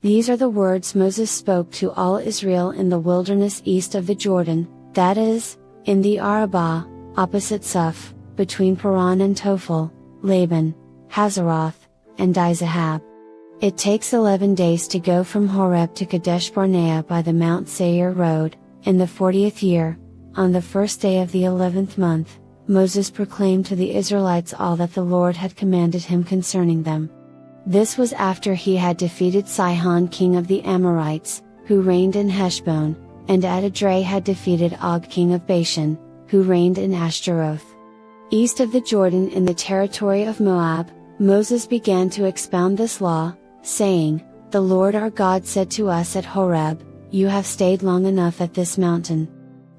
These are the words Moses spoke to all Israel in the wilderness east of the Jordan, that is, in the Arabah, opposite Suf, between Paran and Tophel, Laban, Hazeroth, and Dizahab. It takes 11 days to go from Horeb to Kadesh Barnea by the Mount Seir road. In the 40th year, on the first day of the 11th month, Moses proclaimed to the Israelites all that the Lord had commanded him concerning them. This was after he had defeated Sihon king of the Amorites, who reigned in Heshbon, and Adadrai had defeated Og king of Bashan, who reigned in Ashtaroth. East of the Jordan in the territory of Moab, Moses began to expound this law, saying, "The Lord our God said to us at Horeb, You have stayed long enough at this mountain.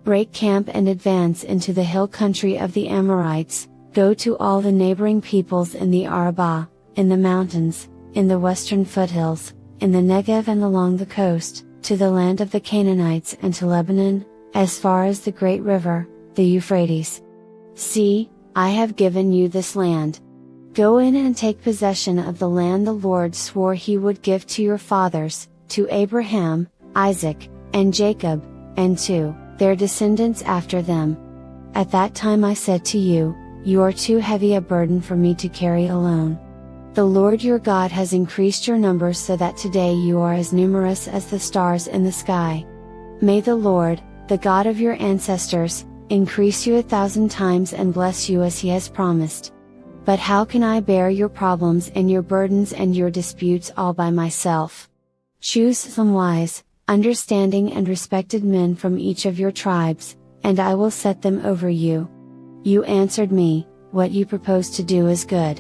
Break camp and advance into the hill country of the Amorites, go to all the neighboring peoples in the Arabah, in the mountains, in the western foothills, in the Negev and along the coast, to the land of the Canaanites and to Lebanon, as far as the great river, the Euphrates. See, I have given you this land. Go in and take possession of the land the Lord swore he would give to your fathers, to Abraham, Isaac, and Jacob, and to their descendants after them. At that time I said to you, You are too heavy a burden for me to carry alone. The Lord your God has increased your numbers so that today you are as numerous as the stars in the sky. May the Lord, the God of your ancestors, increase you 1,000 times and bless you as he has promised. But how can I bear your problems and your burdens and your disputes all by myself? Choose some wise, understanding and respected men from each of your tribes, and I will set them over you." You answered me, "What you propose to do is good."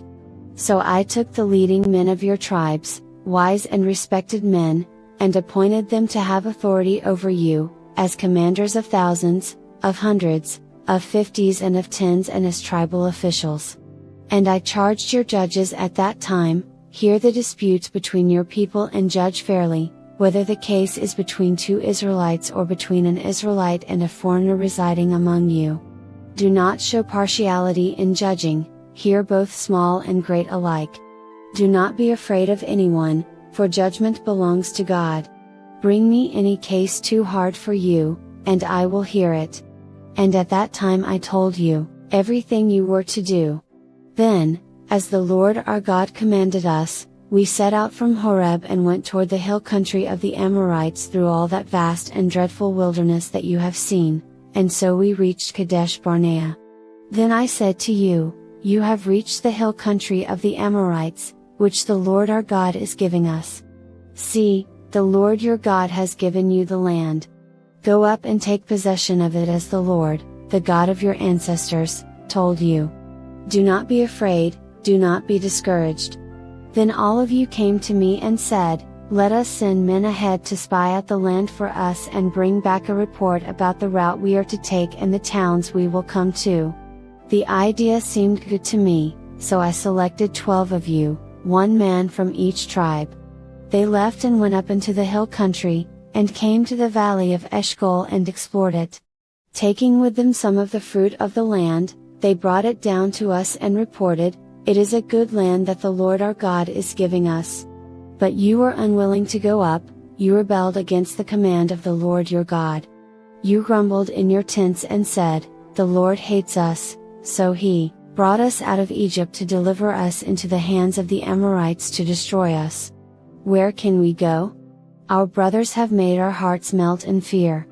So I took the leading men of your tribes, wise and respected men, and appointed them to have authority over you, as commanders of thousands, of hundreds, of fifties and of tens and as tribal officials. And I charged your judges at that time, hear the disputes between your people and judge fairly, whether the case is between two Israelites or between an Israelite and a foreigner residing among you. Do not show partiality in judging, hear both small and great alike. Do not be afraid of anyone, for judgment belongs to God. Bring me any case too hard for you, and I will hear it. And at that time I told you, everything you were to do. Then, as the Lord our God commanded us, we set out from Horeb and went toward the hill country of the Amorites through all that vast and dreadful wilderness that you have seen, and so we reached Kadesh Barnea. Then I said to you, You have reached the hill country of the Amorites, which the Lord our God is giving us. See, the Lord your God has given you the land. Go up and take possession of it as the Lord, the God of your ancestors, told you. Do not be afraid, do not be discouraged. Then all of you came to me and said, Let us send men ahead to spy out the land for us and bring back a report about the route we are to take and the towns we will come to. The idea seemed good to me, so I selected 12 of you, one man from each tribe. They left and went up into the hill country, and came to the valley of Eshcol and explored it. Taking with them some of the fruit of the land, they brought it down to us and reported, It is a good land that the Lord our God is giving us. But you were unwilling to go up, you rebelled against the command of the Lord your God. You grumbled in your tents and said, The Lord hates us, so he brought us out of Egypt to deliver us into the hands of the Amorites to destroy us. Where can we go? Our brothers have made our hearts melt in fear.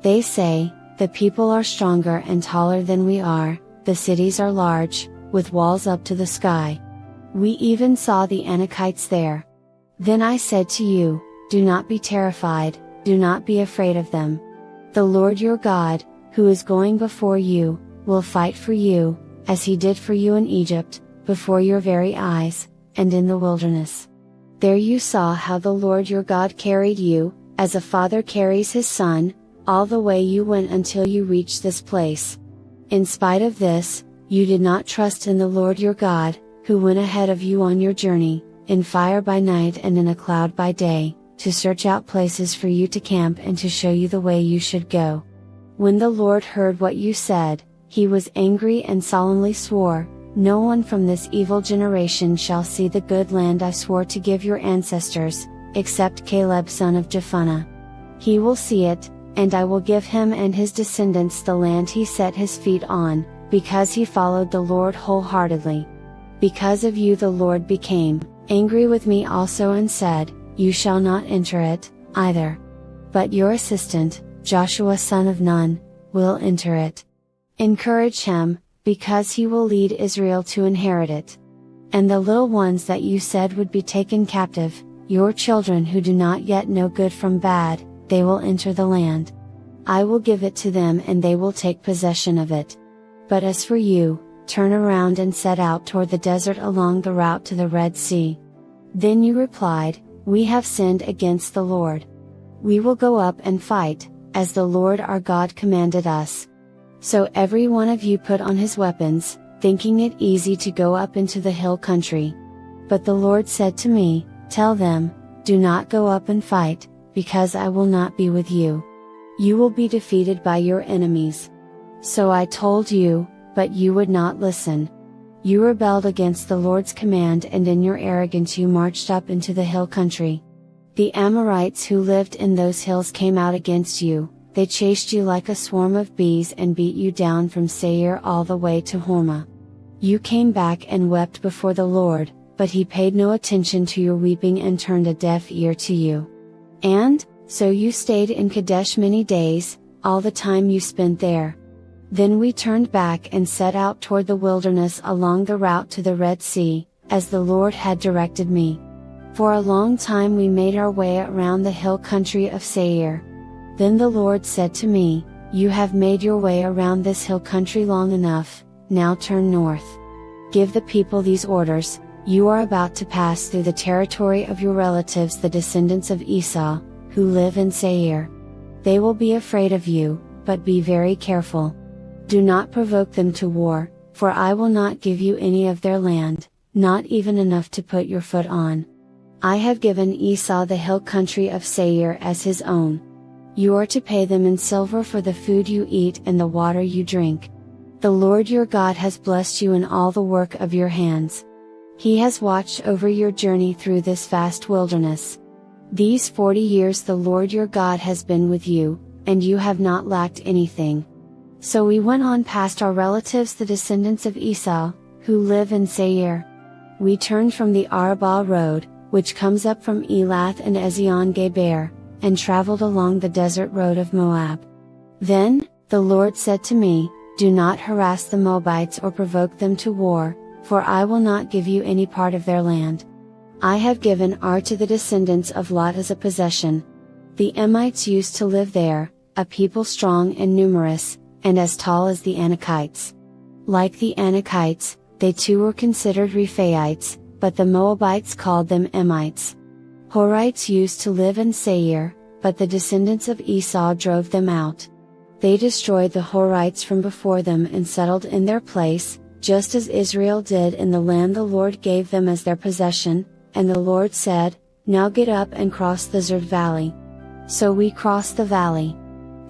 They say, The people are stronger and taller than we are, the cities are large, with walls up to the sky. We even saw the Anakites there. Then I said to you, Do not be terrified, do not be afraid of them. The Lord your God, who is going before you, will fight for you, as he did for you in Egypt, before your very eyes, and in the wilderness. There you saw how the Lord your God carried you, as a father carries his son, all the way you went until you reached this place. In spite of this, you did not trust in the Lord your God, who went ahead of you on your journey, in fire by night and in a cloud by day, to search out places for you to camp and to show you the way you should go. When the Lord heard what you said, he was angry and solemnly swore, No one from this evil generation shall see the good land I swore to give your ancestors, except Caleb son of Jephunneh. He will see it, and I will give him and his descendants the land he set his feet on, because he followed the Lord wholeheartedly. Because of you the Lord became angry with me also and said, You shall not enter it, either. But your assistant, Joshua son of Nun, will enter it. Encourage him, because he will lead Israel to inherit it. And the little ones that you said would be taken captive, your children who do not yet know good from bad, they will enter the land. I will give it to them and they will take possession of it. But as for you, turn around and set out toward the desert along the route to the Red Sea. Then you replied, We have sinned against the Lord. We will go up and fight, as the Lord our God commanded us. So every one of you put on his weapons, thinking it easy to go up into the hill country. But the Lord said to me, Tell them, Do not go up and fight, because I will not be with you. You will be defeated by your enemies. So I told you, but you would not listen. You rebelled against the Lord's command, and in your arrogance you marched up into the hill country. The Amorites who lived in those hills came out against you, they chased you like a swarm of bees and beat you down from Seir all the way to Hormah. You came back and wept before the Lord, but he paid no attention to your weeping and turned a deaf ear to you. And, so you stayed in Kadesh many days, all the time you spent there. Then we turned back and set out toward the wilderness along the route to the Red Sea, as the Lord had directed me. For a long time we made our way around the hill country of Seir. Then the Lord said to me, You have made your way around this hill country long enough, now turn north. Give the people these orders, You are about to pass through the territory of your relatives the descendants of Esau, who live in Seir. They will be afraid of you, but be very careful. Do not provoke them to war, for I will not give you any of their land, not even enough to put your foot on. I have given Esau the hill country of Seir as his own. You are to pay them in silver for the food you eat and the water you drink. The Lord your God has blessed you in all the work of your hands. He has watched over your journey through this vast wilderness. These 40 years the Lord your God has been with you, and you have not lacked anything. So we went on past our relatives the descendants of Esau, who live in Seir. We turned from the Arabah road, which comes up from Elath and Ezion-Geber, and traveled along the desert road of Moab. Then, the Lord said to me, Do not harass the Moabites or provoke them to war, for I will not give you any part of their land. I have given Ar to the descendants of Lot as a possession. The Emites used to live there, a people strong and numerous, and as tall as the Anakites. Like the Anakites, they too were considered Rephaites, but the Moabites called them Emites. Horites used to live in Seir, but the descendants of Esau drove them out. They destroyed the Horites from before them and settled in their place, just as Israel did in the land the Lord gave them as their possession, and the Lord said, Now get up and cross the Zerd Valley. So we crossed the valley.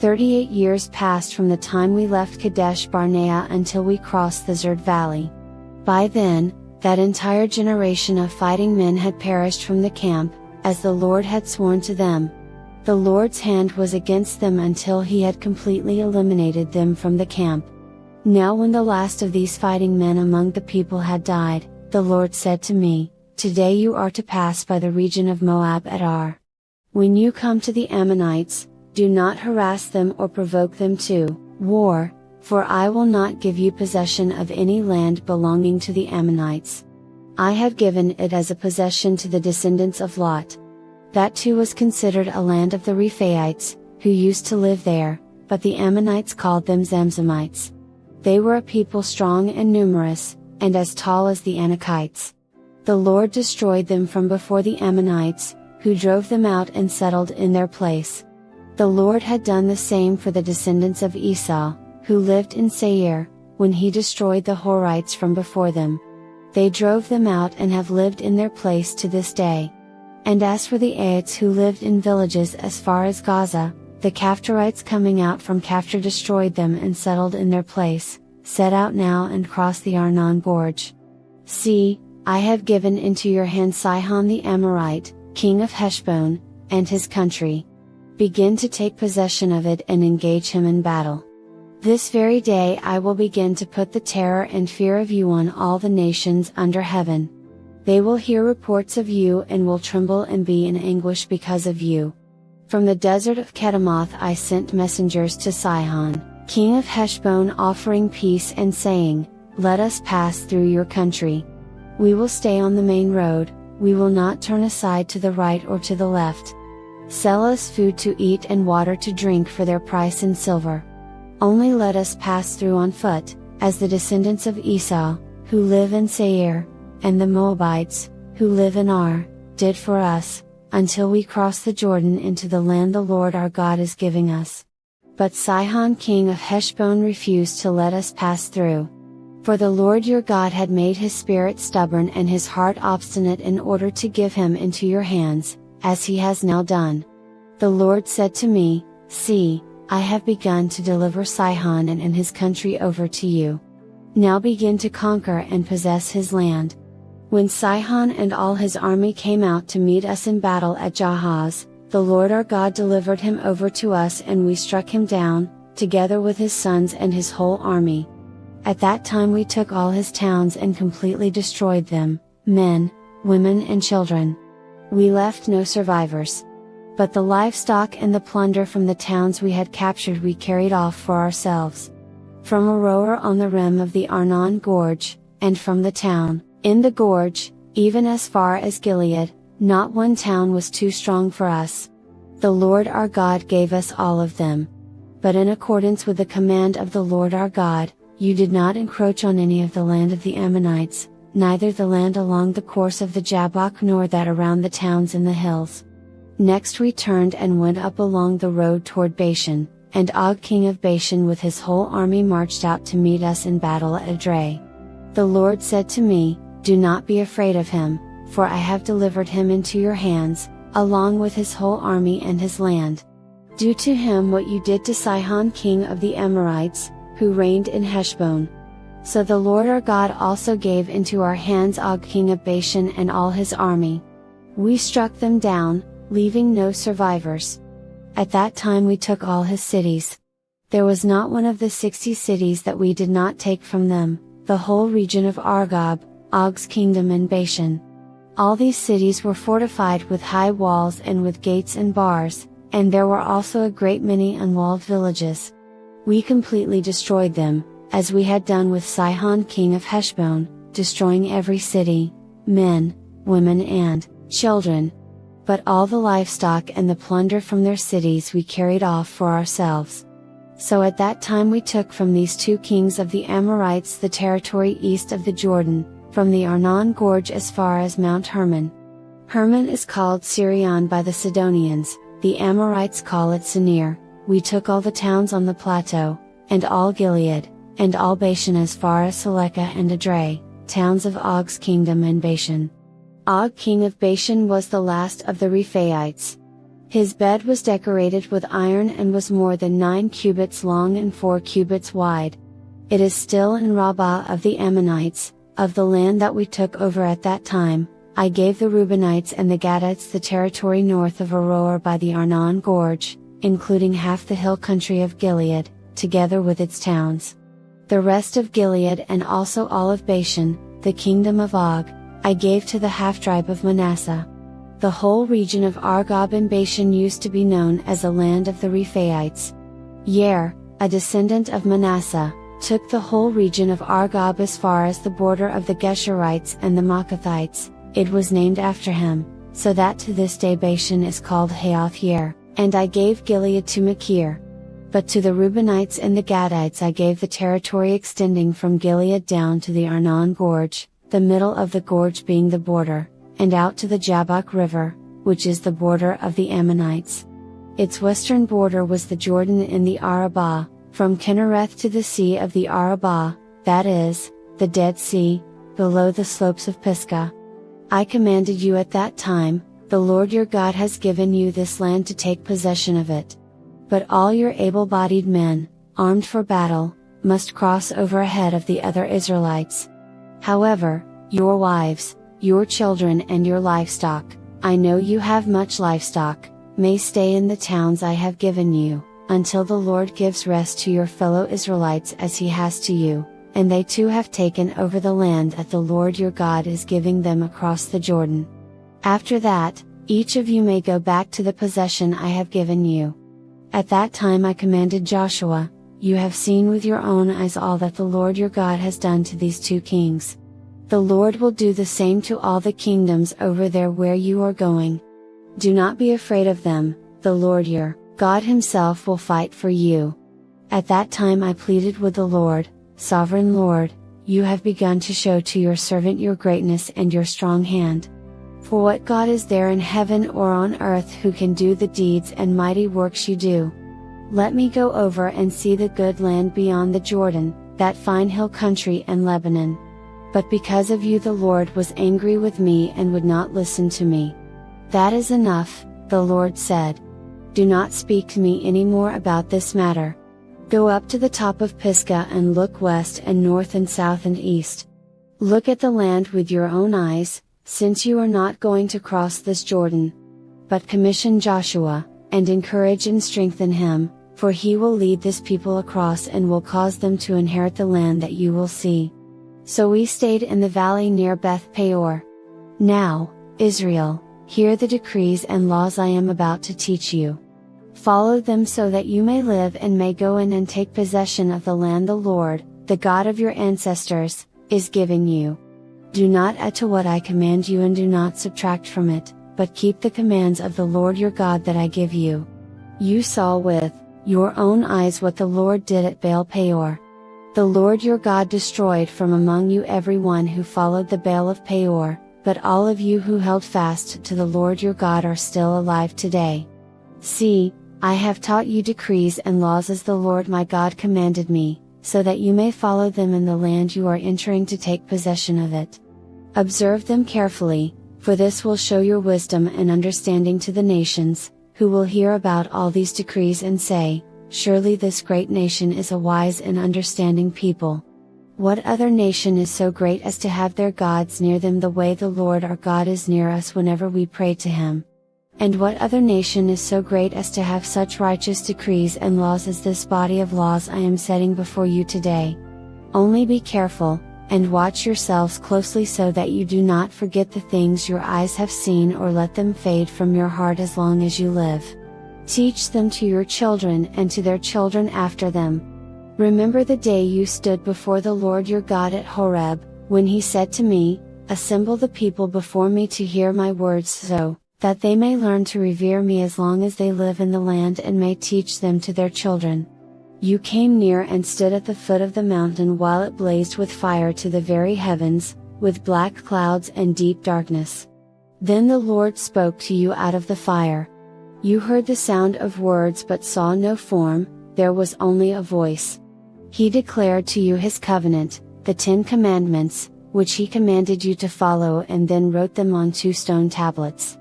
38 years passed from the time we left Kadesh Barnea until we crossed the Zerd Valley. By then, that entire generation of fighting men had perished from the camp, as the Lord had sworn to them. The Lord's hand was against them until he had completely eliminated them from the camp. Now when the last of these fighting men among the people had died, the Lord said to me, Today you are to pass by the region of Moab at Ar. When you come to the Ammonites, do not harass them or provoke them to war, for I will not give you possession of any land belonging to the Ammonites. I have given it as a possession to the descendants of Lot. That too was considered a land of the Rephaites, who used to live there, but the Ammonites called them Zamzamites. They were a people strong and numerous, and as tall as the Anakites. The Lord destroyed them from before the Ammonites, who drove them out and settled in their place. The Lord had done the same for the descendants of Esau, who lived in Seir, when he destroyed the Horites from before them. They drove them out and have lived in their place to this day. And as for the Aites who lived in villages as far as Gaza, the Caphtorites coming out from Caphtor destroyed them and settled in their place, set out now and crossed the Arnon Gorge. See, I have given into your hand Sihon the Amorite, king of Heshbon, and his country. Begin to take possession of it and engage him in battle. This very day I will begin to put the terror and fear of you on all the nations under heaven. They will hear reports of you and will tremble and be in anguish because of you. From the desert of Kedemoth I sent messengers to Sihon, king of Heshbon, offering peace and saying, "Let us pass through your country. We will stay on the main road, we will not turn aside to the right or to the left. Sell us food to eat and water to drink for their price in silver. Only let us pass through on foot, as the descendants of Esau, who live in Seir, and the Moabites, who live in Ar, did for us, until we cross the Jordan into the land the Lord our God is giving us." But Sihon king of Heshbon refused to let us pass through. For the Lord your God had made his spirit stubborn and his heart obstinate in order to give him into your hands, as he has now done. The Lord said to me, "See, I have begun to deliver Sihon and his country over to you. Now begin to conquer and possess his land." When Sihon and all his army came out to meet us in battle at Jahaz, the Lord our God delivered him over to us and we struck him down, together with his sons and his whole army. At that time we took all his towns and completely destroyed them, men, women and children. We left no survivors. But the livestock and the plunder from the towns we had captured we carried off for ourselves. From Aroer on the rim of the Arnon Gorge, and from the town, in the gorge, even as far as Gilead, not one town was too strong for us. The Lord our God gave us all of them. But in accordance with the command of the Lord our God, you did not encroach on any of the land of the Ammonites, neither the land along the course of the Jabbok nor that around the towns in the hills. Next we turned and went up along the road toward Bashan, and Og king of Bashan with his whole army marched out to meet us in battle at Edrei. The Lord said to me, "Do not be afraid of him, for I have delivered him into your hands, along with his whole army and his land. Do to him what you did to Sihon king of the Amorites, who reigned in Heshbon." So the Lord our God also gave into our hands Og king of Bashan and all his army. We struck them down, leaving no survivors. At that time we took all his cities. There was not one of the 60 cities that we did not take from them, the whole region of Argob, Og's kingdom in Bashan. All these cities were fortified with high walls and with gates and bars, and there were also a great many unwalled villages. We completely destroyed them, as we had done with Sihon king of Heshbon, destroying every city, men, women and children. But all the livestock and the plunder from their cities we carried off for ourselves. So at that time we took from these two kings of the Amorites the territory east of the Jordan, from the Arnon Gorge as far as Mount Hermon. Hermon is called Sirion by the Sidonians, the Amorites call it Sinir. We took all the towns on the plateau, and all Gilead, and all Bashan as far as Seleka and Edrei, towns of Og's kingdom in Bashan. Og king of Bashan was the last of the Rephaites. His bed was decorated with iron and was more than 9 cubits long and 4 cubits wide. It is still in Rabbah of the Ammonites, of the land that we took over at that time. I gave the Reubenites and the Gadites the territory north of Aroer by the Arnon Gorge, including half the hill country of Gilead, together with its towns. The rest of Gilead and also all of Bashan, the kingdom of Og, I gave to the half-tribe of Manasseh. The whole region of Argob and Bashan used to be known as the land of the Rephaites. Yair, a descendant of Manasseh, took the whole region of Argob as far as the border of the Geshurites and the Maacathites. It was named after him, so that to this day Bashan is called Haoth Yair, and I gave Gilead to Machir. But to the Reubenites and the Gadites I gave the territory extending from Gilead down to the Arnon Gorge, the middle of the gorge being the border, and out to the Jabbok River, which is the border of the Ammonites. Its western border was the Jordan in the Arabah, from Kinnereth to the sea of the Arabah, that is, the Dead Sea, below the slopes of Pisgah. I commanded you at that time, the Lord your God has given you this land to take possession of it. But all your able-bodied men, armed for battle, must cross over ahead of the other Israelites. However, your wives, your children and your livestock, I know you have much livestock, may stay in the towns I have given you, until the Lord gives rest to your fellow Israelites as He has to you, and they too have taken over the land that the Lord your God is giving them across the Jordan. After that, each of you may go back to the possession I have given you. At that time I commanded Joshua, you have seen with your own eyes all that the Lord your God has done to these two kings. The Lord will do the same to all the kingdoms over there where you are going. Do not be afraid of them, the Lord your God Himself will fight for you. At that time I pleaded with the Lord, Sovereign Lord, you have begun to show to your servant your greatness and your strong hand. For what God is there in heaven or on earth who can do the deeds and mighty works you do? Let me go over and see the good land beyond the Jordan, that fine hill country and Lebanon. But because of you the Lord was angry with me and would not listen to me. That is enough, the Lord said. Do not speak to me any more about this matter. Go up to the top of Pisgah and look west and north and south and east. Look at the land with your own eyes, since you are not going to cross this Jordan. But commission Joshua, and encourage and strengthen him, for he will lead this people across and will cause them to inherit the land that you will see. So we stayed in the valley near Beth Peor. Now, Israel, hear the decrees and laws I am about to teach you. Follow them so that you may live and may go in and take possession of the land the Lord, the God of your ancestors, is giving you. Do not add to what I command you and do not subtract from it, but keep the commands of the Lord your God that I give you. You saw with your own eyes what the Lord did at Baal Peor. The Lord your God destroyed from among you everyone who followed the Baal of Peor, but all of you who held fast to the Lord your God are still alive today. See, I have taught you decrees and laws as the Lord my God commanded me, so that you may follow them in the land you are entering to take possession of it. Observe them carefully, for this will show your wisdom and understanding to the nations, who will hear about all these decrees and say, surely this great nation is a wise and understanding people. What other nation is so great as to have their gods near them the way the Lord our God is near us whenever we pray to Him? And what other nation is so great as to have such righteous decrees and laws as this body of laws I am setting before you today? Only be careful, and watch yourselves closely so that you do not forget the things your eyes have seen or let them fade from your heart as long as you live. Teach them to your children and to their children after them. Remember the day you stood before the Lord your God at Horeb, when He said to me, assemble the people before me to hear my words so that they may learn to revere me as long as they live in the land and may teach them to their children. You came near and stood at the foot of the mountain while it blazed with fire to the very heavens, with black clouds and deep darkness. Then the Lord spoke to you out of the fire. You heard the sound of words but saw no form, there was only a voice. He declared to you His covenant, the 10 Commandments, which He commanded you to follow and then wrote them on 2 stone tablets.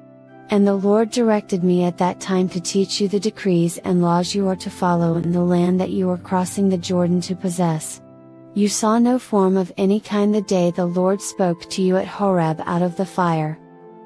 And the Lord directed me at that time to teach you the decrees and laws you are to follow in the land that you are crossing the Jordan to possess. You saw no form of any kind the day the Lord spoke to you at Horeb out of the fire.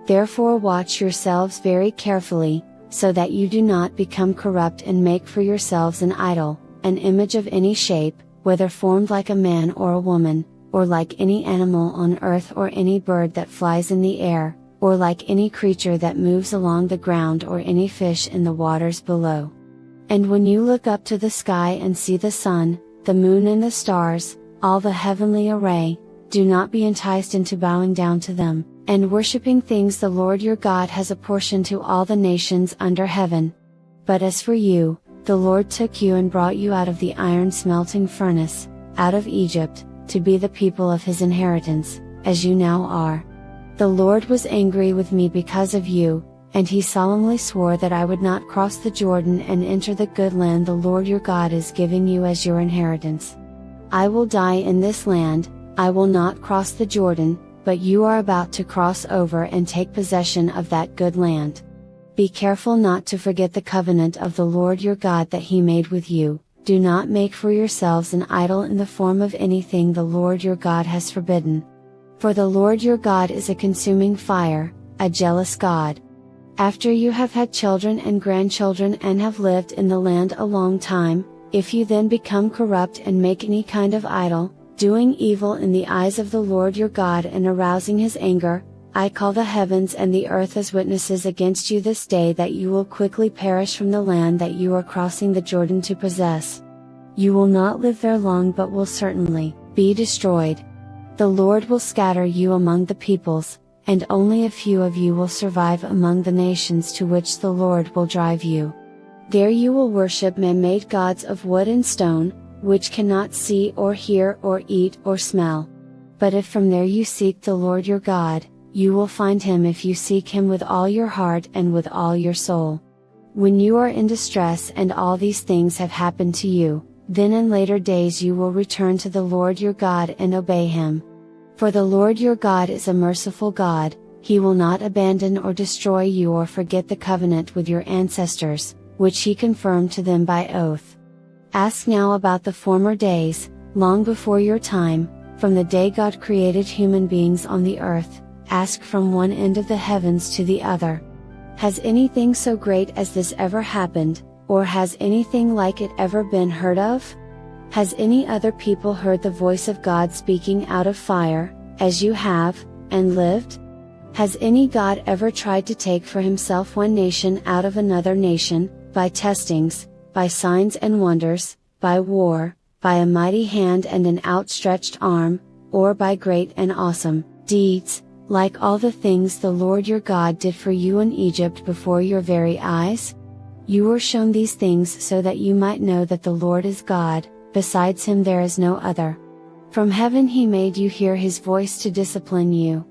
Therefore watch yourselves very carefully, so that you do not become corrupt and make for yourselves an idol, an image of any shape, whether formed like a man or a woman, or like any animal on earth or any bird that flies in the air, or like any creature that moves along the ground or any fish in the waters below. And when you look up to the sky and see the sun, the moon and the stars, all the heavenly array, do not be enticed into bowing down to them, and worshipping things the Lord your God has apportioned to all the nations under heaven. But as for you, the Lord took you and brought you out of the iron smelting furnace, out of Egypt, to be the people of His inheritance, as you now are. The Lord was angry with me because of you, and He solemnly swore that I would not cross the Jordan and enter the good land the Lord your God is giving you as your inheritance. I will die in this land, I will not cross the Jordan, but you are about to cross over and take possession of that good land. Be careful not to forget the covenant of the Lord your God that He made with you. Do not make for yourselves an idol in the form of anything the Lord your God has forbidden. For the Lord your God is a consuming fire, a jealous God. After you have had children and grandchildren and have lived in the land a long time, if you then become corrupt and make any kind of idol, doing evil in the eyes of the Lord your God and arousing His anger, I call the heavens and the earth as witnesses against you this day that you will quickly perish from the land that you are crossing the Jordan to possess. You will not live there long but will certainly be destroyed. The Lord will scatter you among the peoples, and only a few of you will survive among the nations to which the Lord will drive you. There you will worship man-made gods of wood and stone, which cannot see or hear or eat or smell. But if from there you seek the Lord your God, you will find Him if you seek Him with all your heart and with all your soul. When you are in distress and all these things have happened to you, then in later days you will return to the Lord your God and obey Him. For the Lord your God is a merciful God, He will not abandon or destroy you or forget the covenant with your ancestors, which He confirmed to them by oath. Ask now about the former days, long before your time, from the day God created human beings on the earth. Ask from one end of the heavens to the other. Has anything so great as this ever happened, or has anything like it ever been heard of? Has any other people heard the voice of God speaking out of fire, as you have, and lived? Has any God ever tried to take for himself one nation out of another nation, by testings, by signs and wonders, by war, by a mighty hand and an outstretched arm, or by great and awesome deeds, like all the things the Lord your God did for you in Egypt before your very eyes? You were shown these things so that you might know that the Lord is God, besides Him there is no other. From heaven He made you hear His voice to discipline you.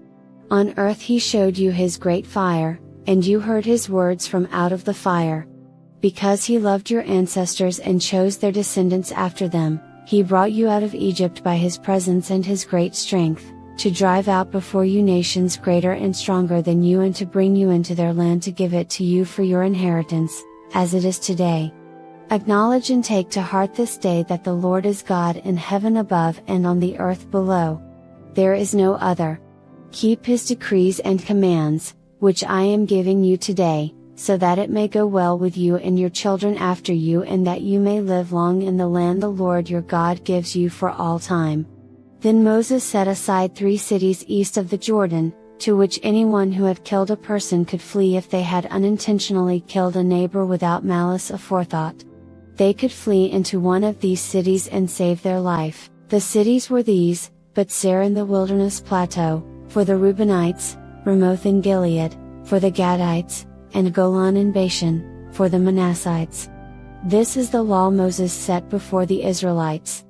On earth He showed you His great fire, and you heard His words from out of the fire. Because He loved your ancestors and chose their descendants after them, He brought you out of Egypt by His presence and His great strength, to drive out before you nations greater and stronger than you and to bring you into their land to give it to you for your inheritance, as it is today. Acknowledge and take to heart this day that the Lord is God in heaven above and on the earth below. There is no other. Keep His decrees and commands, which I am giving you today, so that it may go well with you and your children after you and that you may live long in the land the Lord your God gives you for all time. Then Moses set aside 3 cities east of the Jordan, to which anyone who had killed a person could flee if they had unintentionally killed a neighbor without malice aforethought. They could flee into one of these cities and save their life. The cities were these: Bethser in the wilderness plateau, for the Reubenites, Ramoth in Gilead, for the Gadites, and Golan in Bashan, for the Manassites. This is the law Moses set before the Israelites.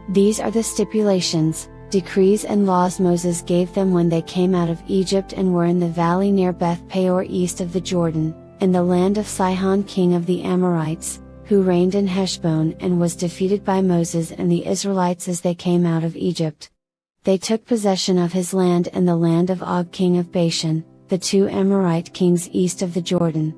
These are the stipulations, decrees and laws Moses gave them when they came out of Egypt and were in the valley near Beth Peor east of the Jordan, in the land of Sihon king of the Amorites, who reigned in Heshbon and was defeated by Moses and the Israelites as they came out of Egypt. They took possession of his land and the land of Og king of Bashan, the 2 Amorite kings east of the Jordan.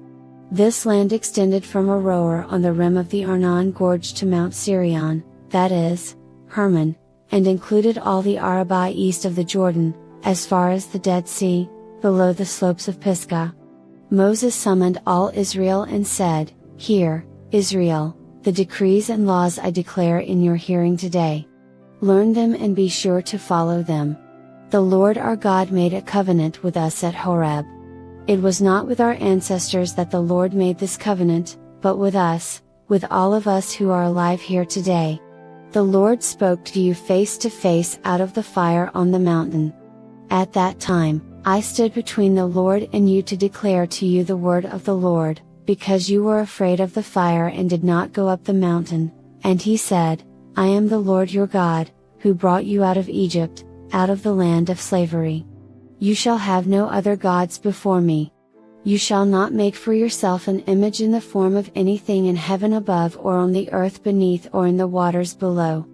This land extended from Aroer on the rim of the Arnon Gorge to Mount Sirion, that is, Hermon, and included all the Arabah east of the Jordan, as far as the Dead Sea, below the slopes of Pisgah. Moses summoned all Israel and said, "Hear, Israel, the decrees and laws I declare in your hearing today. Learn them and be sure to follow them. The Lord our God made a covenant with us at Horeb. It was not with our ancestors that the Lord made this covenant, but with us, with all of us who are alive here today. The Lord spoke to you face to face out of the fire on the mountain. At that time, I stood between the Lord and you to declare to you the word of the Lord, because you were afraid of the fire and did not go up the mountain, and He said, I am the Lord your God, who brought you out of Egypt, out of the land of slavery. You shall have no other gods before me. You shall not make for yourself an image in the form of anything in heaven above or on the earth beneath or in the waters below.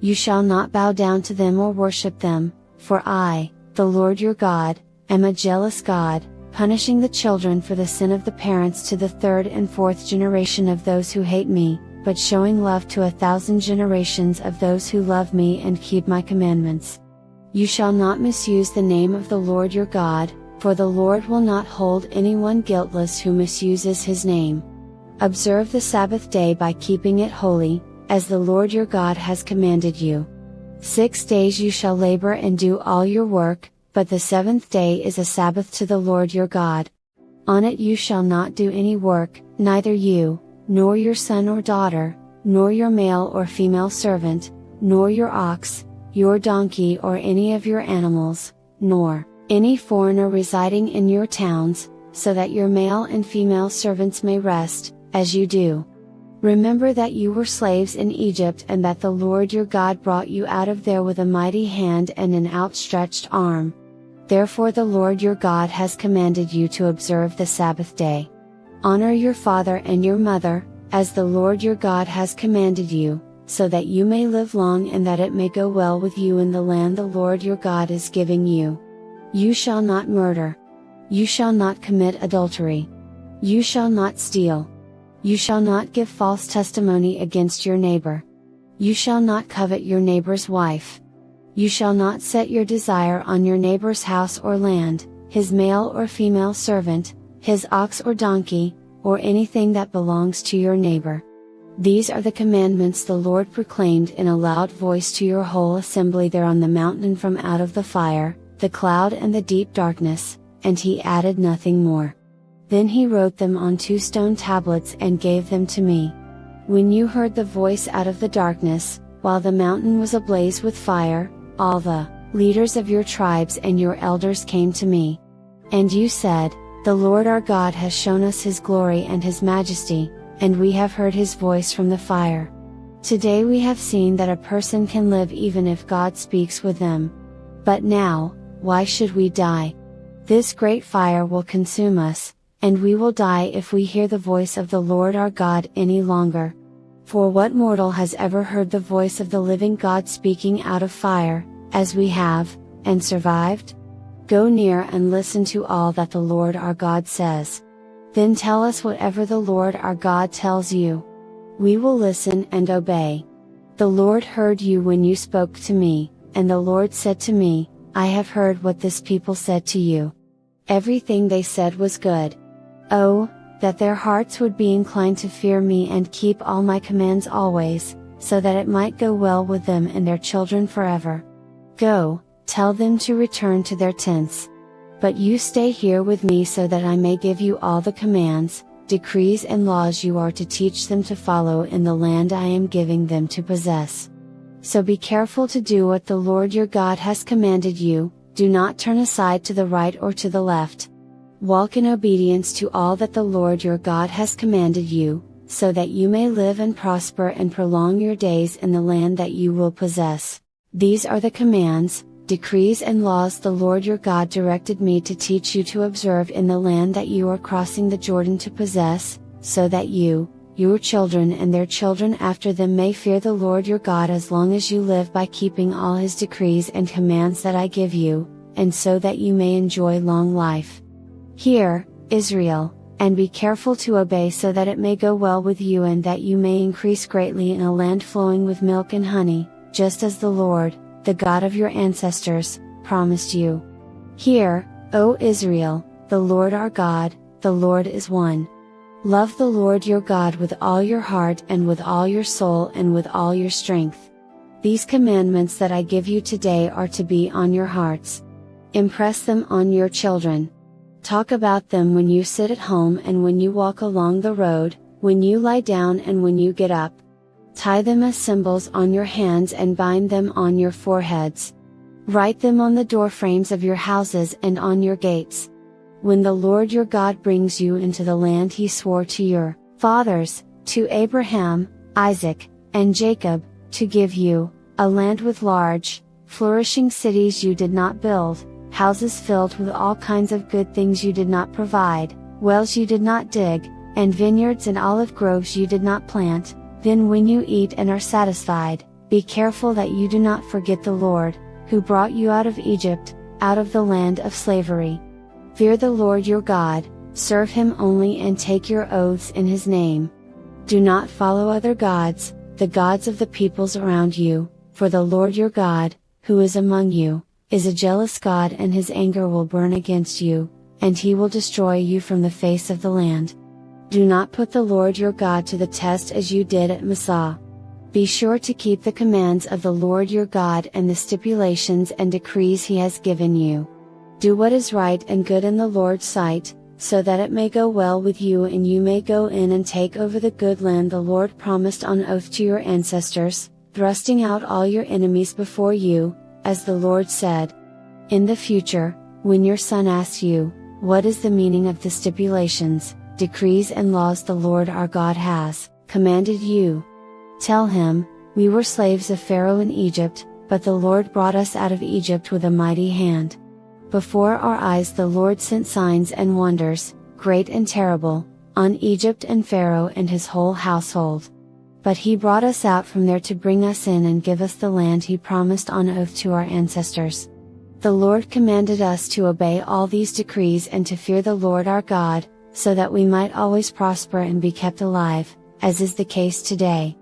You shall not bow down to them or worship them, for I, the Lord your God, am a jealous God, punishing the children for the sin of the parents to the 3rd and 4th generation of those who hate me, but showing love to 1,000 generations of those who love me and keep my commandments. You shall not misuse the name of the Lord your God, for the Lord will not hold anyone guiltless who misuses his name. Observe the Sabbath day by keeping it holy, as the Lord your God has commanded you. 6 days you shall labor and do all your work, but the seventh day is a Sabbath to the Lord your God. On it you shall not do any work, neither you, nor your son or daughter, nor your male or female servant, nor your ox, your donkey or any of your animals, nor any foreigner residing in your towns, so that your male and female servants may rest, as you do. Remember that you were slaves in Egypt and that the Lord your God brought you out of there with a mighty hand and an outstretched arm. Therefore the Lord your God has commanded you to observe the Sabbath day. Honor your father and your mother, as the Lord your God has commanded you, so that you may live long and that it may go well with you in the land the Lord your God is giving you. You shall not murder. You shall not commit adultery. You shall not steal. You shall not give false testimony against your neighbor. You shall not covet your neighbor's wife. You shall not set your desire on your neighbor's house or land, his male or female servant, his ox or donkey, or anything that belongs to your neighbor. These are the commandments the Lord proclaimed in a loud voice to your whole assembly there on the mountain from out of the fire, the cloud and the deep darkness, and he added nothing more. Then he wrote them on 2 stone tablets and gave them to me. When you heard the voice out of the darkness, while the mountain was ablaze with fire, all the leaders of your tribes and your elders came to me. And you said, "The Lord our God has shown us his glory and his majesty, and we have heard his voice from the fire. Today we have seen that a person can live even if God speaks with them. But now, why should we die? This great fire will consume us, and we will die if we hear the voice of the Lord our God any longer. For what mortal has ever heard the voice of the living God speaking out of fire, as we have, and survived? Go near and listen to all that the Lord our God says. Then tell us whatever the Lord our God tells you. We will listen and obey. The Lord heard you when you spoke to me, and the Lord said to me, I have heard what this people said to you. Everything they said was good. Oh, that their hearts would be inclined to fear me and keep all my commands always, so that it might go well with them and their children forever. Go, tell them to return to their tents. But you stay here with me so that I may give you all the commands, decrees and laws you are to teach them to follow in the land I am giving them to possess. So be careful to do what the Lord your God has commanded you, do not turn aside to the right or to the left. Walk in obedience to all that the Lord your God has commanded you, so that you may live and prosper and prolong your days in the land that you will possess. These are the commands, decrees and laws the Lord your God directed me to teach you to observe in the land that you are crossing the Jordan to possess, so that you, your children and their children after them may fear the Lord your God as long as you live by keeping all his decrees and commands that I give you, and so that you may enjoy long life. Hear, Israel, and be careful to obey so that it may go well with you and that you may increase greatly in a land flowing with milk and honey, just as the Lord, the God of your ancestors, promised you. Hear, O Israel, the Lord our God, the Lord is one. Love the Lord your God with all your heart and with all your soul and with all your strength. These commandments that I give you today are to be on your hearts. Impress them on your children. Talk about them when you sit at home and when you walk along the road, when you lie down and when you get up. Tie them as symbols on your hands and bind them on your foreheads. Write them on the doorframes of your houses and on your gates. When the Lord your God brings you into the land he swore to your fathers, to Abraham, Isaac, and Jacob, to give you, a land with large, flourishing cities you did not build, houses filled with all kinds of good things you did not provide, wells you did not dig, and vineyards and olive groves you did not plant, then when you eat and are satisfied, be careful that you do not forget the Lord, who brought you out of Egypt, out of the land of slavery. Fear the Lord your God, serve him only and take your oaths in his name. Do not follow other gods, the gods of the peoples around you, for the Lord your God, who is among you, is a jealous God, and his anger will burn against you, and he will destroy you from the face of the land. Do not put the Lord your God to the test as you did at Massah. Be sure to keep the commands of the Lord your God and the stipulations and decrees he has given you. Do what is right and good in the Lord's sight, so that it may go well with you and you may go in and take over the good land the Lord promised on oath to your ancestors, thrusting out all your enemies before you, as the Lord said. In the future, when your son asks you, what is the meaning of the stipulations, decrees and laws the Lord our God has commanded you? Tell him, we were slaves of Pharaoh in Egypt, but the Lord brought us out of Egypt with a mighty hand. Before our eyes the Lord sent signs and wonders, great and terrible, on Egypt and Pharaoh and his whole household. But he brought us out from there to bring us in and give us the land he promised on oath to our ancestors. The Lord commanded us to obey all these decrees and to fear the Lord our God, so that we might always prosper and be kept alive, as is the case today.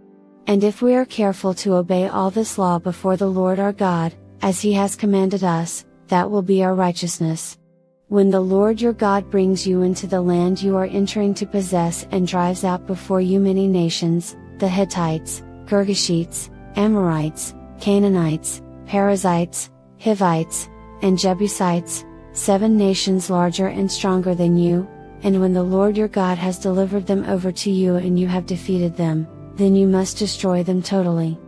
And if we are careful to obey all this law before the Lord our God, as he has commanded us, that will be our righteousness. When the Lord your God brings you into the land you are entering to possess and drives out before you many nations, the Hittites, Girgashites, Amorites, Canaanites, Perizzites, Hivites, and Jebusites, 7 nations larger and stronger than you, and when the Lord your God has delivered them over to you and you have defeated them, then you must destroy them totally.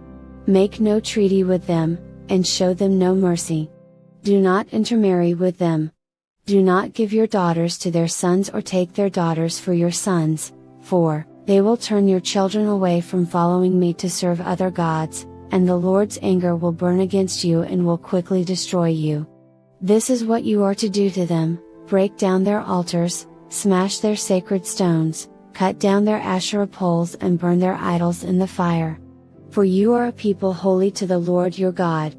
Make no treaty with them, and show them no mercy. Do not intermarry with them. Do not give your daughters to their sons or take their daughters for your sons, for they will turn your children away from following me to serve other gods, and the Lord's anger will burn against you and will quickly destroy you. This is what you are to do to them: break down their altars, smash their sacred stones, cut down their Asherah poles and burn their idols in the fire. For you are a people holy to the Lord your God.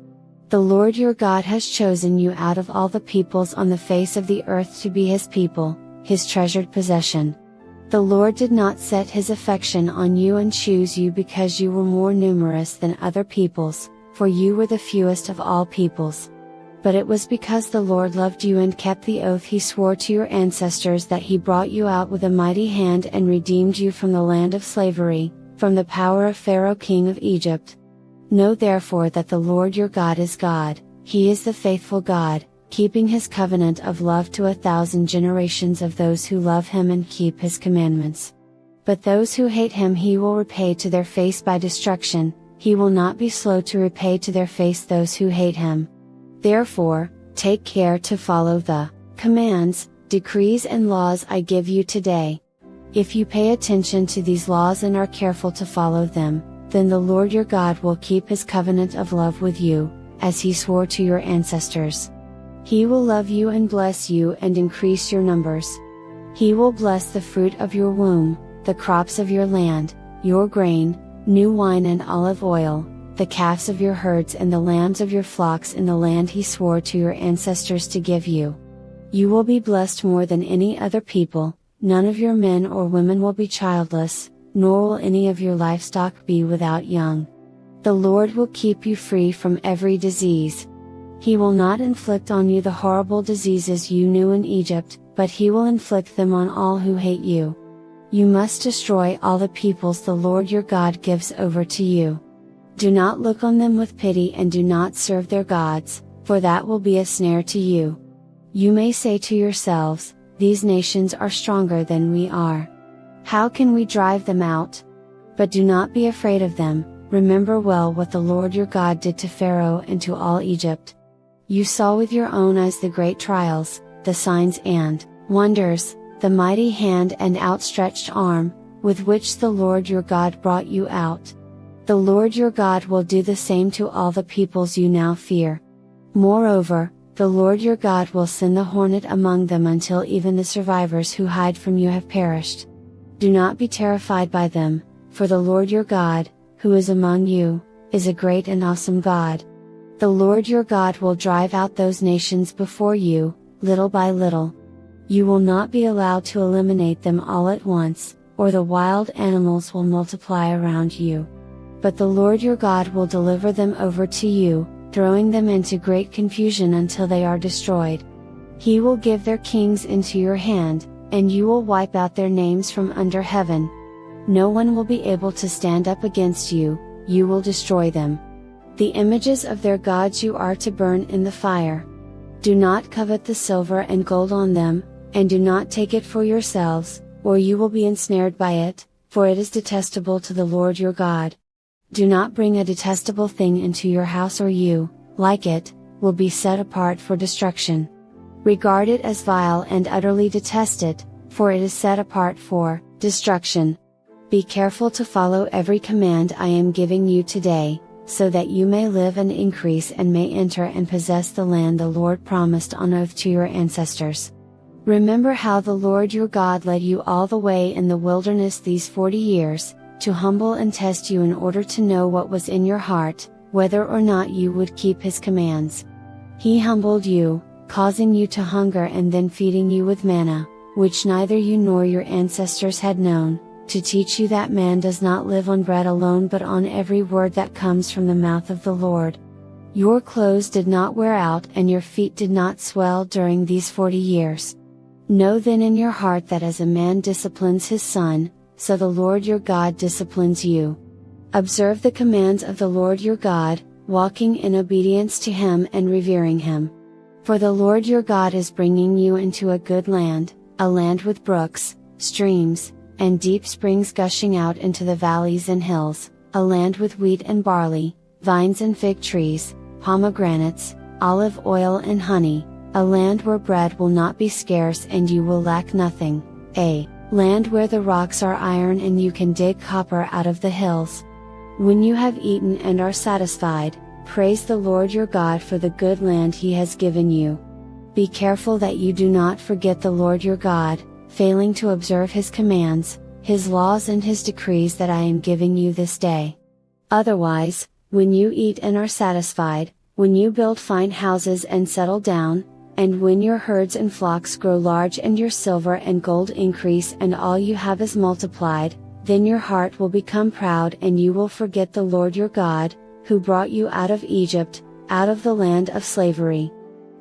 The Lord your God has chosen you out of all the peoples on the face of the earth to be his people, his treasured possession. The Lord did not set his affection on you and choose you because you were more numerous than other peoples, for you were the fewest of all peoples. But it was because the Lord loved you and kept the oath he swore to your ancestors that he brought you out with a mighty hand and redeemed you from the land of slavery, from the power of Pharaoh king of Egypt. Know therefore that the Lord your God is God, he is the faithful God, keeping his covenant of love to 1,000 generations of those who love him and keep his commandments. But those who hate him he will repay to their face by destruction, he will not be slow to repay to their face those who hate him. Therefore, take care to follow the commands, decrees and laws I give you today. If you pay attention to these laws and are careful to follow them, then the Lord your God will keep his covenant of love with you, as he swore to your ancestors. He will love you and bless you and increase your numbers. He will bless the fruit of your womb, the crops of your land, your grain, new wine and olive oil, the calves of your herds and the lambs of your flocks in the land he swore to your ancestors to give you. You will be blessed more than any other people, none of your men or women will be childless, nor will any of your livestock be without young. The Lord will keep you free from every disease. He will not inflict on you the horrible diseases you knew in Egypt, but he will inflict them on all who hate you. You must destroy all the peoples the Lord your God gives over to you. Do not look on them with pity and do not serve their gods, for that will be a snare to you. You may say to yourselves, these nations are stronger than we are. How can we drive them out? But do not be afraid of them, remember well what the Lord your God did to Pharaoh and to all Egypt. You saw with your own eyes the great trials, the signs and wonders, the mighty hand and outstretched arm, with which the Lord your God brought you out. The Lord your God will do the same to all the peoples you now fear. Moreover, the Lord your God will send the hornet among them until even the survivors who hide from you have perished. Do not be terrified by them, for the Lord your God, who is among you, is a great and awesome God. The Lord your God will drive out those nations before you, little by little. You will not be allowed to eliminate them all at once, or the wild animals will multiply around you. But the Lord your God will deliver them over to you, throwing them into great confusion until they are destroyed. He will give their kings into your hand, and you will wipe out their names from under heaven. No one will be able to stand up against you, you will destroy them. The images of their gods you are to burn in the fire. Do not covet the silver and gold on them, and do not take it for yourselves, or you will be ensnared by it, for it is detestable to the Lord your God. Do not bring a detestable thing into your house, or you, like it, will be set apart for destruction. Regard it as vile and utterly detest it, for it is set apart for destruction. Be careful to follow every command I am giving you today, so that you may live and increase and may enter and possess the land the Lord promised on oath to your ancestors. Remember how the Lord your God led you all the way in the wilderness these 40 years, to humble and test you in order to know what was in your heart, whether or not you would keep His commands. He humbled you, causing you to hunger and then feeding you with manna, which neither you nor your ancestors had known, to teach you that man does not live on bread alone but on every word that comes from the mouth of the Lord. Your clothes did not wear out and your feet did not swell during these 40 years. Know then in your heart that as a man disciplines his son, so the Lord your God disciplines you. Observe the commands of the Lord your God, walking in obedience to Him and revering Him. For the Lord your God is bringing you into a good land, a land with brooks, streams, and deep springs gushing out into the valleys and hills, a land with wheat and barley, vines and fig trees, pomegranates, olive oil and honey, a land where bread will not be scarce and you will lack nothing, a land where the rocks are iron and you can dig copper out of the hills. When you have eaten and are satisfied, praise the Lord your God for the good land He has given you. Be careful that you do not forget the Lord your God, failing to observe His commands, His laws and His decrees that I am giving you this day. Otherwise, when you eat and are satisfied, when you build fine houses and settle down, and when your herds and flocks grow large and your silver and gold increase and all you have is multiplied, then your heart will become proud and you will forget the Lord your God, who brought you out of Egypt, out of the land of slavery.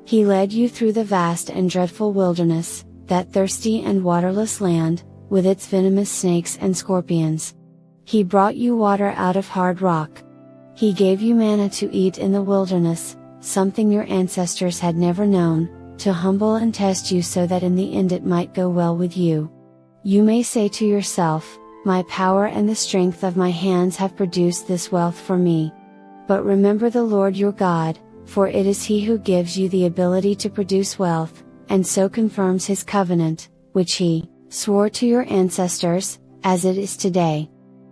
He led you through the vast and dreadful wilderness, that thirsty and waterless land, with its venomous snakes and scorpions. He brought you water out of hard rock. He gave you manna to eat in the wilderness, something your ancestors had never known, to humble and test you so that in the end it might go well with you. You may say to yourself, my power and the strength of my hands have produced this wealth for me. But remember the Lord your God, for it is He who gives you the ability to produce wealth, and so confirms His covenant, which He swore to your ancestors, as it is today.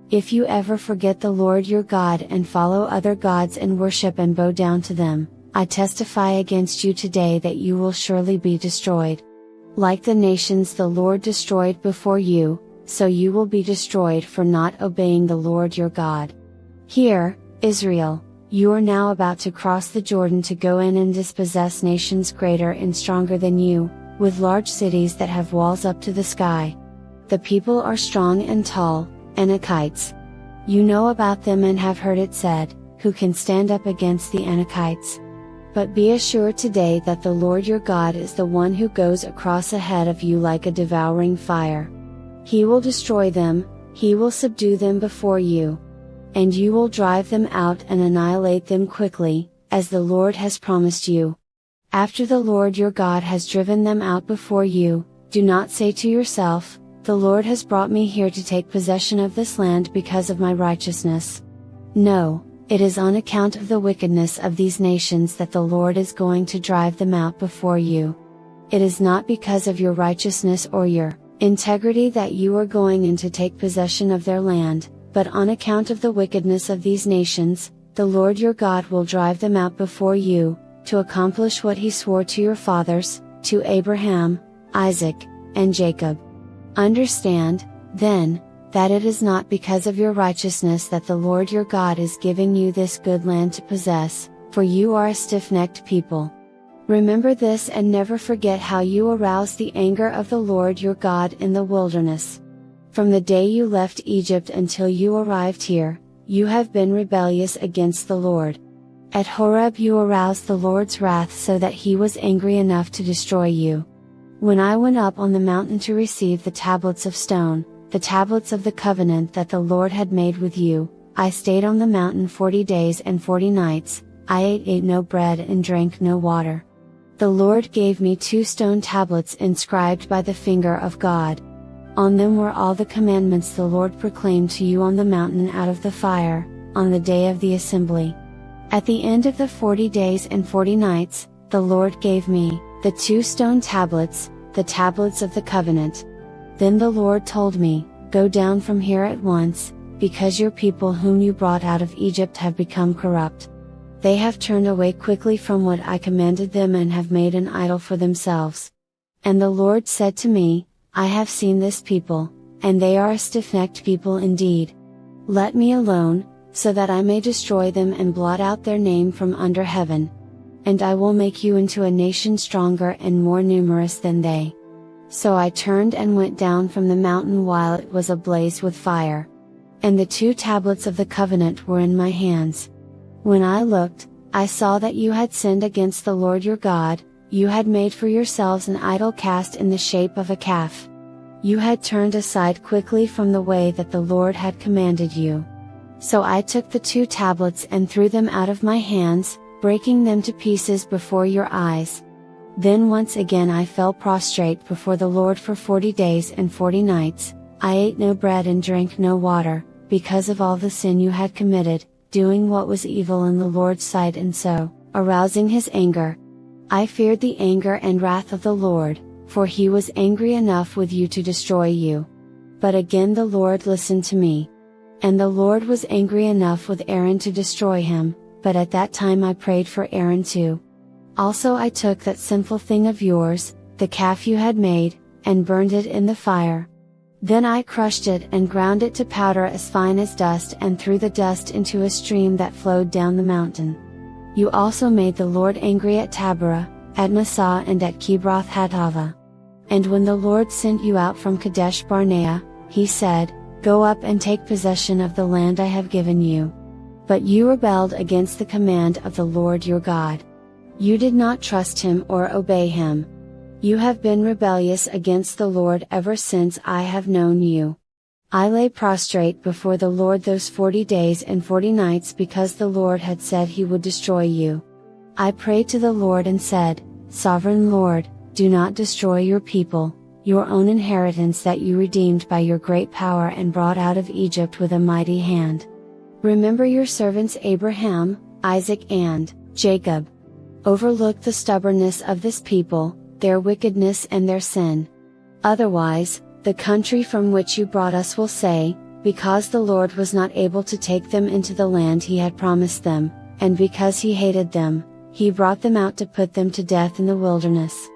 If you ever forget the Lord your God and follow other gods and worship and bow down to them, I testify against you today that you will surely be destroyed. Like the nations the Lord destroyed before you, so you will be destroyed for not obeying the Lord your God. Hear, Israel, you are now about to cross the Jordan to go in and dispossess nations greater and stronger than you, with large cities that have walls up to the sky. The people are strong and tall, Anakites. You know about them and have heard it said, who can stand up against the Anakites? But be assured today that the Lord your God is the one who goes across ahead of you like a devouring fire. He will destroy them, He will subdue them before you. And you will drive them out and annihilate them quickly, as the Lord has promised you. After the Lord your God has driven them out before you, do not say to yourself, the Lord has brought me here to take possession of this land because of my righteousness. No, it is on account of the wickedness of these nations that the Lord is going to drive them out before you. It is not because of your righteousness or your integrity that you are going in to take possession of their land, but on account of the wickedness of these nations, the Lord your God will drive them out before you, to accomplish what He swore to your fathers, to Abraham, Isaac, and Jacob. Understand, then, that it is not because of your righteousness that the Lord your God is giving you this good land to possess, for you are a stiff-necked people. Remember this and never forget how you aroused the anger of the Lord your God in the wilderness. From the day you left Egypt until you arrived here, you have been rebellious against the Lord. At Horeb you aroused the Lord's wrath so that he was angry enough to destroy you. When I went up on the mountain to receive the tablets of stone, the tablets of the covenant that the Lord had made with you, I stayed on the mountain 40 days and 40 nights, I ate no bread and drank no water. The Lord gave me 2 stone tablets inscribed by the finger of God. On them were all the commandments the Lord proclaimed to you on the mountain out of the fire, on the day of the assembly. At the end of the 40 days and 40 nights, the Lord gave me, the 2 stone tablets, the tablets of the covenant. Then the Lord told me, Go down from here at once, because your people whom you brought out of Egypt have become corrupt. They have turned away quickly from what I commanded them and have made an idol for themselves. And the Lord said to me, I have seen this people, and they are a stiff-necked people indeed. Let me alone, so that I may destroy them and blot out their name from under heaven. And I will make you into a nation stronger and more numerous than they. So I turned and went down from the mountain while it was ablaze with fire. And the 2 tablets of the covenant were in my hands. When I looked, I saw that you had sinned against the Lord your God, you had made for yourselves an idol cast in the shape of a calf. You had turned aside quickly from the way that the Lord had commanded you. So I took the 2 tablets and threw them out of my hands, breaking them to pieces before your eyes. Then once again I fell prostrate before the Lord for 40 days and 40 nights, I ate no bread and drank no water, because of all the sin you had committed, doing what was evil in the Lord's sight and so, arousing his anger. I feared the anger and wrath of the Lord, for he was angry enough with you to destroy you. But again the Lord listened to me. And the Lord was angry enough with Aaron to destroy him, but at that time I prayed for Aaron too. Also I took that sinful thing of yours, the calf you had made, and burned it in the fire. Then I crushed it and ground it to powder as fine as dust and threw the dust into a stream that flowed down the mountain. You also made the Lord angry at Taberah, at Massah and at Kibroth Hattaavah. And when the Lord sent you out from Kadesh Barnea, he said, Go up and take possession of the land I have given you. But you rebelled against the command of the Lord your God. You did not trust him or obey him. You have been rebellious against the Lord ever since I have known you. I lay prostrate before the Lord those 40 days and 40 nights because the Lord had said he would destroy you. I prayed to the Lord and said, Sovereign Lord, do not destroy your people, your own inheritance that you redeemed by your great power and brought out of Egypt with a mighty hand. Remember your servants Abraham, Isaac and Jacob. Overlook the stubbornness of this people, their wickedness and their sin. Otherwise, the country from which you brought us will say, because the Lord was not able to take them into the land he had promised them, and because he hated them, he brought them out to put them to death in the wilderness.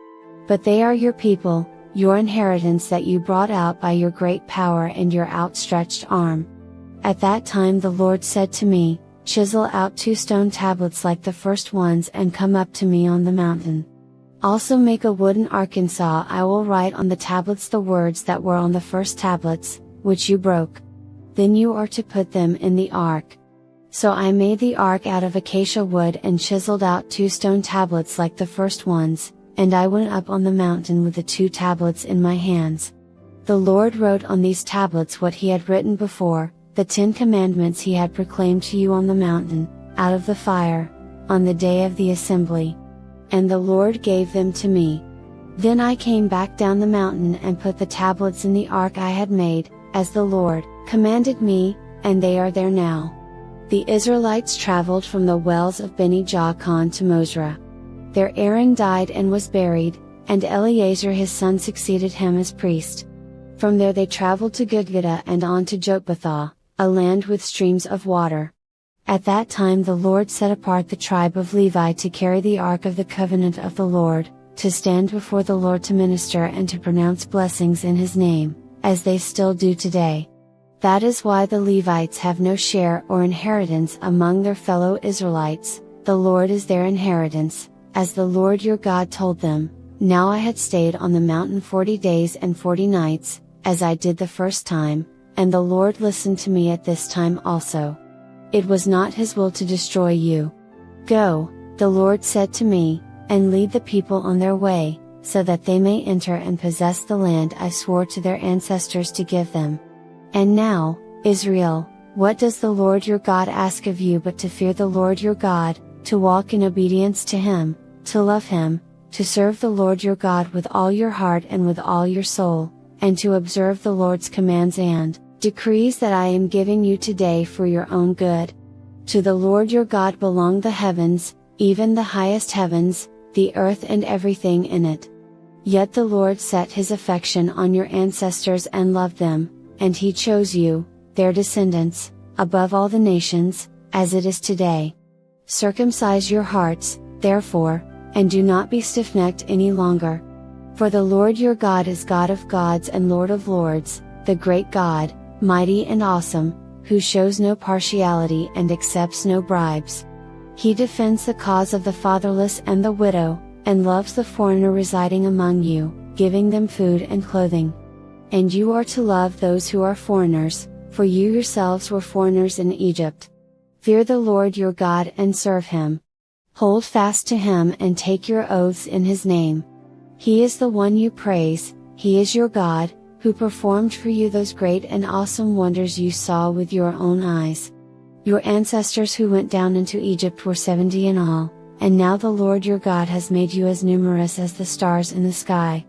But they are your people, your inheritance that you brought out by your great power and your outstretched arm. At that time the Lord said to me, Chisel out 2 stone tablets like the first ones and come up to me on the mountain. Also make a wooden arkansas. I will write on the tablets the words that were on the first tablets, which you broke. Then you are to put them in the ark. So I made the ark out of acacia wood and chiseled out 2 stone tablets like the first ones, and I went up on the mountain with the 2 tablets in my hands. The Lord wrote on these tablets what he had written before, the 10 commandments he had proclaimed to you on the mountain, out of the fire, on the day of the assembly. And the Lord gave them to me. Then I came back down the mountain and put the tablets in the ark I had made, as the Lord commanded me, and they are there now. The Israelites traveled from the wells of Beni Jaakan to Mosra. There Aaron died and was buried, and Eleazar his son succeeded him as priest. From there they traveled to Gudgodah and on to Jotbathah, a land with streams of water. At that time the Lord set apart the tribe of Levi to carry the ark of the covenant of the Lord, to stand before the Lord to minister and to pronounce blessings in his name, as they still do today. That is why the Levites have no share or inheritance among their fellow Israelites, the Lord is their inheritance, as the Lord your God told them. Now I had stayed on the mountain 40 days and 40 nights, as I did the first time, and the Lord listened to me at this time also. It was not his will to destroy you. Go, the Lord said to me, and lead the people on their way, so that they may enter and possess the land I swore to their ancestors to give them. And now, Israel, what does the Lord your God ask of you but to fear the Lord your God, to walk in obedience to Him, to love Him, to serve the Lord your God with all your heart and with all your soul, and to observe the Lord's commands and decrees that I am giving you today for your own good? To the Lord your God belong the heavens, even the highest heavens, the earth and everything in it. Yet the Lord set His affection on your ancestors and loved them, and He chose you, their descendants, above all the nations, as it is today. Circumcise your hearts, therefore, and do not be stiff-necked any longer. For the Lord your God is God of gods and Lord of lords, the great God, mighty and awesome, who shows no partiality and accepts no bribes. He defends the cause of the fatherless and the widow, and loves the foreigner residing among you, giving them food and clothing. And you are to love those who are foreigners, for you yourselves were foreigners in Egypt. Fear the Lord your God and serve Him. Hold fast to Him and take your oaths in His name. He is the one you praise, He is your God, who performed for you those great and awesome wonders you saw with your own eyes. Your ancestors who went down into Egypt were 70 in all, and now the Lord your God has made you as numerous as the stars in the sky.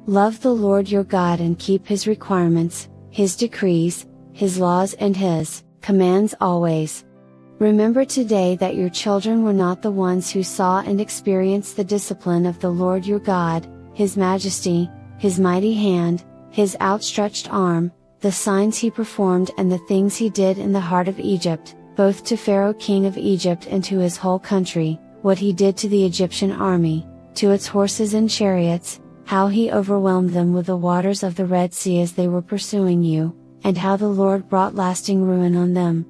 Love the Lord your God and keep His requirements, His decrees, His laws and His commands always. Remember today that your children were not the ones who saw and experienced the discipline of the Lord your God, His majesty, His mighty hand, His outstretched arm, the signs He performed and the things He did in the heart of Egypt, both to Pharaoh king of Egypt and to his whole country, what He did to the Egyptian army, to its horses and chariots, how He overwhelmed them with the waters of the Red Sea as they were pursuing you, and how the Lord brought lasting ruin on them.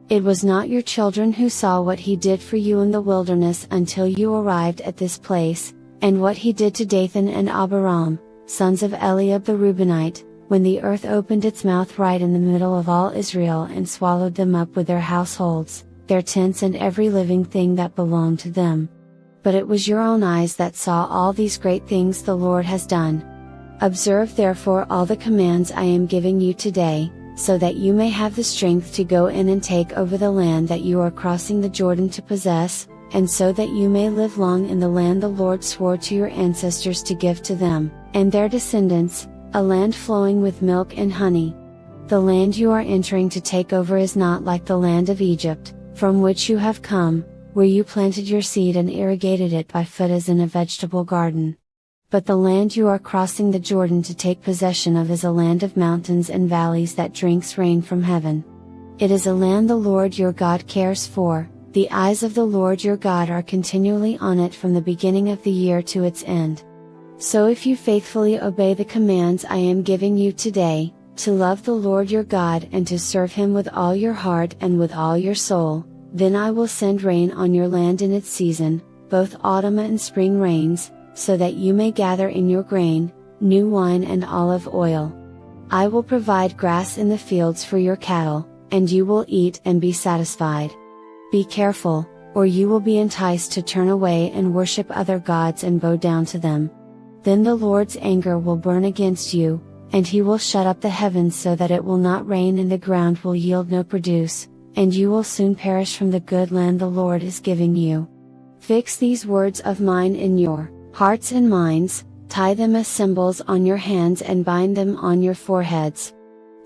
It was not your children who saw what He did for you in the wilderness until you arrived at this place, and what He did to Dathan and Abiram, sons of Eliab the Reubenite, when the earth opened its mouth right in the middle of all Israel and swallowed them up with their households, their tents and every living thing that belonged to them. But it was your own eyes that saw all these great things the Lord has done. Observe therefore all the commands I am giving you today, so that you may have the strength to go in and take over the land that you are crossing the Jordan to possess, and so that you may live long in the land the Lord swore to your ancestors to give to them, and their descendants, a land flowing with milk and honey. The land you are entering to take over is not like the land of Egypt, from which you have come, where you planted your seed and irrigated it by foot as in a vegetable garden. But the land you are crossing the Jordan to take possession of is a land of mountains and valleys that drinks rain from heaven. It is a land the Lord your God cares for, the eyes of the Lord your God are continually on it from the beginning of the year to its end. So if you faithfully obey the commands I am giving you today, to love the Lord your God and to serve Him with all your heart and with all your soul, then I will send rain on your land in its season, both autumn and spring rains, so that you may gather in your grain, new wine and olive oil. I will provide grass in the fields for your cattle, and you will eat and be satisfied. Be careful, or you will be enticed to turn away and worship other gods and bow down to them. Then the Lord's anger will burn against you, and He will shut up the heavens so that it will not rain and the ground will yield no produce, and you will soon perish from the good land the Lord is giving you. Fix these words of mine in your hearts and minds, tie them as symbols on your hands and bind them on your foreheads.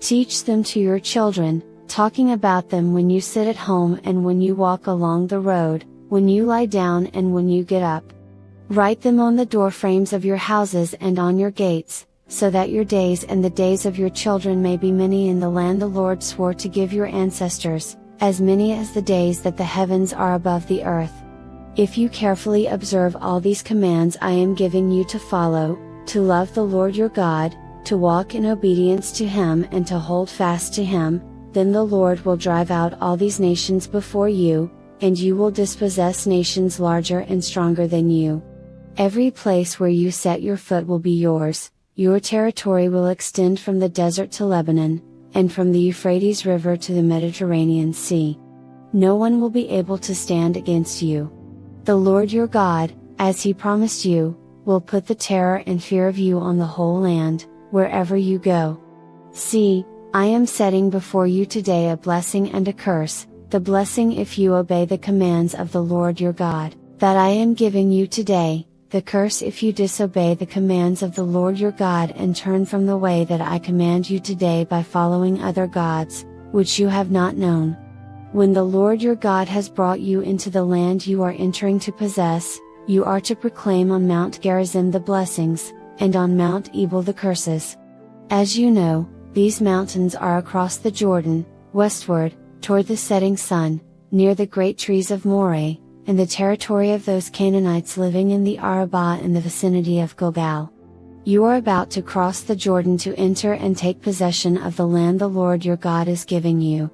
Teach them to your children, talking about them when you sit at home and when you walk along the road, when you lie down and when you get up. Write them on the doorframes of your houses and on your gates, so that your days and the days of your children may be many in the land the Lord swore to give your ancestors, as many as the days that the heavens are above the earth. If you carefully observe all these commands I am giving you to follow, to love the Lord your God, to walk in obedience to Him and to hold fast to Him, then the Lord will drive out all these nations before you, and you will dispossess nations larger and stronger than you. Every place where you set your foot will be yours, your territory will extend from the desert to Lebanon, and from the Euphrates River to the Mediterranean Sea. No one will be able to stand against you. The Lord your God, as He promised you, will put the terror and fear of you on the whole land, wherever you go. See, I am setting before you today a blessing and a curse, the blessing if you obey the commands of the Lord your God, that I am giving you today, the curse if you disobey the commands of the Lord your God and turn from the way that I command you today by following other gods, which you have not known. When the Lord your God has brought you into the land you are entering to possess, you are to proclaim on Mount Gerizim the blessings, and on Mount Ebal the curses. As you know, these mountains are across the Jordan, westward, toward the setting sun, near the great trees of Moreh, in the territory of those Canaanites living in the Arabah in the vicinity of Gilgal. You are about to cross the Jordan to enter and take possession of the land the Lord your God is giving you.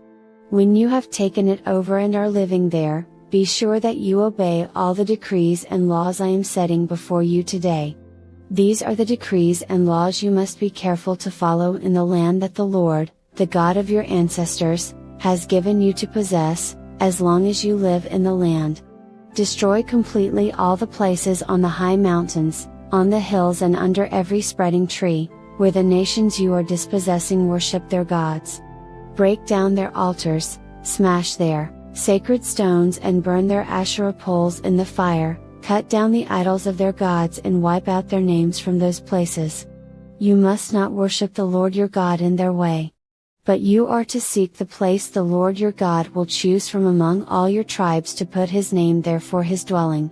When you have taken it over and are living there, be sure that you obey all the decrees and laws I am setting before you today. These are the decrees and laws you must be careful to follow in the land that the Lord, the God of your ancestors, has given you to possess, as long as you live in the land. Destroy completely all the places on the high mountains, on the hills and under every spreading tree, where the nations you are dispossessing worship their gods. Break down their altars, smash their sacred stones and burn their Asherah poles in the fire, cut down the idols of their gods and wipe out their names from those places. You must not worship the Lord your God in their way. But you are to seek the place the Lord your God will choose from among all your tribes to put His name there for His dwelling.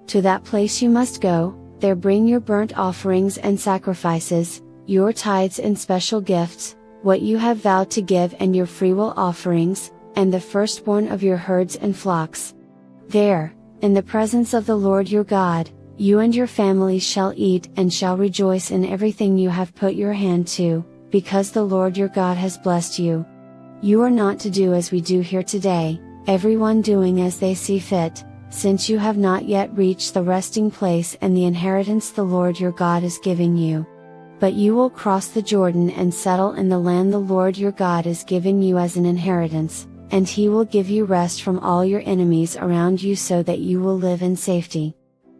To that place you must go, there bring your burnt offerings and sacrifices, your tithes and special gifts, what you have vowed to give and your freewill offerings, and the firstborn of your herds and flocks. There, in the presence of the Lord your God, you and your families shall eat and shall rejoice in everything you have put your hand to, because the Lord your God has blessed you. You are not to do as we do here today, everyone doing as they see fit, since you have not yet reached the resting place and the inheritance the Lord your God is giving you. But you will cross the Jordan and settle in the land the Lord your God is giving you as an inheritance, and He will give you rest from all your enemies around you so that you will live in safety.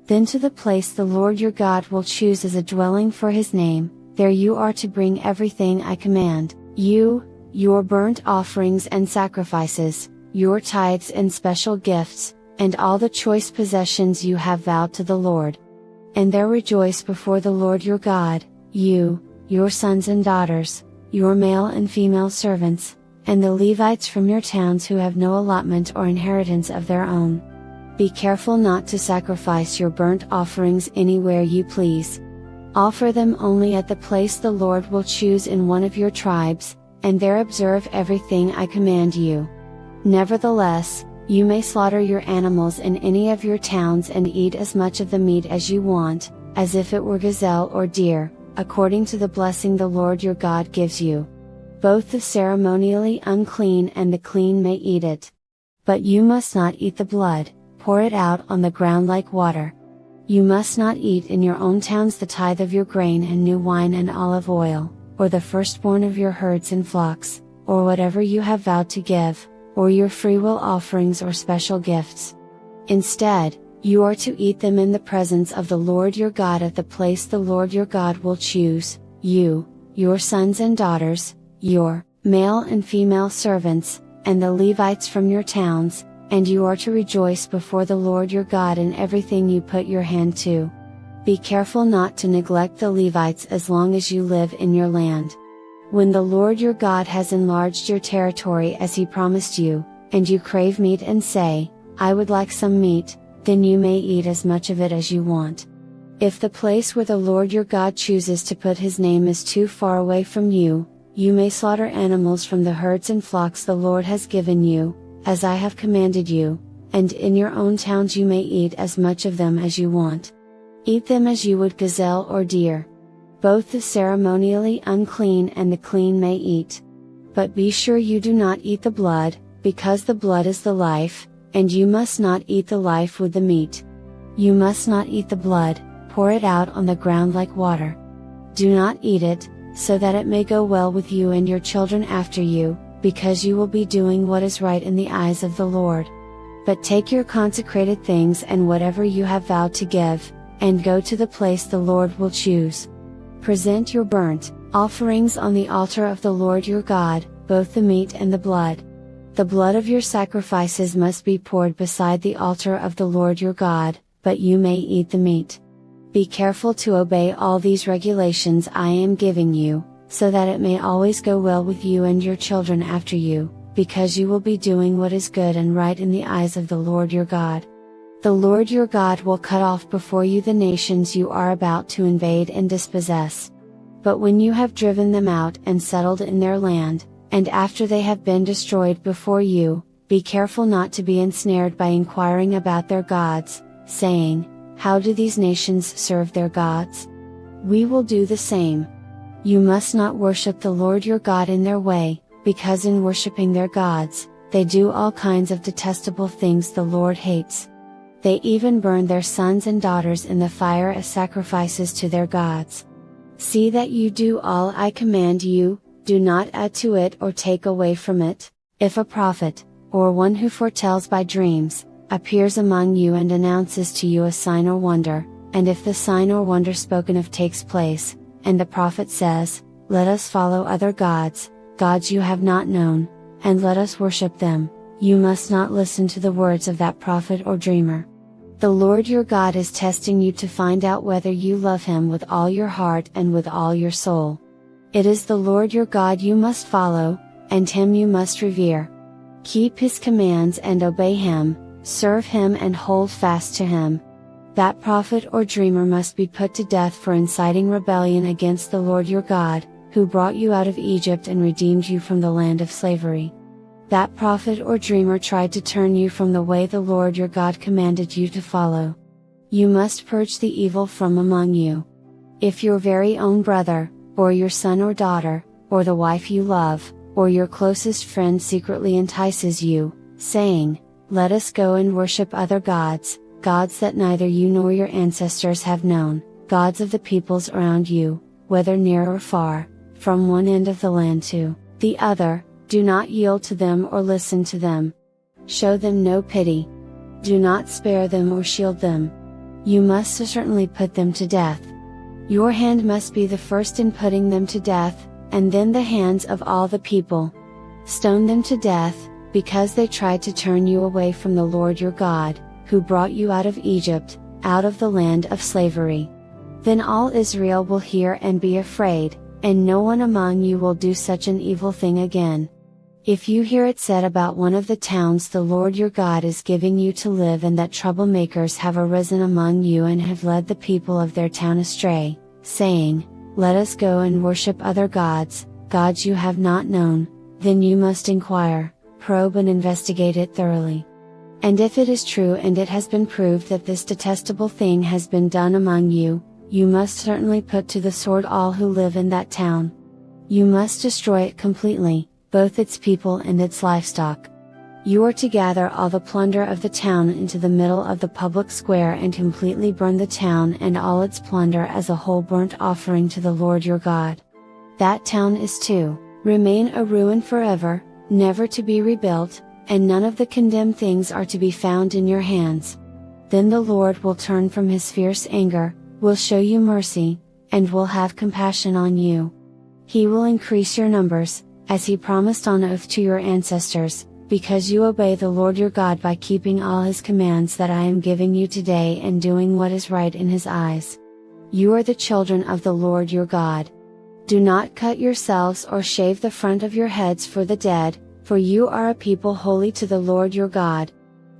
Then to the place the Lord your God will choose as a dwelling for His name, there you are to bring everything I command you, your burnt offerings and sacrifices, your tithes and special gifts, and all the choice possessions you have vowed to the Lord. And there rejoice before the Lord your God, you, your sons and daughters, your male and female servants, and the Levites from your towns who have no allotment or inheritance of their own. Be careful not to sacrifice your burnt offerings anywhere you please. Offer them only at the place the Lord will choose in one of your tribes, and there observe everything I command you. Nevertheless, you may slaughter your animals in any of your towns and eat as much of the meat as you want, as if it were gazelle or deer, according to the blessing the Lord your God gives you. Both the ceremonially unclean and the clean may eat it. But you must not eat the blood, pour it out on the ground like water. You must not eat in your own towns the tithe of your grain and new wine and olive oil, or the firstborn of your herds and flocks, or whatever you have vowed to give, or your freewill offerings or special gifts. Instead, you are to eat them in the presence of the Lord your God at the place the Lord your God will choose, you, your sons and daughters, your male and female servants, and the Levites from your towns, and you are to rejoice before the Lord your God in everything you put your hand to. Be careful not to neglect the Levites as long as you live in your land. When the Lord your God has enlarged your territory as He promised you, and you crave meat and say, I would like some meat, then you may eat as much of it as you want. If the place where the Lord your God chooses to put His name is too far away from you, you may slaughter animals from the herds and flocks the Lord has given you, as I have commanded you, and in your own towns you may eat as much of them as you want. Eat them as you would gazelle or deer. Both the ceremonially unclean and the clean may eat. But be sure you do not eat the blood, because the blood is the life, and you must not eat the life with the meat. You must not eat the blood, pour it out on the ground like water. Do not eat it, so that it may go well with you and your children after you, because you will be doing what is right in the eyes of the Lord. But take your consecrated things and whatever you have vowed to give, and go to the place the Lord will choose. Present your burnt offerings on the altar of the Lord your God, both the meat and the blood. The blood of your sacrifices must be poured beside the altar of the Lord your God, but you may eat the meat. Be careful to obey all these regulations I am giving you, so that it may always go well with you and your children after you, because you will be doing what is good and right in the eyes of the Lord your God. The Lord your God will cut off before you the nations you are about to invade and dispossess. But when you have driven them out and settled in their land, and after they have been destroyed before you, be careful not to be ensnared by inquiring about their gods, saying, "How do these nations serve their gods? We will do the same." You must not worship the Lord your God in their way, because in worshiping their gods, they do all kinds of detestable things the Lord hates. They even burn their sons and daughters in the fire as sacrifices to their gods. See that you do all I command you, do not add to it or take away from it. If a prophet, or one who foretells by dreams, appears among you and announces to you a sign or wonder, and if the sign or wonder spoken of takes place, and the prophet says, "Let us follow other gods, gods you have not known, and let us worship them," you must not listen to the words of that prophet or dreamer. The Lord your God is testing you to find out whether you love Him with all your heart and with all your soul. It is the Lord your God you must follow, and Him you must revere. Keep His commands and obey Him, serve Him and hold fast to Him. That prophet or dreamer must be put to death for inciting rebellion against the Lord your God, who brought you out of Egypt and redeemed you from the land of slavery. That prophet or dreamer tried to turn you from the way the Lord your God commanded you to follow. You must purge the evil from among you. If your very own brother, or your son or daughter, or the wife you love, or your closest friend secretly entices you, saying, "Let us go and worship other gods, gods that neither you nor your ancestors have known, gods of the peoples around you, whether near or far, from one end of the land to the other," do not yield to them or listen to them. Show them no pity. Do not spare them or shield them. You must certainly put them to death. Your hand must be the first in putting them to death, and then the hands of all the people. Stone them to death, because they tried to turn you away from the Lord your God, who brought you out of Egypt, out of the land of slavery. Then all Israel will hear and be afraid, and no one among you will do such an evil thing again. If you hear it said about one of the towns the Lord your God is giving you to live in that troublemakers have arisen among you and have led the people of their town astray, saying, "Let us go and worship other gods, gods you have not known," then you must inquire, probe and investigate it thoroughly. And if it is true and it has been proved that this detestable thing has been done among you, you must certainly put to the sword all who live in that town. You must destroy it completely, both its people and its livestock. You are to gather all the plunder of the town into the middle of the public square and completely burn the town and all its plunder as a whole burnt offering to the Lord your God. That town is to remain a ruin forever, never to be rebuilt, and none of the condemned things are to be found in your hands. Then the Lord will turn from His fierce anger, will show you mercy, and will have compassion on you. He will increase your numbers, as He promised on oath to your ancestors, because you obey the Lord your God by keeping all His commands that I am giving you today and doing what is right in His eyes. You are the children of the Lord your God. Do not cut yourselves or shave the front of your heads for the dead, for you are a people holy to the Lord your God.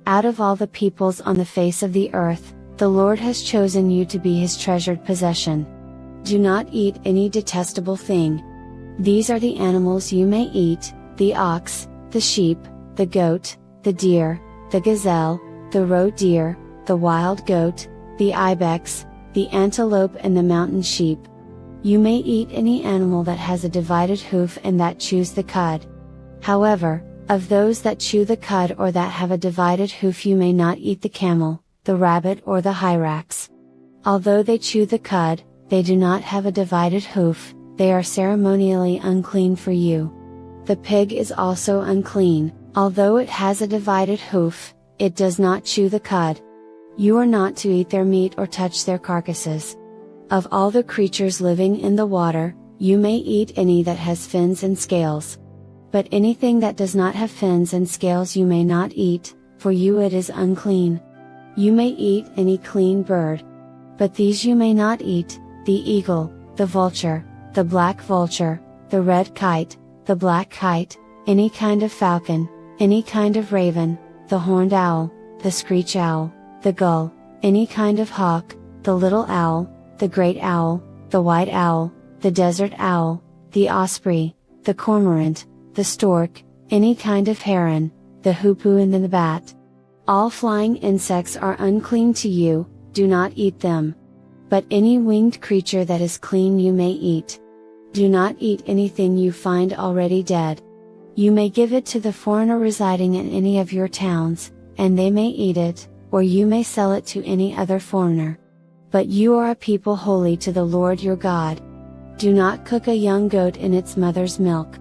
Out of all the peoples on the face of the earth, the Lord has chosen you to be His treasured possession. Do not eat any detestable thing. These are the animals you may eat: the ox, the sheep, the goat, the deer, the gazelle, the roe deer, the wild goat, the ibex, the antelope and the mountain sheep. You may eat any animal that has a divided hoof and that chews the cud. However, of those that chew the cud or that have a divided hoof you may not eat the camel, the rabbit or the hyrax. Although they chew the cud, they do not have a divided hoof, they are ceremonially unclean for you. The pig is also unclean, although it has a divided hoof, It does not chew the cud. You are not to eat their meat or touch their carcasses. Of all the creatures living in the water, you may eat any that has fins and scales. But anything that does not have fins and scales you may not eat, for you it is unclean. You may eat any clean bird. But these you may not eat: the eagle, the vulture, the black vulture, the red kite, the black kite, any kind of falcon, any kind of raven, the horned owl, the screech owl, the gull, any kind of hawk, the little owl, the great owl, the white owl, the desert owl, the osprey, the cormorant, the stork, any kind of heron, the hoopoe and the bat. All flying insects are unclean to you, do not eat them. But any winged creature that is clean you may eat. Do not eat anything you find already dead. You may give it to the foreigner residing in any of your towns, and they may eat it, or you may sell it to any other foreigner. But you are a people holy to the Lord your God. Do not cook a young goat in its mother's milk.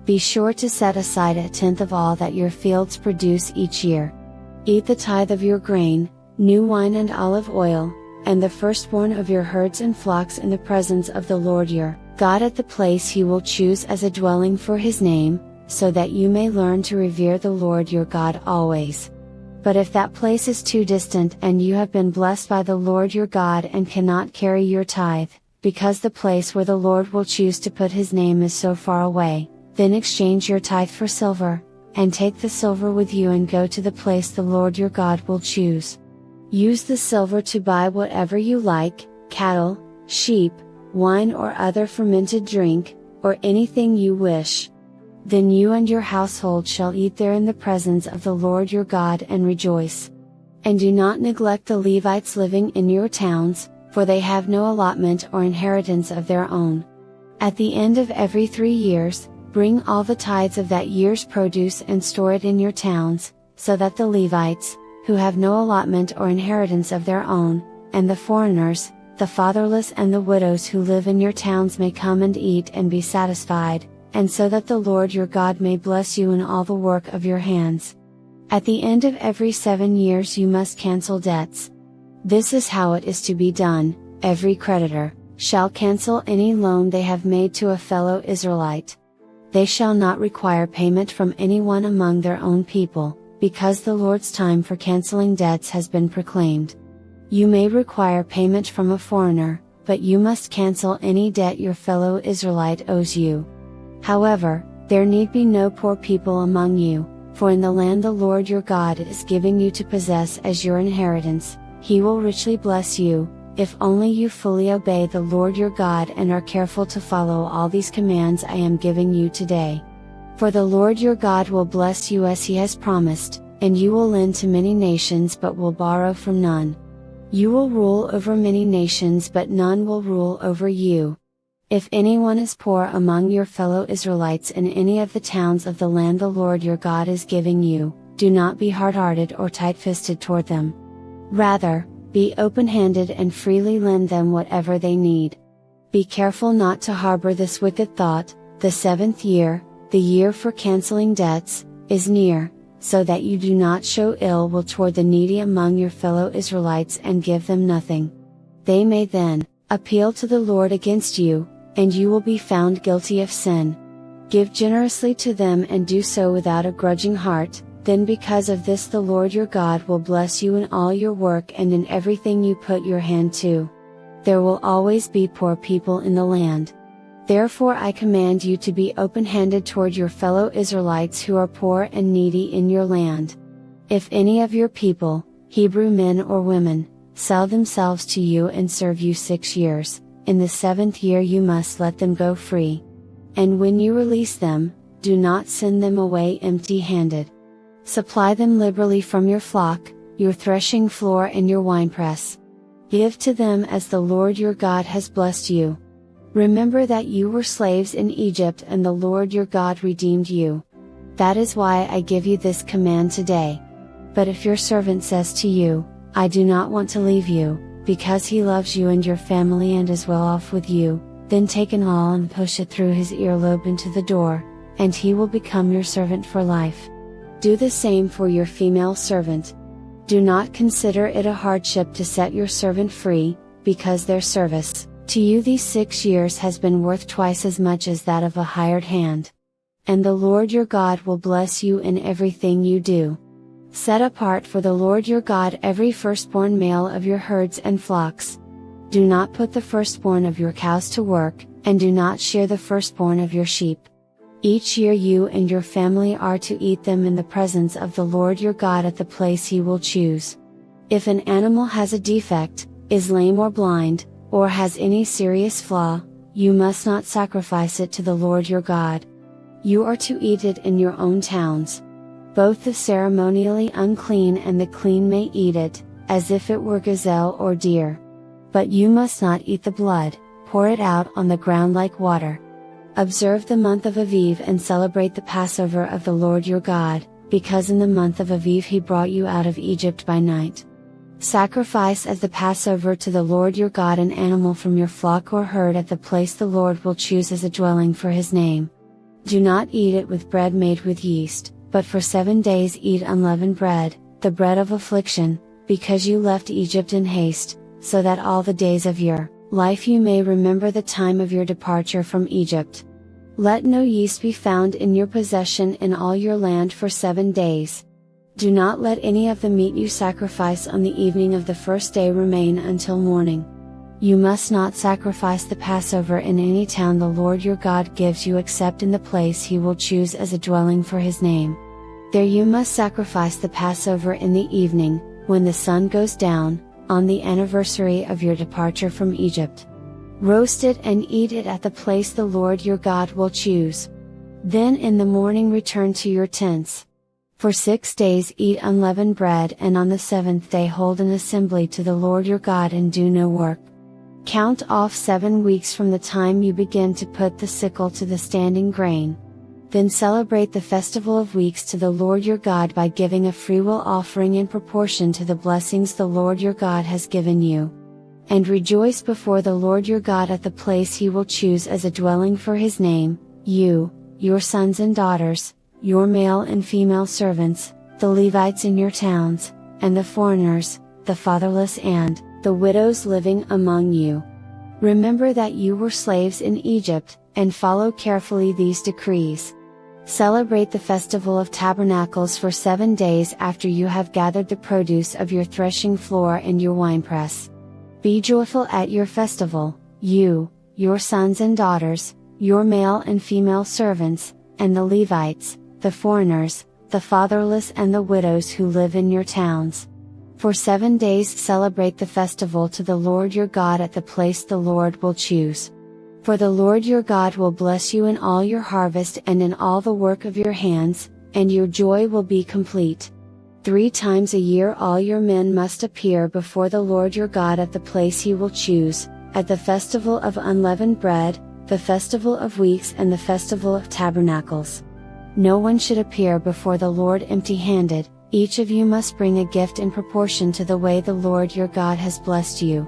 Be sure to set aside 1/10 of all that your fields produce each year. Eat the tithe of your grain, new wine and olive oil, and the firstborn of your herds and flocks in the presence of the Lord your God at the place He will choose as a dwelling for His name, so that you may learn to revere the Lord your God always. But if that place is too distant and you have been blessed by the Lord your God and cannot carry your tithe, because the place where the Lord will choose to put His name is so far away, then exchange your tithe for silver, and take the silver with you and go to the place the Lord your God will choose. Use the silver to buy whatever you like: cattle, sheep, wine or other fermented drink, or anything you wish. Then you and your household shall eat there in the presence of the Lord your God and rejoice. And do not neglect the Levites living in your towns, for they have no allotment or inheritance of their own. At the end of every 3 years, bring all the tithes of that year's produce and store it in your towns, so that the Levites, who have no allotment or inheritance of their own, and the foreigners, the fatherless and the widows who live in your towns may come and eat and be satisfied, and so that the Lord your God may bless you in all the work of your hands. At the end of every 7 years you must cancel debts. This is how it is to be done: every creditor shall cancel any loan they have made to a fellow Israelite. They shall not require payment from anyone among their own people, because the Lord's time for canceling debts has been proclaimed. You may require payment from a foreigner, but you must cancel any debt your fellow Israelite owes you. However, there need be no poor people among you, for in the land the Lord your God is giving you to possess as your inheritance, He will richly bless you, if only you fully obey the Lord your God and are careful to follow all these commands I am giving you today. For the Lord your God will bless you as He has promised, and you will lend to many nations but will borrow from none. You will rule over many nations but none will rule over you. If anyone is poor among your fellow Israelites in any of the towns of the land the Lord your God is giving you, do not be hard-hearted or tight-fisted toward them. Rather, be open-handed and freely lend them whatever they need. Be careful not to harbor this wicked thought: the 7th year, the year for canceling debts, is near, so that you do not show ill will toward the needy among your fellow Israelites and give them nothing. They may then appeal to the Lord against you, and you will be found guilty of sin. Give generously to them and do so without a grudging heart, then because of this the Lord your God will bless you in all your work and in everything you put your hand to. There will always be poor people in the land. Therefore I command you to be open-handed toward your fellow Israelites who are poor and needy in your land. If any of your people, Hebrew men or women, sell themselves to you and serve you 6 years, in the 7th year you must let them go free. And when you release them, do not send them away empty-handed. Supply them liberally from your flock, your threshing floor and your winepress. Give to them as the Lord your God has blessed you. Remember that you were slaves in Egypt and the Lord your God redeemed you. That is why I give you this command today. But if your servant says to you, I do not want to leave you, because he loves you and your family and is well off with you, then take an awl and push it through his earlobe into the door, and he will become your servant for life. Do the same for your female servant, Do not consider it a hardship to set your servant free, because their service to you these 6 years has been worth twice as much as that of a hired hand. And the Lord your God will bless you in everything you do. Set apart for the Lord your God every firstborn male of your herds and flocks. Do not put the firstborn of your cows to work, and do not shear the firstborn of your sheep. Each year you and your family are to eat them in the presence of the Lord your God at the place he will choose. If an animal has a defect, is lame or blind, or has any serious flaw, you must not sacrifice it to the Lord your God. You are to eat it in your own towns. Both the ceremonially unclean and the clean may eat it, as if it were gazelle or deer. But you must not eat the blood, pour it out on the ground like water. Observe the month of Aviv and celebrate the Passover of the Lord your God, because in the month of Aviv he brought you out of Egypt by night. Sacrifice as the Passover to the Lord your God an animal from your flock or herd at the place the Lord will choose as a dwelling for his name. Do not eat it with bread made with yeast, but for 7 days eat unleavened bread, the bread of affliction, because you left Egypt in haste, so that all the days of your life you may remember the time of your departure from Egypt. Let no yeast be found in your possession in all your land for 7 days. Do not let any of the meat you sacrifice on the evening of the first day remain until morning. You must not sacrifice the Passover in any town the Lord your God gives you except in the place he will choose as a dwelling for his name. There you must sacrifice the Passover in the evening, when the sun goes down, on the anniversary of your departure from Egypt. Roast it and eat it at the place the Lord your God will choose. Then in the morning return to your tents. For 6 days eat unleavened bread, and on the 7th day hold an assembly to the Lord your God and do no work. Count off 7 weeks from the time you begin to put the sickle to the standing grain. Then celebrate the festival of weeks to the Lord your God by giving a freewill offering in proportion to the blessings the Lord your God has given you. And rejoice before the Lord your God at the place he will choose as a dwelling for his name, you, your sons and daughters, your male and female servants, the Levites in your towns, and the foreigners, the fatherless and the widows living among you. Remember that you were slaves in Egypt, and follow carefully these decrees. Celebrate the festival of tabernacles for 7 days after you have gathered the produce of your threshing floor and your winepress. Be joyful at your festival, you, your sons and daughters, your male and female servants, and the Levites, the foreigners, the fatherless and the widows who live in your towns. For 7 days celebrate the festival to the Lord your God at the place the Lord will choose. For the Lord your God will bless you in all your harvest and in all the work of your hands, and your joy will be complete. 3 times a year all your men must appear before the Lord your God at the place he will choose, at the festival of unleavened bread, the festival of weeks and the festival of tabernacles. No one should appear before the Lord empty-handed. Each of you must bring a gift in proportion to the way the Lord your God has blessed you.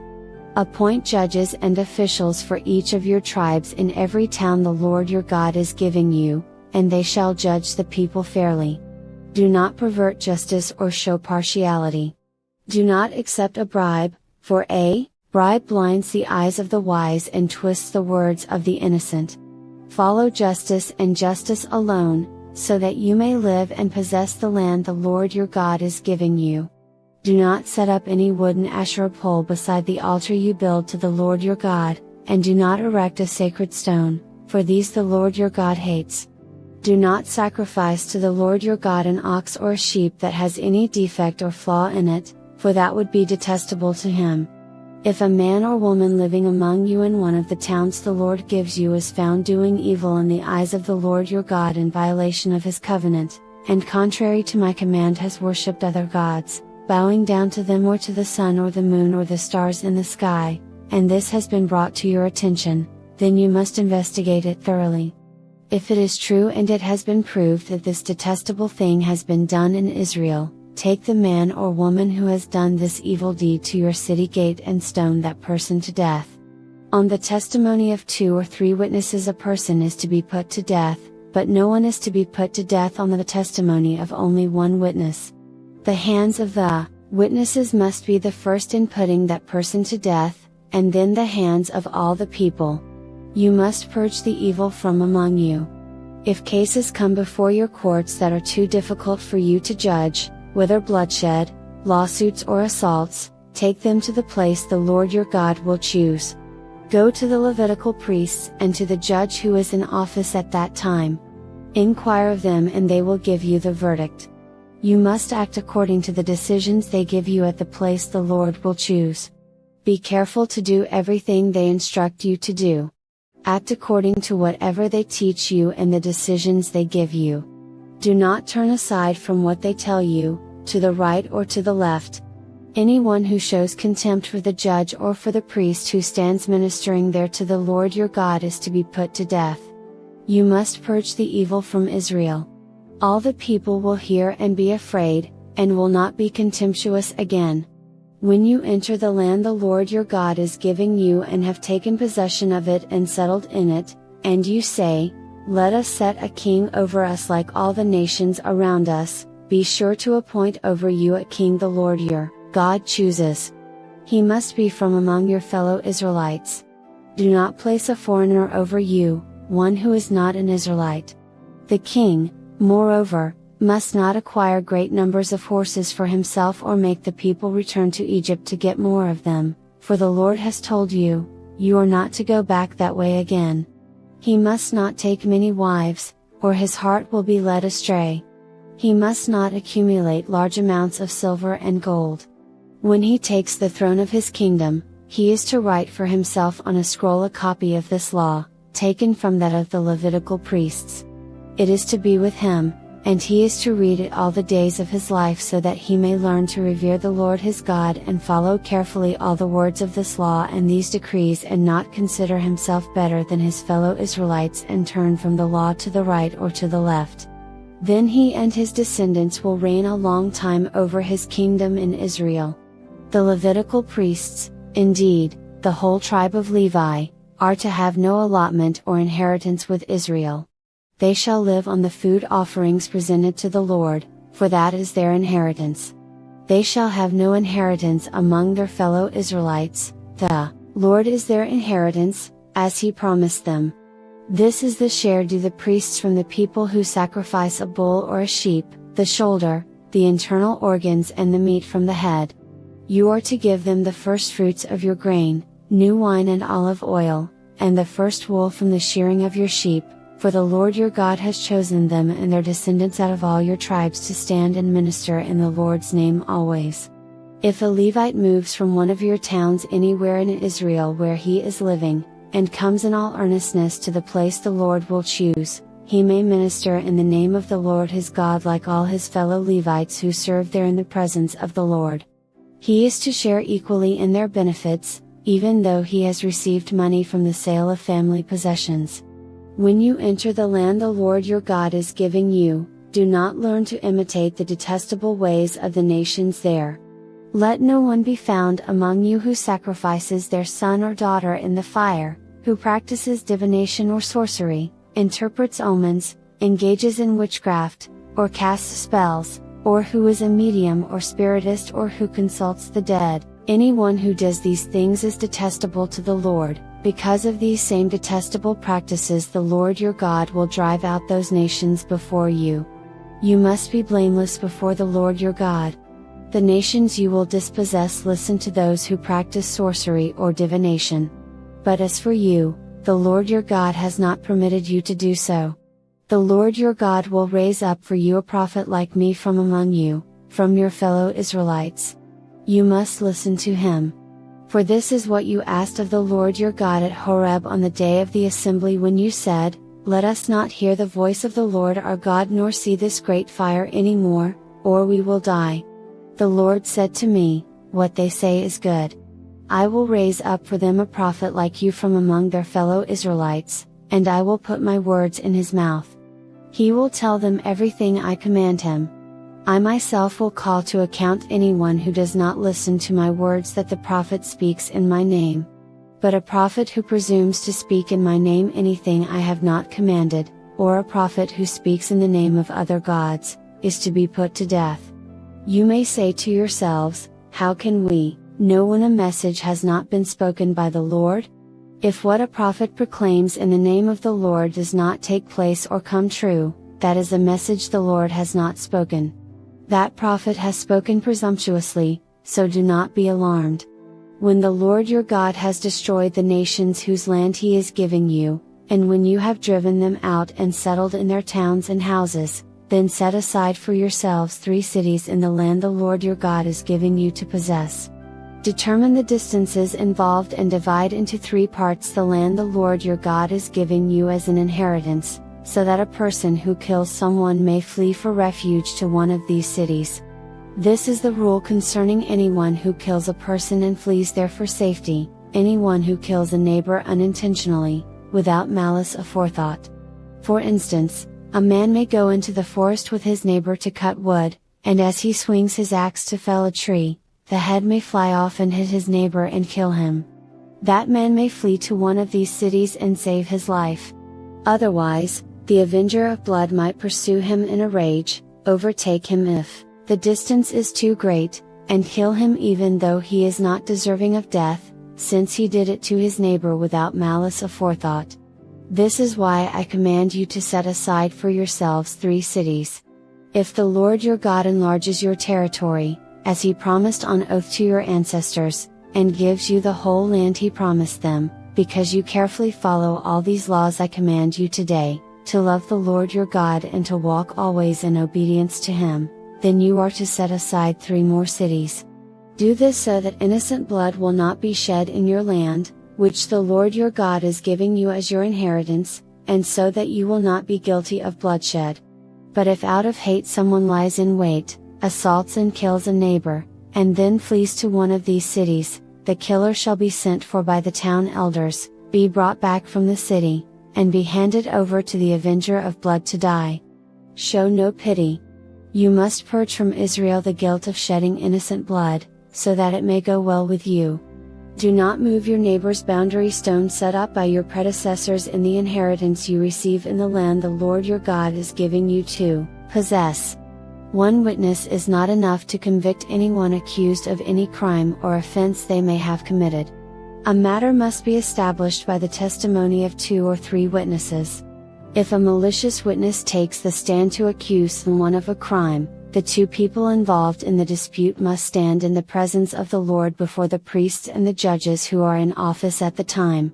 Appoint judges and officials for each of your tribes in every town the Lord your God is giving you, and they shall judge the people fairly. Do not pervert justice or show partiality. Do not accept a bribe, for a bribe blinds the eyes of the wise and twists the words of the innocent. Follow justice and justice alone, so that you may live and possess the land the Lord your God is giving you. Do not set up any wooden Asherah pole beside the altar you build to the Lord your God, and do not erect a sacred stone, for these the Lord your God hates. Do not sacrifice to the Lord your God an ox or a sheep that has any defect or flaw in it, for that would be detestable to him. If a man or woman living among you in one of the towns the Lord gives you is found doing evil in the eyes of the Lord your God in violation of his covenant, and contrary to my command has worshipped other gods, bowing down to them or to the sun or the moon or the stars in the sky, and this has been brought to your attention, then you must investigate it thoroughly. If it is true and it has been proved that this detestable thing has been done in Israel, take the man or woman who has done this evil deed to your city gate and stone that person to death. On the testimony of 2 or 3 witnesses a person is to be put to death, but no one is to be put to death on the testimony of only one witness. The hands of the Witnesses must be the first in putting that person to death, and then the hands of all the people. You must purge the evil from among you. If cases come before your courts that are too difficult for you to judge, whether bloodshed, lawsuits or assaults, take them to the place the Lord your God will choose. Go to the Levitical priests and to the judge who is in office at that time. Inquire of them and they will give you the verdict. You must act according to the decisions they give you at the place the Lord will choose. Be careful to do everything they instruct you to do. Act according to whatever they teach you and the decisions they give you. Do not turn aside from what they tell you, to the right or to the left. Anyone who shows contempt for the judge or for the priest who stands ministering there to the Lord your God is to be put to death. You must purge the evil from Israel. All the people will hear and be afraid, and will not be contemptuous again. When you enter the land the Lord your God is giving you and have taken possession of it and settled in it, and you say, "Let us set a king over us like all the nations around us," be sure to appoint over you a king the Lord your God chooses. He must be from among your fellow Israelites. Do not place a foreigner over you, one who is not an Israelite. The king, moreover, must not acquire great numbers of horses for himself or make the people return to Egypt to get more of them, for the Lord has told you, you are not to go back that way again. He must not take many wives, or his heart will be led astray. He must not accumulate large amounts of silver and gold. When he takes the throne of his kingdom, he is to write for himself on a scroll a copy of this law, taken from that of the Levitical priests. It is to be with him, and he is to read it all the days of his life so that he may learn to revere the Lord his God and follow carefully all the words of this law and these decrees and not consider himself better than his fellow Israelites and turn from the law to the right or to the left. Then he and his descendants will reign a long time over his kingdom in Israel. The Levitical priests, indeed, the whole tribe of Levi, are to have no allotment or inheritance with Israel. They shall live on the food offerings presented to the Lord, for that is their inheritance. They shall have no inheritance among their fellow Israelites, the Lord is their inheritance, as he promised them. This is the share due the priests from the people who sacrifice a bull or a sheep, the shoulder, the internal organs and the meat from the head. You are to give them the first fruits of your grain, new wine and olive oil, and the first wool from the shearing of your sheep, for the Lord your God has chosen them and their descendants out of all your tribes to stand and minister in the Lord's name always. If a Levite moves from one of your towns anywhere in Israel where he is living, and comes in all earnestness to the place the Lord will choose, he may minister in the name of the Lord his God like all his fellow Levites who serve there in the presence of the Lord. He is to share equally in their benefits, even though he has received money from the sale of family possessions. When you enter the land the Lord your God is giving you, do not learn to imitate the detestable ways of the nations there. Let no one be found among you who sacrifices their son or daughter in the fire, who practices divination or sorcery, interprets omens, engages in witchcraft, or casts spells, or who is a medium or spiritist or who consults the dead. Anyone who does these things is detestable to the Lord. Because of these same detestable practices the Lord your God will drive out those nations before you. You must be blameless before the Lord your God. The nations you will dispossess listen to those who practice sorcery or divination. But as for you, the Lord your God has not permitted you to do so. The Lord your God will raise up for you a prophet like me from among you, from your fellow Israelites. You must listen to him. For this is what you asked of the Lord your God at Horeb on the day of the assembly when you said, "Let us not hear the voice of the Lord our God nor see this great fire any more, or we will die." The Lord said to me, "What they say is good. I will raise up for them a prophet like you from among their fellow Israelites, and I will put my words in his mouth. He will tell them everything I command him. I myself will call to account anyone who does not listen to my words that the prophet speaks in my name. But a prophet who presumes to speak in my name anything I have not commanded, or a prophet who speaks in the name of other gods, is to be put to death. You may say to yourselves, how can we know when a message has not been spoken by the Lord? If what a prophet proclaims in the name of the Lord does not take place or come true, that is a message the Lord has not spoken. That prophet has spoken presumptuously, so do not be alarmed. When the Lord your God has destroyed the nations whose land He is giving you, and when you have driven them out and settled in their towns and houses, then set aside for yourselves 3 cities in the land the Lord your God is giving you to possess. Determine the distances involved and divide into 3 parts the land the Lord your God is giving you as an inheritance, so that a person who kills someone may flee for refuge to one of these cities. This is the rule concerning anyone who kills a person and flees there for safety, anyone who kills a neighbor unintentionally, without malice aforethought. For instance, a man may go into the forest with his neighbor to cut wood, and as he swings his axe to fell a tree, the head may fly off and hit his neighbor and kill him. That man may flee to one of these cities and save his life. Otherwise, the avenger of blood might pursue him in a rage, overtake him if the distance is too great, and kill him even though he is not deserving of death, since he did it to his neighbor without malice aforethought. This is why I command you to set aside for yourselves 3 cities. If the Lord your God enlarges your territory, as He promised on oath to your ancestors, and gives you the whole land He promised them, because you carefully follow all these laws I command you today, to love the Lord your God and to walk always in obedience to Him, then you are to set aside 3 more cities. Do this so that innocent blood will not be shed in your land, which the Lord your God is giving you as your inheritance, and so that you will not be guilty of bloodshed. But if out of hate someone lies in wait, assaults and kills a neighbor, and then flees to one of these cities, the killer shall be sent for by the town elders, be brought back from the city, and be handed over to the avenger of blood to die. Show no pity. You must purge from Israel the guilt of shedding innocent blood, so that it may go well with you. Do not move your neighbor's boundary stone set up by your predecessors in the inheritance you receive in the land the Lord your God is giving you to possess. One witness is not enough to convict anyone accused of any crime or offense they may have committed. A matter must be established by the testimony of 2 or 3 witnesses. If a malicious witness takes the stand to accuse someone of a crime, the 2 people involved in the dispute must stand in the presence of the Lord before the priests and the judges who are in office at the time.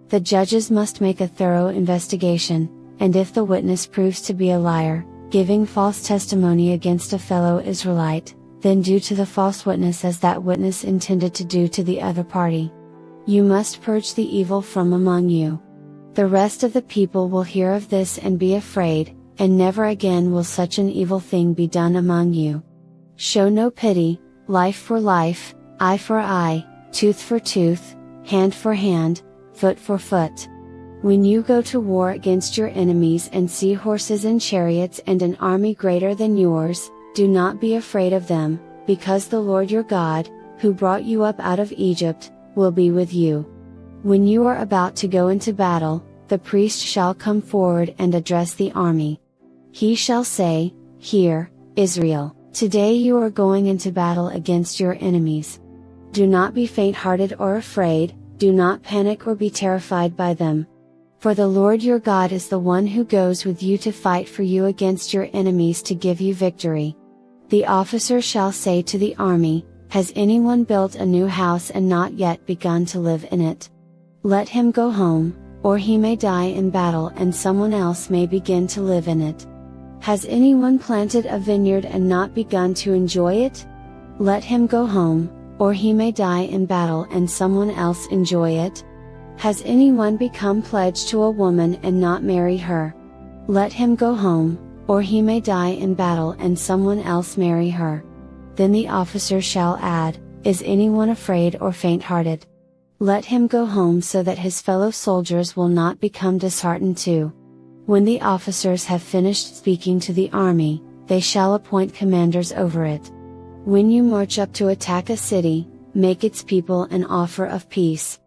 The judges must make a thorough investigation, and if the witness proves to be a liar, giving false testimony against a fellow Israelite, then do to the false witness as that witness intended to do to the other party. You must purge the evil from among you. The rest of the people will hear of this and be afraid, and never again will such an evil thing be done among you. Show no pity, life for life, eye for eye, tooth for tooth, hand for hand, foot for foot. When you go to war against your enemies and see horses and chariots and an army greater than yours, do not be afraid of them, because the Lord your God, who brought you up out of Egypt, will be with you. When you are about to go into battle, the priest shall come forward and address the army. He shall say, "Hear, Israel, today you are going into battle against your enemies. Do not be faint-hearted or afraid, do not panic or be terrified by them. For the Lord your God is the one who goes with you to fight for you against your enemies to give you victory." The officer shall say to the army, "Has anyone built a new house and not yet begun to live in it? Let him go home, or he may die in battle and someone else may begin to live in it. Has anyone planted a vineyard and not begun to enjoy it? Let him go home, or he may die in battle and someone else enjoy it. Has anyone become pledged to a woman and not married her? Let him go home, or he may die in battle and someone else marry her." Then the officer shall add, "Is anyone afraid or faint-hearted? Let him go home so that his fellow soldiers will not become disheartened too." When the officers have finished speaking to the army, they shall appoint commanders over it. When you march up to attack a city, make its people an offer of peace.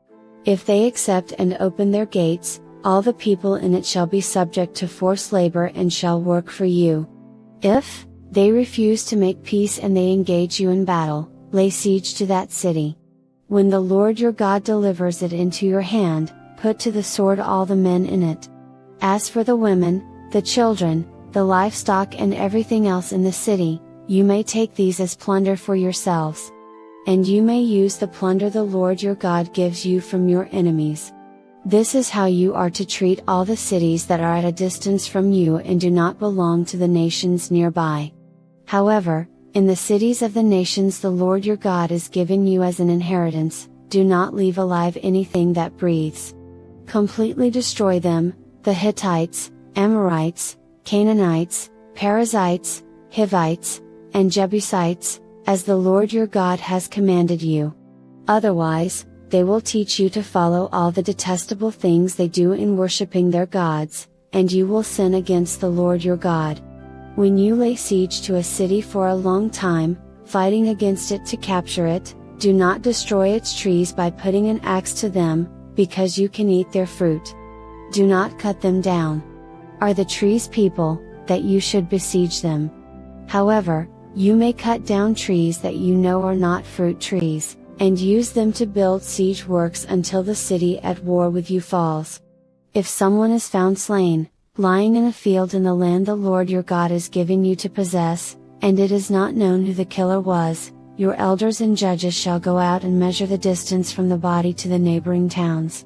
If they accept and open their gates, all the people in it shall be subject to forced labor and shall work for you. If, They refuse to make peace and they engage you in battle, lay siege to that city. When the Lord your God delivers it into your hand, put to the sword all the men in it. As for the women, the children, the livestock and everything else in the city, you may take these as plunder for yourselves. And you may use the plunder the Lord your God gives you from your enemies. This is how you are to treat all the cities that are at a distance from you and do not belong to the nations nearby. However, in the cities of the nations the Lord your God is giving you as an inheritance, do not leave alive anything that breathes. Completely destroy them, the Hittites, Amorites, Canaanites, Perizzites, Hivites, and Jebusites, as the Lord your God has commanded you. Otherwise, they will teach you to follow all the detestable things they do in worshipping their gods, and you will sin against the Lord your God. When you lay siege to a city for a long time, fighting against it to capture it, do not destroy its trees by putting an axe to them, because you can eat their fruit. Do not cut them down. Are the trees people, that you should besiege them? However, you may cut down trees that you know are not fruit trees, and use them to build siege works until the city at war with you falls. If someone is found slain, lying in a field in the land the Lord your God is giving you to possess, and it is not known who the killer was, your elders and judges shall go out and measure the distance from the body to the neighboring towns.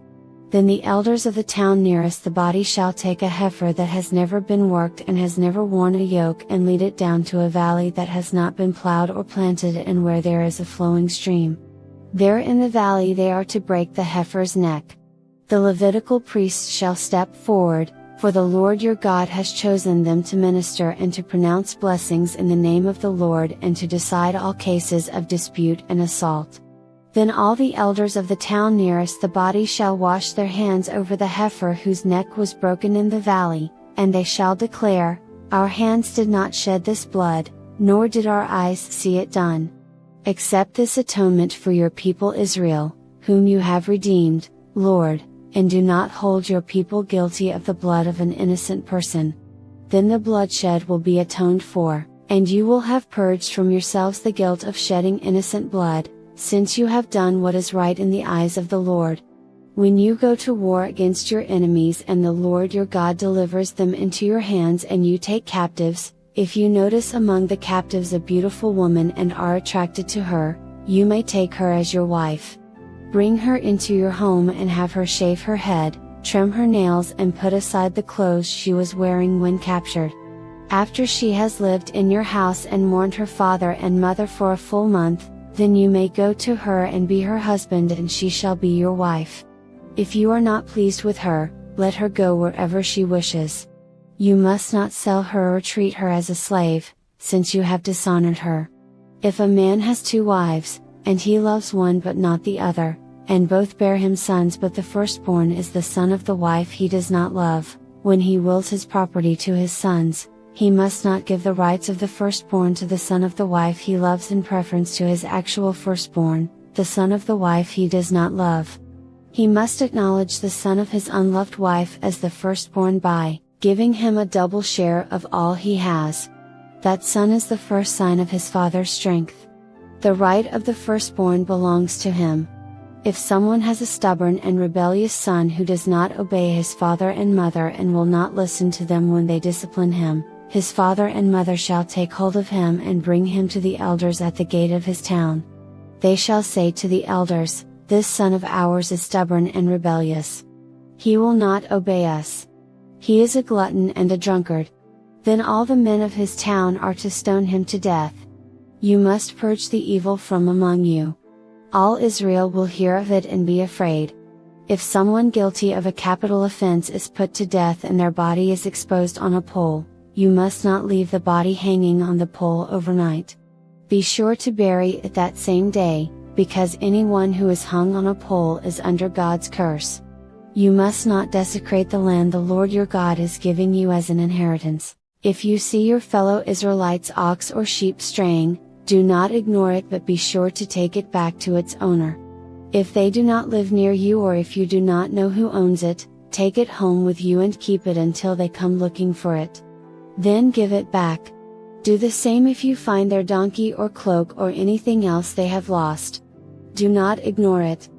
Then the elders of the town nearest the body shall take a heifer that has never been worked and has never worn a yoke and lead it down to a valley that has not been plowed or planted and where there is a flowing stream. There in the valley they are to break the heifer's neck. The Levitical priests shall step forward, for the Lord your God has chosen them to minister and to pronounce blessings in the name of the Lord and to decide all cases of dispute and assault. Then all the elders of the town nearest the body shall wash their hands over the heifer whose neck was broken in the valley, and they shall declare, Our hands did not shed this blood, nor did our eyes see it done. Accept this atonement for your people Israel, whom you have redeemed, Lord, and do not hold your people guilty of the blood of an innocent person. Then the bloodshed will be atoned for, and you will have purged from yourselves the guilt of shedding innocent blood, since you have done what is right in the eyes of the Lord. When you go to war against your enemies and the Lord your God delivers them into your hands and you take captives, if you notice among the captives a beautiful woman and are attracted to her, you may take her as your wife. Bring her into your home and have her shave her head, trim her nails and put aside the clothes she was wearing when captured. After she has lived in your house and mourned her father and mother for a full month, then you may go to her and be her husband and she shall be your wife. If you are not pleased with her, let her go wherever she wishes. You must not sell her or treat her as a slave, since you have dishonored her. If a man has 2 wives, and he loves one but not the other, and both bear him sons but the firstborn is the son of the wife he does not love, when he wills his property to his sons, he must not give the rights of the firstborn to the son of the wife he loves in preference to his actual firstborn, the son of the wife he does not love. He must acknowledge the son of his unloved wife as the firstborn by giving him a double share of all he has. That son is the first sign of his father's strength. The right of the firstborn belongs to him. If someone has a stubborn and rebellious son who does not obey his father and mother and will not listen to them when they discipline him, his father and mother shall take hold of him and bring him to the elders at the gate of his town. They shall say to the elders, This son of ours is stubborn and rebellious. He will not obey us. He is a glutton and a drunkard. Then all the men of his town are to stone him to death. You must purge the evil from among you. All Israel will hear of it and be afraid. If someone guilty of a capital offense is put to death and their body is exposed on a pole, you must not leave the body hanging on the pole overnight. Be sure to bury it that same day, because anyone who is hung on a pole is under God's curse. You must not desecrate the land the Lord your God is giving you as an inheritance. If you see your fellow Israelites' ox or sheep straying, do not ignore it but be sure to take it back to its owner. If they do not live near you or if you do not know who owns it, take it home with you and keep it until they come looking for it. Then give it back. Do the same if you find their donkey or cloak or anything else they have lost. Do not ignore it.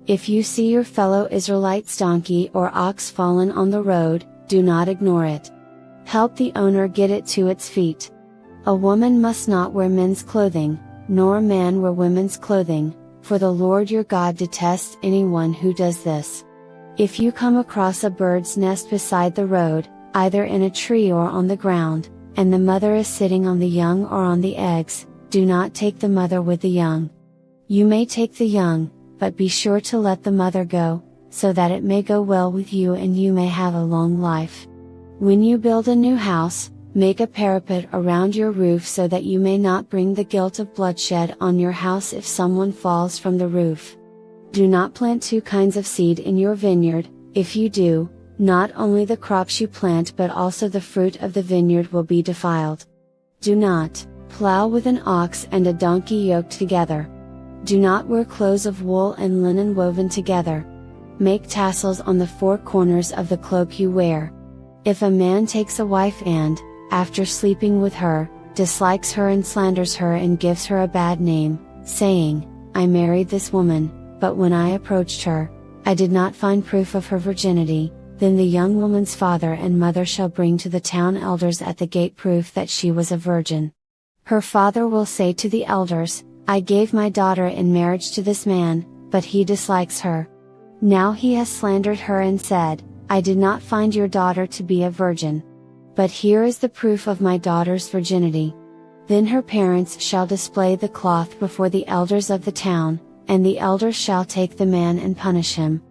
If you see your fellow Israelites' donkey or ox fallen on the road, do not ignore it. Help the owner get it to its feet. A woman must not wear men's clothing, nor a man wear women's clothing, for the Lord your God detests anyone who does this. If you come across a bird's nest beside the road, either in a tree or on the ground, and the mother is sitting on the young or on the eggs, do not take the mother with the young. You may take the young, but be sure to let the mother go, so that it may go well with you and you may have a long life. When you build a new house, make a parapet around your roof so that you may not bring the guilt of bloodshed on your house if someone falls from the roof. Do not plant two kinds of seed in your vineyard. If you do, not only the crops you plant but also the fruit of the vineyard will be defiled. Do not plow with an ox and a donkey yoked together. Do not wear clothes of wool and linen woven together. Make tassels on the four corners of the cloak you wear. If a man takes a wife and, after sleeping with her, dislikes her and slanders her and gives her a bad name, saying, I married this woman, but when I approached her, I did not find proof of her virginity, then the young woman's father and mother shall bring to the town elders at the gate proof that she was a virgin. Her father will say to the elders, I gave my daughter in marriage to this man, but he dislikes her. Now he has slandered her and said, I did not find your daughter to be a virgin. But here is the proof of my daughter's virginity. Then her parents shall display the cloth before the elders of the town, and the elders shall take the man and punish him.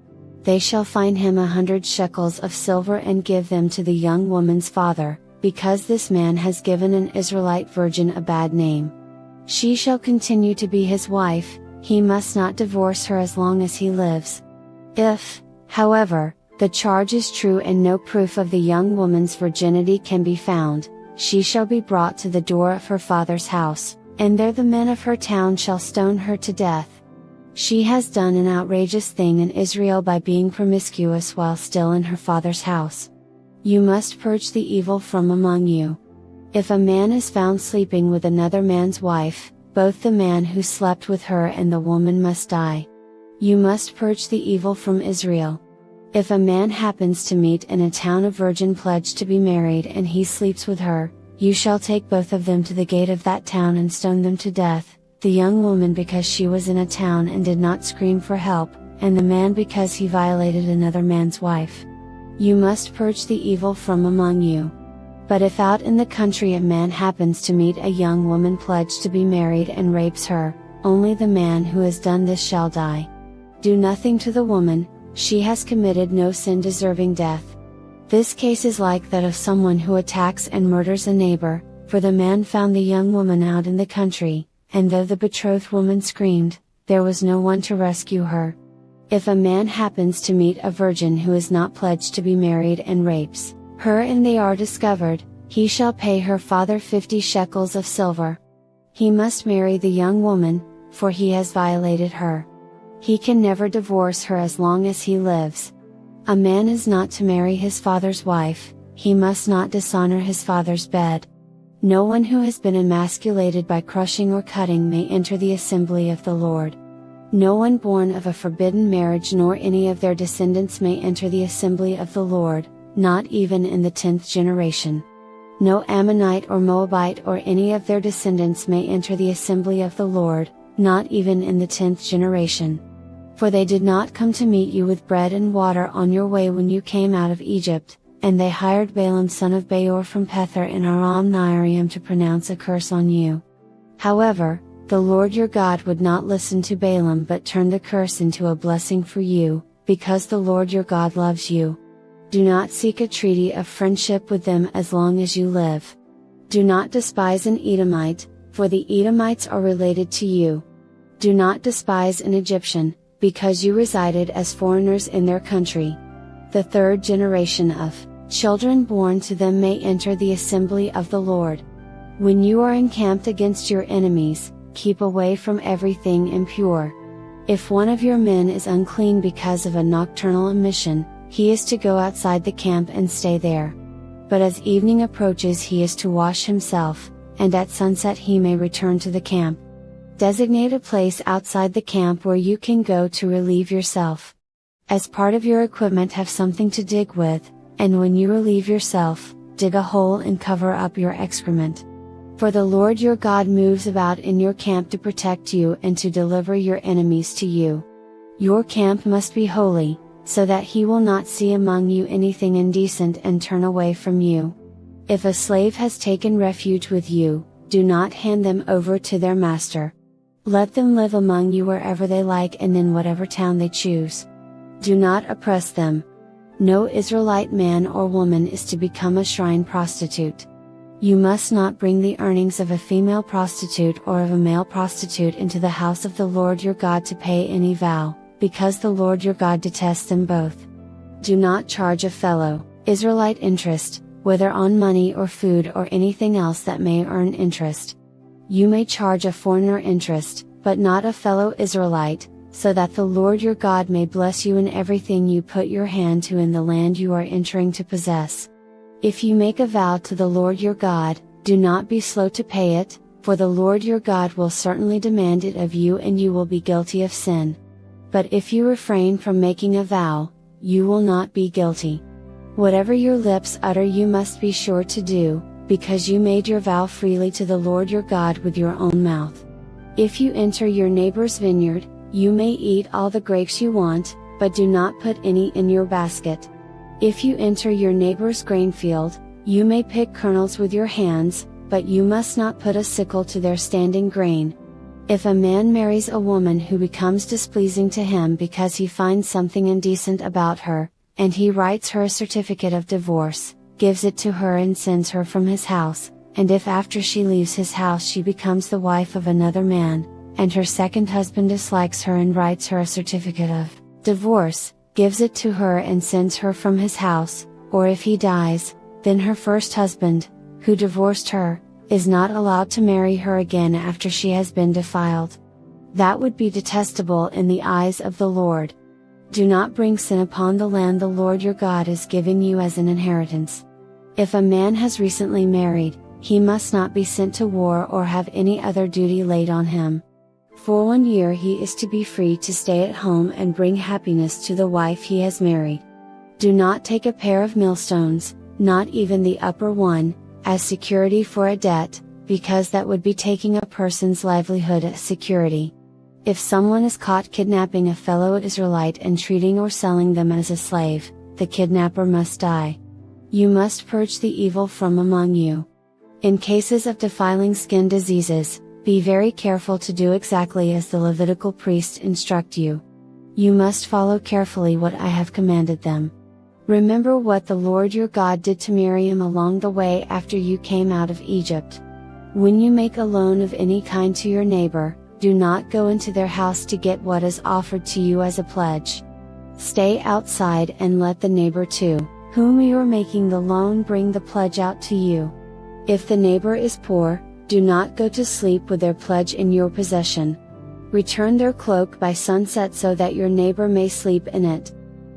They shall fine him 100 shekels of silver and give them to the young woman's father, because this man has given an Israelite virgin a bad name. She shall continue to be his wife, he must not divorce her as long as he lives. If, however, the charge is true and no proof of the young woman's virginity can be found, she shall be brought to the door of her father's house, and there the men of her town shall stone her to death. She has done an outrageous thing in Israel by being promiscuous while still in her father's house. You must purge the evil from among you. If a man is found sleeping with another man's wife, both the man who slept with her and the woman must die. You must purge the evil from Israel. If a man happens to meet in a town a virgin pledged to be married and he sleeps with her, you shall take both of them to the gate of that town and stone them to death, the young woman because she was in a town and did not scream for help, and the man because he violated another man's wife. You must purge the evil from among you. But if out in the country a man happens to meet a young woman pledged to be married and rapes her, only the man who has done this shall die. Do nothing to the woman, she has committed no sin deserving death. This case is like that of someone who attacks and murders a neighbor, for the man found the young woman out in the country, and though the betrothed woman screamed, there was no one to rescue her. If a man happens to meet a virgin who is not pledged to be married and rapes her and they are discovered, he shall pay her father 50 shekels of silver. He must marry the young woman, for he has violated her. He can never divorce her as long as he lives. A man is not to marry his father's wife, he must not dishonor his father's bed. No one who has been emasculated by crushing or cutting may enter the assembly of the Lord. No one born of a forbidden marriage nor any of their descendants may enter the assembly of the Lord, not even in the 10th generation. No Ammonite or Moabite or any of their descendants may enter the assembly of the Lord, not even in the 10th generation. For they did not come to meet you with bread and water on your way when you came out of Egypt, and they hired Balaam son of Beor from Pether in Aram Naharaim to pronounce a curse on you. However, the Lord your God would not listen to Balaam but turned the curse into a blessing for you, because the Lord your God loves you. Do not seek a treaty of friendship with them as long as you live. Do not despise an Edomite, for the Edomites are related to you. Do not despise an Egyptian, because you resided as foreigners in their country. The 3rd generation of children born to them may enter the assembly of the Lord. When you are encamped against your enemies, keep away from everything impure. If one of your men is unclean because of a nocturnal emission, he is to go outside the camp and stay there. But as evening approaches he is to wash himself, and at sunset he may return to the camp. Designate a place outside the camp where you can go to relieve yourself. As part of your equipment, have something to dig with, and when you relieve yourself, dig a hole and cover up your excrement. For the Lord your God moves about in your camp to protect you and to deliver your enemies to you. Your camp must be holy, so that he will not see among you anything indecent and turn away from you. If a slave has taken refuge with you, do not hand them over to their master. Let them live among you wherever they like and in whatever town they choose. Do not oppress them. No Israelite man or woman is to become a shrine prostitute. You must not bring the earnings of a female prostitute or of a male prostitute into the house of the Lord your God to pay any vow, because the Lord your God detests them both. Do not charge a fellow Israelite interest, whether on money or food or anything else that may earn interest. You may charge a foreigner interest, but not a fellow Israelite, so that the Lord your God may bless you in everything you put your hand to in the land you are entering to possess. If you make a vow to the Lord your God, do not be slow to pay it, for the Lord your God will certainly demand it of you and you will be guilty of sin. But if you refrain from making a vow, you will not be guilty. Whatever your lips utter you must be sure to do, because you made your vow freely to the Lord your God with your own mouth. If you enter your neighbor's vineyard, you may eat all the grapes you want, but do not put any in your basket. If you enter your neighbor's grain field, you may pick kernels with your hands, but you must not put a sickle to their standing grain. If a man marries a woman who becomes displeasing to him because he finds something indecent about her, and he writes her a certificate of divorce, gives it to her and sends her from his house, and if after she leaves his house she becomes the wife of another man, and her second husband dislikes her and writes her a certificate of divorce, gives it to her and sends her from his house, or if he dies, then her first husband, who divorced her, is not allowed to marry her again after she has been defiled. That would be detestable in the eyes of the Lord. Do not bring sin upon the land the Lord your God is giving you as an inheritance. If a man has recently married, he must not be sent to war or have any other duty laid on him. For 1 year he is to be free to stay at home and bring happiness to the wife he has married. Do not take a pair of millstones, not even the upper one, as security for a debt, because that would be taking a person's livelihood as security. If someone is caught kidnapping a fellow Israelite and treating or selling them as a slave, the kidnapper must die. You must purge the evil from among you. In cases of defiling skin diseases, be very careful to do exactly as the Levitical priests instruct you. You must follow carefully what I have commanded them. Remember what the Lord your God did to Miriam along the way after you came out of Egypt. When you make a loan of any kind to your neighbor, do not go into their house to get what is offered to you as a pledge. Stay outside and let the neighbor to whom you are making the loan bring the pledge out to you. If the neighbor is poor, do not go to sleep with their pledge in your possession. Return their cloak by sunset so that your neighbor may sleep in it.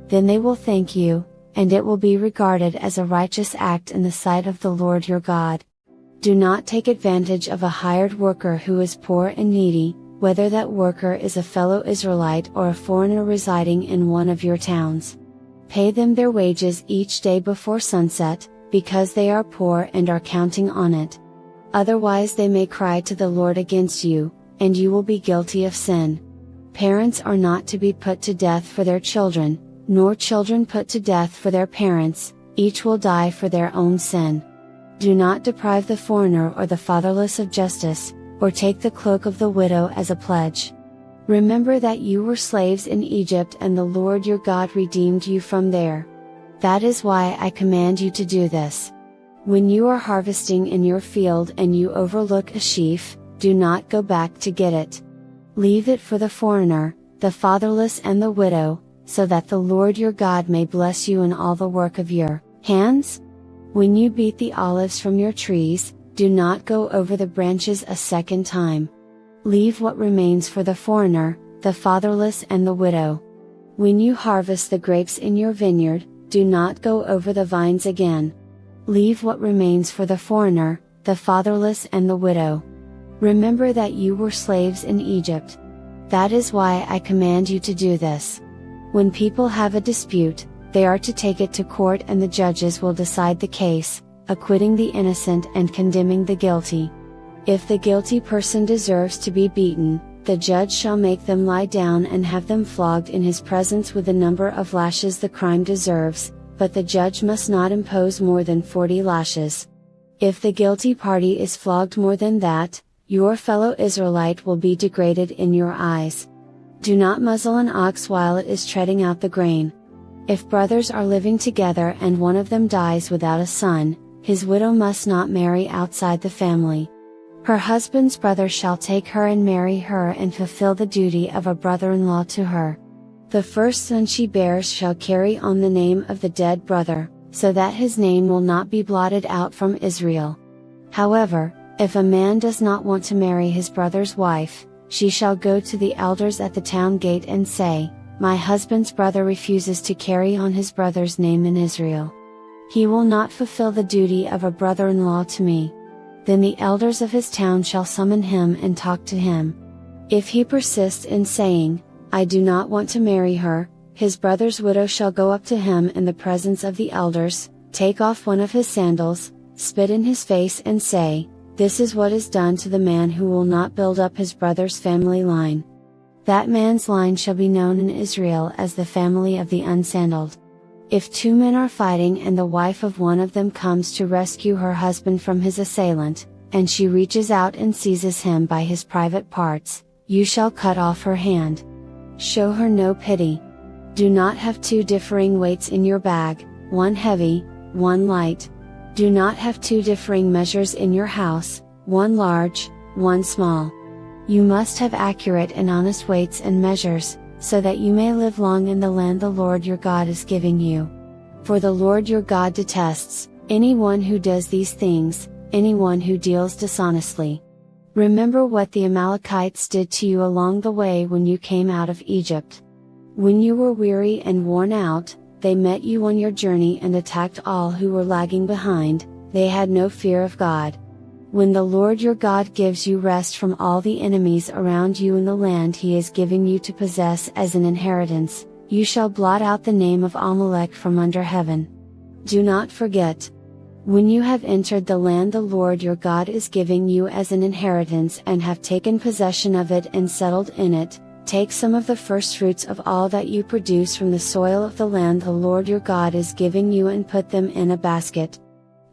Then they will thank you, and it will be regarded as a righteous act in the sight of the Lord your God. Do not take advantage of a hired worker who is poor and needy, whether that worker is a fellow Israelite or a foreigner residing in one of your towns. Pay them their wages each day before sunset, because they are poor and are counting on it. Otherwise they may cry to the Lord against you, and you will be guilty of sin. Parents are not to be put to death for their children, nor children put to death for their parents, each will die for their own sin. Do not deprive the foreigner or the fatherless of justice, or take the cloak of the widow as a pledge. Remember that you were slaves in Egypt and the Lord your God redeemed you from there. That is why I command you to do this. When you are harvesting in your field and you overlook a sheaf, do not go back to get it. Leave it for the foreigner, the fatherless and the widow, so that the Lord your God may bless you in all the work of your hands. When you beat the olives from your trees, do not go over the branches a second time. Leave what remains for the foreigner, the fatherless and the widow. When you harvest the grapes in your vineyard, do not go over the vines again. Leave what remains for the foreigner, the fatherless and the widow. Remember that you were slaves in Egypt. That is why I command you to do this. When people have a dispute, they are to take it to court and the judges will decide the case, acquitting the innocent and condemning the guilty. If the guilty person deserves to be beaten, the judge shall make them lie down and have them flogged in his presence with the number of lashes the crime deserves, but the judge must not impose more than 40 lashes. If the guilty party is flogged more than that, your fellow Israelite will be degraded in your eyes. Do not muzzle an ox while it is treading out the grain. If brothers are living together and one of them dies without a son, his widow must not marry outside the family. Her husband's brother shall take her and marry her and fulfill the duty of a brother-in-law to her. The first son she bears shall carry on the name of the dead brother, so that his name will not be blotted out from Israel. However, if a man does not want to marry his brother's wife, she shall go to the elders at the town gate and say, "My husband's brother refuses to carry on his brother's name in Israel. He will not fulfill the duty of a brother-in-law to me." Then the elders of his town shall summon him and talk to him. If he persists in saying, "I do not want to marry her," his brother's widow shall go up to him in the presence of the elders, take off one of his sandals, spit in his face and say, "This is what is done to the man who will not build up his brother's family line." That man's line shall be known in Israel as the family of the unsandaled. If two men are fighting and the wife of one of them comes to rescue her husband from his assailant, and she reaches out and seizes him by his private parts, you shall cut off her hand. Show her no pity. Do not have two differing weights in your bag, one heavy, one light. Do not have two differing measures in your house, one large, one small. You must have accurate and honest weights and measures, so that you may live long in the land the Lord your God is giving you. For the Lord your God detests anyone who does these things, anyone who deals dishonestly. Remember what the Amalekites did to you along the way when you came out of Egypt. When you were weary and worn out, they met you on your journey and attacked all who were lagging behind. They had no fear of God. When the Lord your God gives you rest from all the enemies around you in the land He is giving you to possess as an inheritance, you shall blot out the name of Amalek from under heaven. Do not forget. When you have entered the land the Lord your God is giving you as an inheritance and have taken possession of it and settled in it, take some of the firstfruits of all that you produce from the soil of the land the Lord your God is giving you and put them in a basket.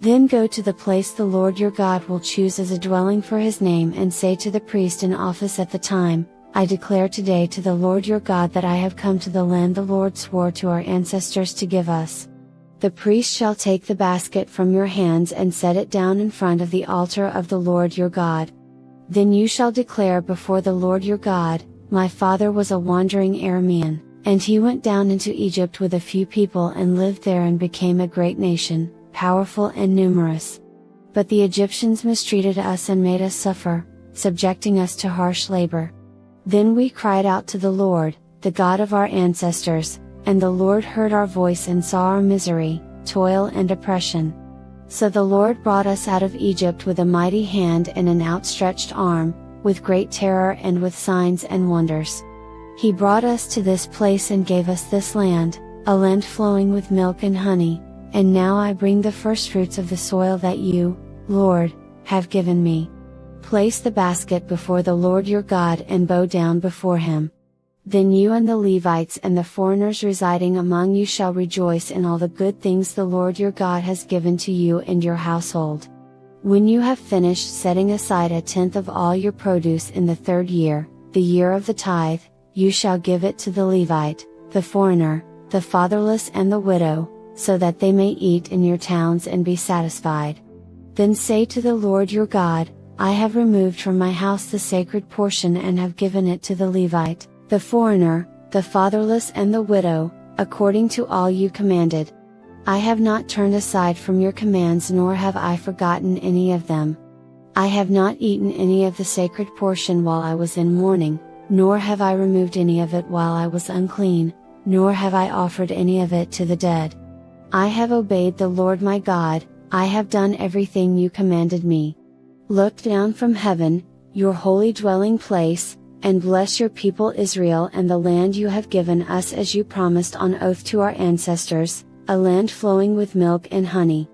Then go to the place the Lord your God will choose as a dwelling for His name and say to the priest in office at the time, "I declare today to the Lord your God that I have come to the land the Lord swore to our ancestors to give us." The priest shall take the basket from your hands and set it down in front of the altar of the Lord your God. Then you shall declare before the Lord your God, "My father was a wandering Aramean, and he went down into Egypt with a few people and lived there and became a great nation, powerful and numerous. But the Egyptians mistreated us and made us suffer, subjecting us to harsh labor. Then we cried out to the Lord, the God of our ancestors, and the Lord heard our voice and saw our misery, toil and oppression. So the Lord brought us out of Egypt with a mighty hand and an outstretched arm, with great terror and with signs and wonders. He brought us to this place and gave us this land, a land flowing with milk and honey. And now I bring the firstfruits of the soil that you, Lord, have given me. Place the basket before the Lord your God and bow down before Him. Then you and the Levites and the foreigners residing among you shall rejoice in all the good things the Lord your God has given to you and your household. When you have finished setting aside a tenth of all your produce in the 3rd year, the year of the tithe, you shall give it to the Levite, the foreigner, the fatherless and the widow, so that they may eat in your towns and be satisfied. Then say to the Lord your God, "I have removed from my house the sacred portion and have given it to the Levite, the foreigner, the fatherless and the widow, according to all you commanded. I have not turned aside from your commands nor have I forgotten any of them. I have not eaten any of the sacred portion while I was in mourning, nor have I removed any of it while I was unclean, nor have I offered any of it to the dead. I have obeyed the Lord my God, I have done everything you commanded me." Look down from heaven, your holy dwelling place, and bless your people Israel and the land you have given us as you promised on oath to our ancestors, a land flowing with milk and honey.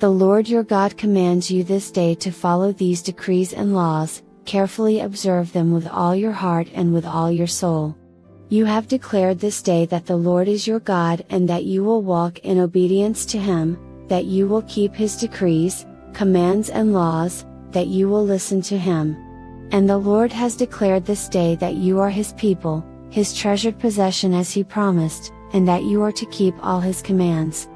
The Lord your God commands you this day to follow these decrees and laws, carefully observe them with all your heart and with all your soul. You have declared this day that the Lord is your God and that you will walk in obedience to Him, that you will keep His decrees, commands and laws, that you will listen to Him. And the Lord has declared this day that you are His people, His treasured possession as He promised, and that you are to keep all His commands.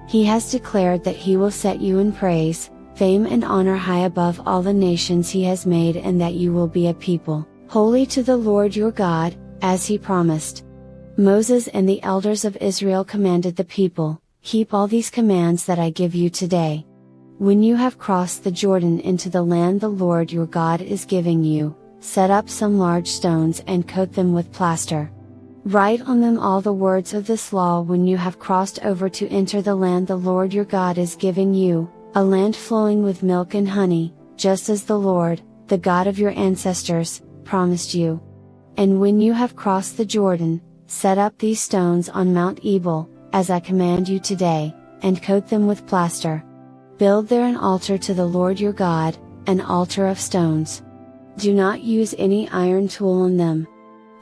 He has declared that He will set you in praise, fame and honor high above all the nations He has made, and that you will be a people, holy to the Lord your God, as He promised. Moses and the elders of Israel commanded the people, "Keep all these commands that I give you today. When you have crossed the Jordan into the land the Lord your God is giving you, set up some large stones and coat them with plaster. Write on them all the words of this law when you have crossed over to enter the land the Lord your God is giving you, a land flowing with milk and honey, just as the Lord, the God of your ancestors, promised you. And when you have crossed the Jordan, set up these stones on Mount Ebal, as I command you today, and coat them with plaster. Build there an altar to the Lord your God, an altar of stones. Do not use any iron tool on them.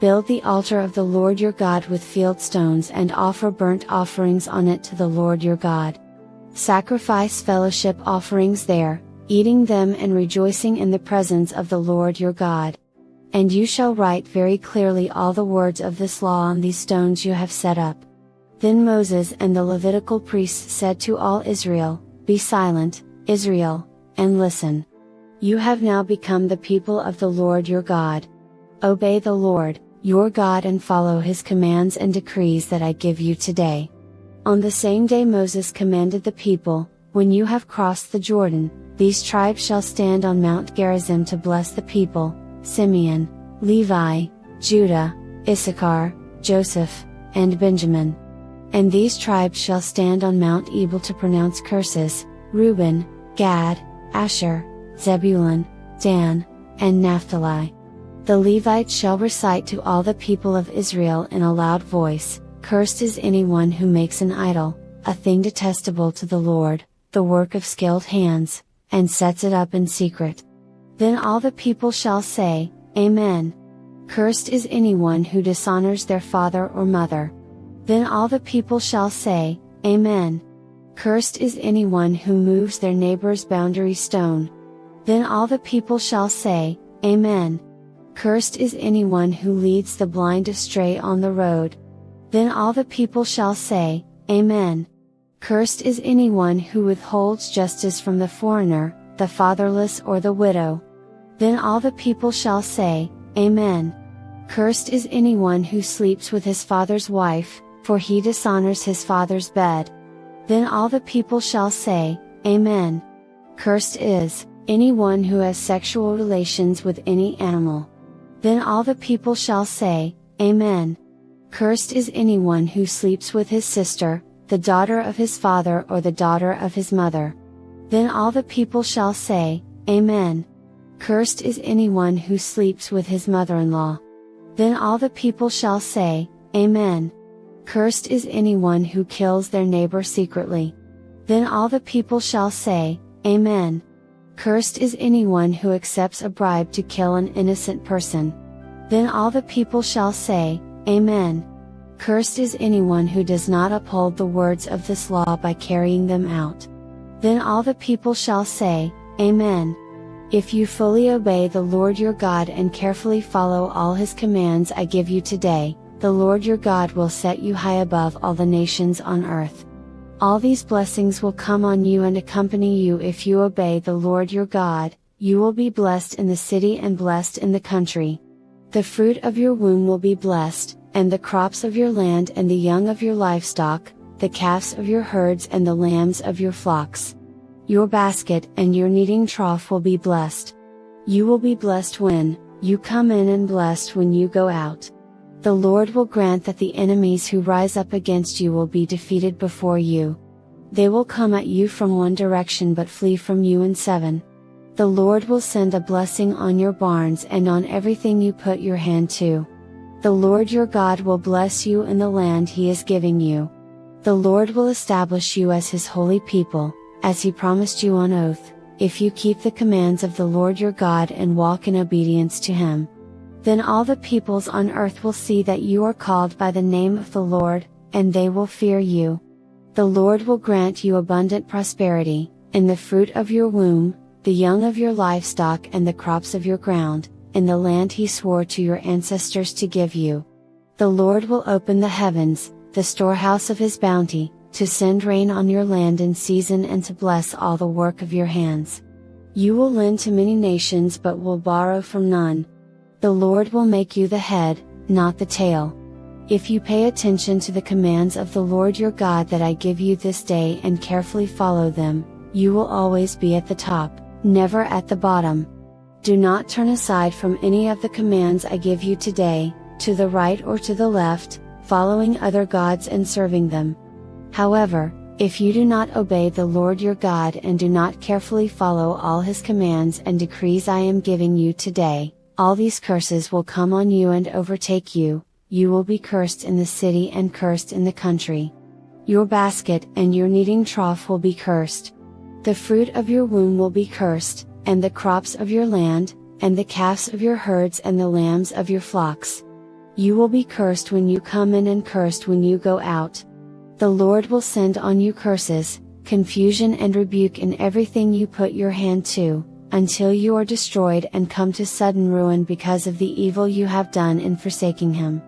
Build the altar of the Lord your God with field stones and offer burnt offerings on it to the Lord your God. Sacrifice fellowship offerings there, eating them and rejoicing in the presence of the Lord your God. And you shall write very clearly all the words of this law on these stones you have set up." Then Moses and the Levitical priests said to all Israel, "Be silent, Israel, and listen. You have now become the people of the Lord your God. Obey the Lord, your God, and follow His commands and decrees that I give you today." On the same day Moses commanded the people, "When you have crossed the Jordan, these tribes shall stand on Mount Gerizim to bless the people: Simeon, Levi, Judah, Issachar, Joseph, and Benjamin. And these tribes shall stand on Mount Ebal to pronounce curses: Reuben, Gad, Asher, Zebulun, Dan, and Naphtali. The Levites shall recite to all the people of Israel in a loud voice, 'Cursed is anyone who makes an idol, a thing detestable to the Lord, the work of skilled hands, and sets it up in secret.' Then all the people shall say, 'Amen. Cursed is anyone who dishonors their father or mother.' Then all the people shall say, 'Amen. Cursed is anyone who moves their neighbor's boundary stone.' Then all the people shall say, 'Amen. Cursed is anyone who leads the blind astray on the road.' Then all the people shall say, 'Amen. Cursed is anyone who withholds justice from the foreigner, the fatherless or the widow.' Then all the people shall say, 'Amen. Cursed is anyone who sleeps with his father's wife, for he dishonors his father's bed.' Then all the people shall say, 'Amen. Cursed is anyone who has sexual relations with any animal.' Then all the people shall say, 'Amen. Cursed is anyone who sleeps with his sister, the daughter of his father or the daughter of his mother.' Then all the people shall say, 'Amen. Cursed is anyone who sleeps with his mother-in-law.' Then all the people shall say, 'Amen. Cursed is anyone who kills their neighbor secretly.' Then all the people shall say, 'Amen. Cursed is anyone who accepts a bribe to kill an innocent person.' Then all the people shall say, 'Amen. Cursed is anyone who does not uphold the words of this law by carrying them out.' Then all the people shall say, 'Amen.' If you fully obey the Lord your God and carefully follow all His commands I give you today, the Lord your God will set you high above all the nations on earth. All these blessings will come on you and accompany you if you obey the Lord your God. You will be blessed in the city and blessed in the country. The fruit of your womb will be blessed, and the crops of your land and the young of your livestock, the calves of your herds and the lambs of your flocks. Your basket and your kneading trough will be blessed. You will be blessed when you come in and blessed when you go out. The Lord will grant that the enemies who rise up against you will be defeated before you. They will come at you from one direction but flee from you in seven. The Lord will send a blessing on your barns and on everything you put your hand to. The Lord your God will bless you in the land He is giving you. The Lord will establish you as His holy people, as He promised you on oath, if you keep the commands of the Lord your God and walk in obedience to Him. Then all the peoples on earth will see that you are called by the name of the Lord, and they will fear you. The Lord will grant you abundant prosperity, in the fruit of your womb, the young of your livestock and the crops of your ground, in the land He swore to your ancestors to give you. The Lord will open the heavens, the storehouse of His bounty, to send rain on your land in season and to bless all the work of your hands. You will lend to many nations but will borrow from none. The Lord will make you the head, not the tail. If you pay attention to the commands of the Lord your God that I give you this day and carefully follow them, you will always be at the top, never at the bottom. Do not turn aside from any of the commands I give you today, to the right or to the left, following other gods and serving them. However, if you do not obey the Lord your God and do not carefully follow all His commands and decrees I am giving you today, all these curses will come on you and overtake you. You will be cursed in the city and cursed in the country. Your basket and your kneading trough will be cursed. The fruit of your womb will be cursed, and the crops of your land, and the calves of your herds and the lambs of your flocks. You will be cursed when you come in and cursed when you go out. The Lord will send on you curses, confusion and rebuke in everything you put your hand to, until you are destroyed and come to sudden ruin because of the evil you have done in forsaking Him.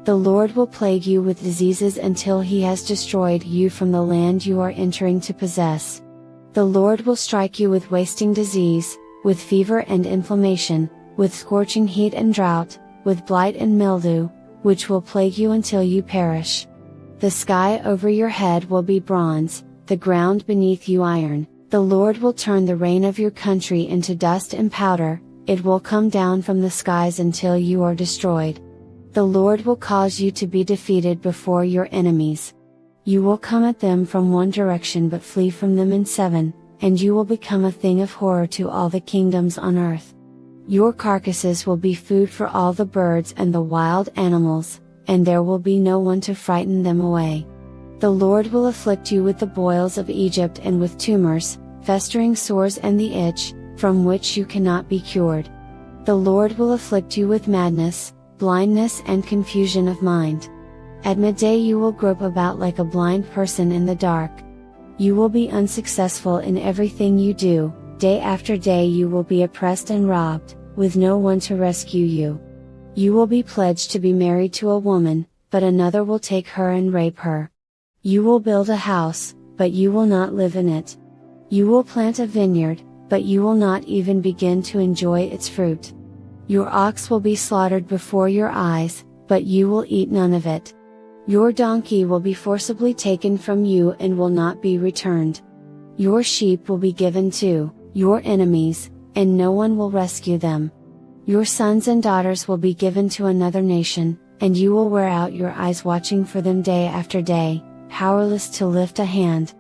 The Lord will plague you with diseases until He has destroyed you from the land you are entering to possess. The Lord will strike you with wasting disease, with fever and inflammation, with scorching heat and drought, with blight and mildew, which will plague you until you perish. The sky over your head will be bronze, the ground beneath you iron. The Lord will turn the rain of your country into dust and powder, it will come down from the skies until you are destroyed. The Lord will cause you to be defeated before your enemies. You will come at them from one direction but flee from them in seven, and you will become a thing of horror to all the kingdoms on earth. Your carcasses will be food for all the birds and the wild animals, and there will be no one to frighten them away. The Lord will afflict you with the boils of Egypt and with tumors, festering sores and the itch, from which you cannot be cured. The Lord will afflict you with madness, blindness and confusion of mind. At midday you will grope about like a blind person in the dark. You will be unsuccessful in everything you do, day after day you will be oppressed and robbed, with no one to rescue you. You will be pledged to be married to a woman, but another will take her and rape her. You will build a house, but you will not live in it. You will plant a vineyard, but you will not even begin to enjoy its fruit. Your ox will be slaughtered before your eyes, but you will eat none of it. Your donkey will be forcibly taken from you and will not be returned. Your sheep will be given to your enemies, and no one will rescue them. Your sons and daughters will be given to another nation, and you will wear out your eyes watching for them day after day, powerless to lift a hand.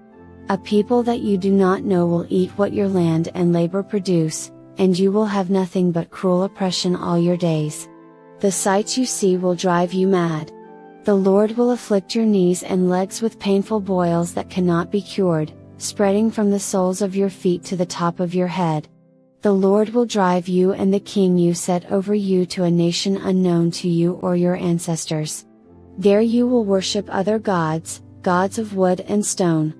A people that you do not know will eat what your land and labor produce, and you will have nothing but cruel oppression all your days. The sights you see will drive you mad. The Lord will afflict your knees and legs with painful boils that cannot be cured, spreading from the soles of your feet to the top of your head. The Lord will drive you and the king you set over you to a nation unknown to you or your ancestors. There you will worship other gods, gods of wood and stone.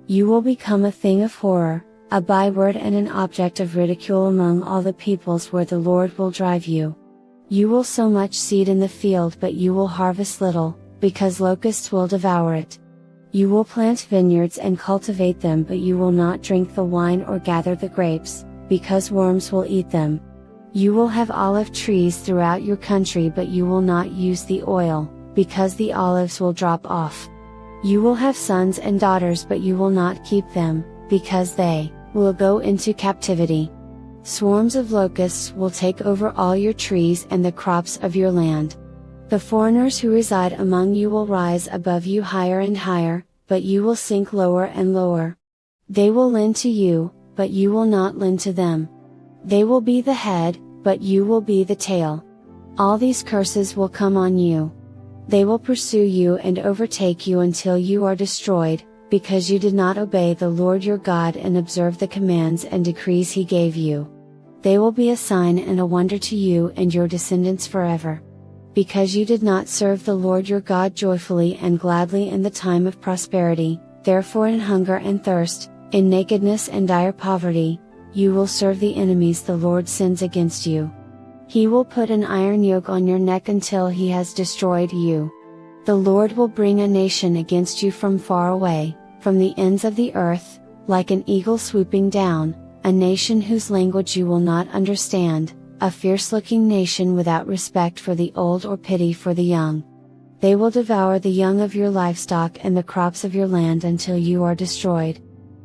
You will become a thing of horror, a byword and an object of ridicule among all the peoples where the Lord will drive you. You will sow much seed in the field but you will harvest little, because locusts will devour it. You will plant vineyards and cultivate them but you will not drink the wine or gather the grapes, because worms will eat them. You will have olive trees throughout your country but you will not use the oil, because the olives will drop off. You will have sons and daughters but you will not keep them, because they will go into captivity. Swarms of locusts will take over all your trees and the crops of your land. The foreigners who reside among you will rise above you higher and higher, but you will sink lower and lower. They will lend to you, but you will not lend to them. They will be the head, but you will be the tail. All these curses will come on you. They will pursue you and overtake you until you are destroyed, because you did not obey the Lord your God and observe the commands and decrees He gave you. They will be a sign and a wonder to you and your descendants forever. Because you did not serve the Lord your God joyfully and gladly in the time of prosperity, therefore in hunger and thirst, in nakedness and dire poverty, you will serve the enemies the Lord sends against you. He will put an iron yoke on your neck until He has destroyed you. The Lord will bring a nation against you from far away, from the ends of the earth, like an eagle swooping down, a nation whose language you will not understand, a fierce-looking nation without respect for the old or pity for the young. They will devour the young of your livestock and the crops of your land until you are destroyed.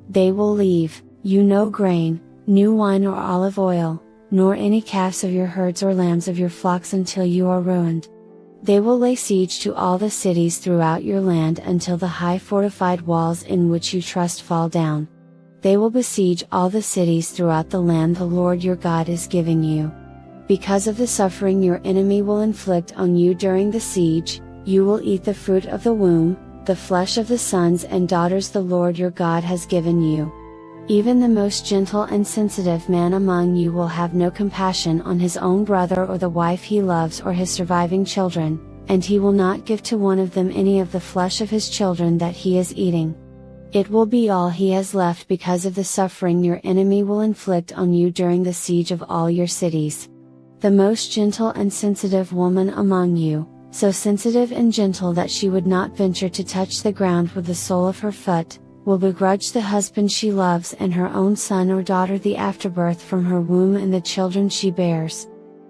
They will leave you no grain, new wine or olive oil, nor any calves of your herds or lambs of your flocks until you are ruined. They will lay siege to all the cities throughout your land until the high fortified walls in which you trust fall down. They will besiege all the cities throughout the land the Lord your God is giving you. Because of the suffering your enemy will inflict on you during the siege, you will eat the fruit of the womb, the flesh of the sons and daughters the Lord your God has given you. Even the most gentle and sensitive man among you will have no compassion on his own brother or the wife he loves or his surviving children, and he will not give to one of them any of the flesh of his children that he is eating. It will be all he has left because of the suffering your enemy will inflict on you during the siege of all your cities. The most gentle and sensitive woman among you, so sensitive and gentle that she would not venture to touch the ground with the sole of her foot, will begrudge the husband she loves and her own son or daughter the afterbirth from her womb and the children she bears.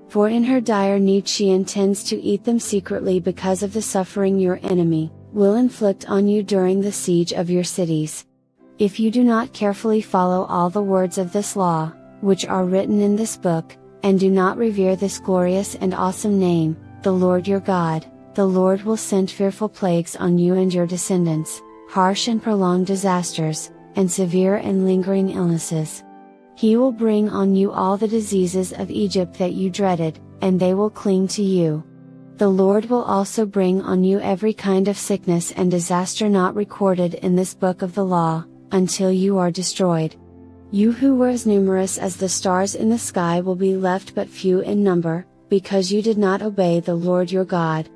For in her dire need she intends to eat them secretly because of the suffering your enemy will inflict on you during the siege of your cities. If you do not carefully follow all the words of this law, which are written in this book, and do not revere this glorious and awesome name, the Lord your God, the Lord will send fearful plagues on you and your descendants, harsh and prolonged disasters, and severe and lingering illnesses. He will bring on you all the diseases of Egypt that you dreaded, and they will cling to you. The Lord will also bring on you every kind of sickness and disaster not recorded in this book of the law, until you are destroyed. You who were as numerous as the stars in the sky will be left but few in number, because you did not obey the Lord your God.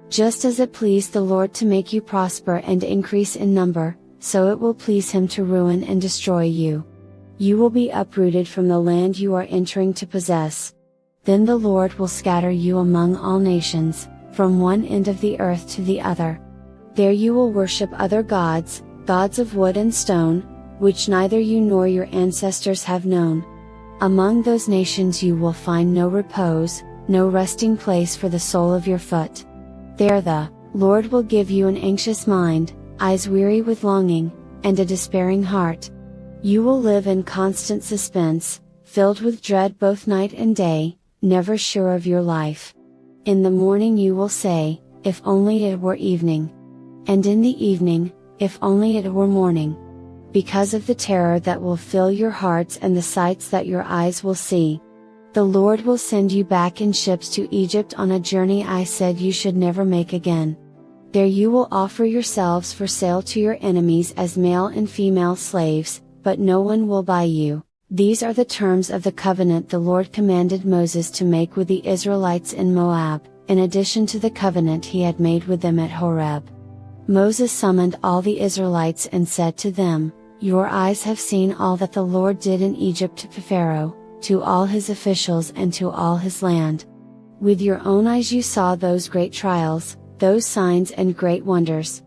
Just as it pleased the Lord to make you prosper and increase in number, so it will please Him to ruin and destroy you. You will be uprooted from the land you are entering to possess. Then the Lord will scatter you among all nations, from one end of the earth to the other. There you will worship other gods, gods of wood and stone, which neither you nor your ancestors have known. Among those nations you will find no repose, no resting place for the sole of your foot. There the Lord will give you an anxious mind, eyes weary with longing, and a despairing heart. You will live in constant suspense, filled with dread both night and day, never sure of your life. In the morning you will say, if only it were evening. And in the evening, if only it were morning. Because of the terror that will fill your hearts and the sights that your eyes will see. The Lord will send you back in ships to Egypt on a journey I said you should never make again. There you will offer yourselves for sale to your enemies as male and female slaves, but no one will buy you. These are the terms of the covenant the Lord commanded Moses to make with the Israelites in Moab, in addition to the covenant he had made with them at Horeb. Moses summoned all the Israelites and said to them, "Your eyes have seen all that the Lord did in Egypt to Pharaoh, to all his officials and to all his land. With your own eyes you saw those great trials, those signs and great wonders.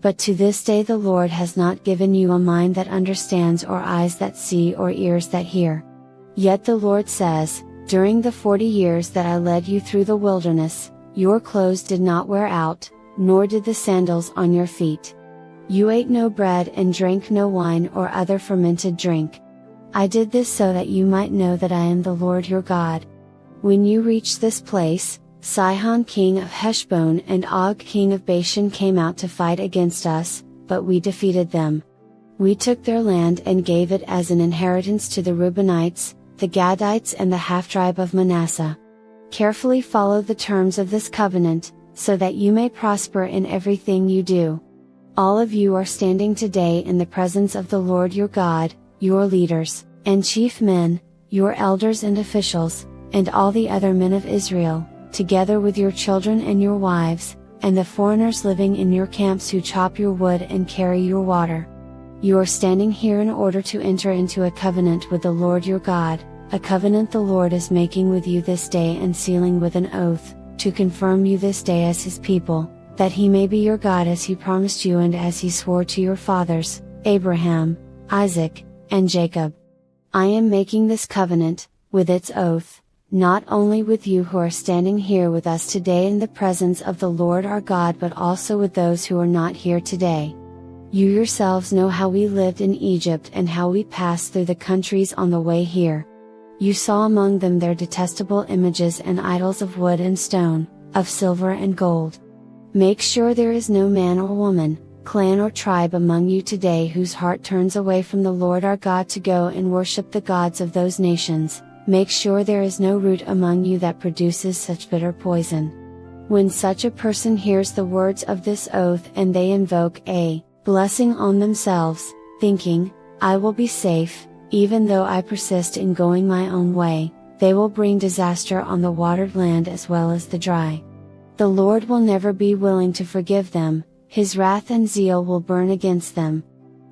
But to this day the Lord has not given you a mind that understands or eyes that see or ears that hear. Yet the Lord says, during the 40 years that I led you through the wilderness, your clothes did not wear out, nor did the sandals on your feet. You ate no bread and drank no wine or other fermented drink. I did this so that you might know that I am the Lord your God. When you reach this place, Sihon king of Heshbon and Og king of Bashan came out to fight against us, but we defeated them. We took their land and gave it as an inheritance to the Reubenites, the Gadites and the half-tribe of Manasseh. Carefully follow the terms of this covenant, so that you may prosper in everything you do. All of you are standing today in the presence of the Lord your God, your leaders, and chief men, your elders and officials, and all the other men of Israel, together with your children and your wives, and the foreigners living in your camps who chop your wood and carry your water. You are standing here in order to enter into a covenant with the Lord your God, a covenant the Lord is making with you this day and sealing with an oath, to confirm you this day as His people, that He may be your God as He promised you and as He swore to your fathers, Abraham, Isaac, and Jacob. I am making this covenant, with its oath, not only with you who are standing here with us today in the presence of the Lord our God but also with those who are not here today. You yourselves know how we lived in Egypt and how we passed through the countries on the way here. You saw among them their detestable images and idols of wood and stone, of silver and gold. Make sure there is no man or woman, clan or tribe among you today whose heart turns away from the Lord our God to go and worship the gods of those nations. Make sure there is no root among you that produces such bitter poison. When such a person hears the words of this oath and they invoke a blessing on themselves, thinking, I will be safe, even though I persist in going my own way, they will bring disaster on the watered land as well as the dry. The Lord will never be willing to forgive them, His wrath and zeal will burn against them.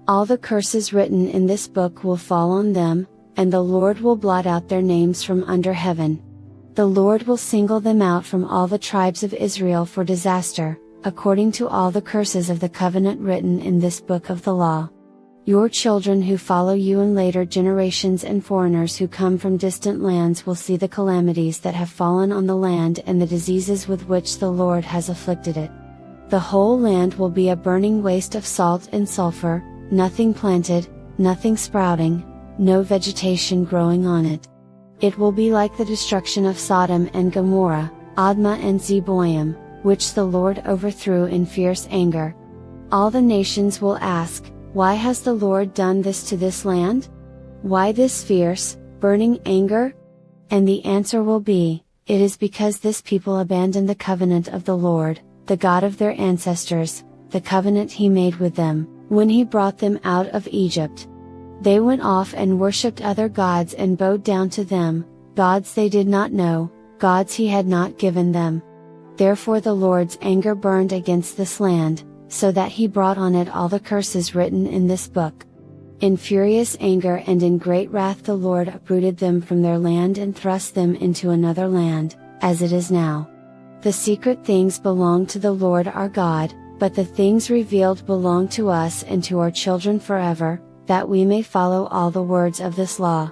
All the curses written in this book will fall on them, and the Lord will blot out their names from under heaven. The Lord will single them out from all the tribes of Israel for disaster, according to all the curses of the covenant written in this book of the law. Your children who follow you in later generations and foreigners who come from distant lands will see the calamities that have fallen on the land and the diseases with which the Lord has afflicted it. The whole land will be a burning waste of salt and sulfur, nothing planted, nothing sprouting, no vegetation growing on it. It will be like the destruction of Sodom and Gomorrah, Admah and Zeboim, which the Lord overthrew in fierce anger. All the nations will ask, why has the Lord done this to this land? Why this fierce, burning anger? And the answer will be, it is because this people abandoned the covenant of the Lord, the God of their ancestors, the covenant He made with them, when He brought them out of Egypt. They went off and worshipped other gods and bowed down to them, gods they did not know, gods He had not given them. Therefore the Lord's anger burned against this land, so that He brought on it all the curses written in this book. In furious anger and in great wrath the Lord uprooted them from their land and thrust them into another land, as it is now. The secret things belong to the Lord our God, but the things revealed belong to us and to our children forever, that we may follow all the words of this law.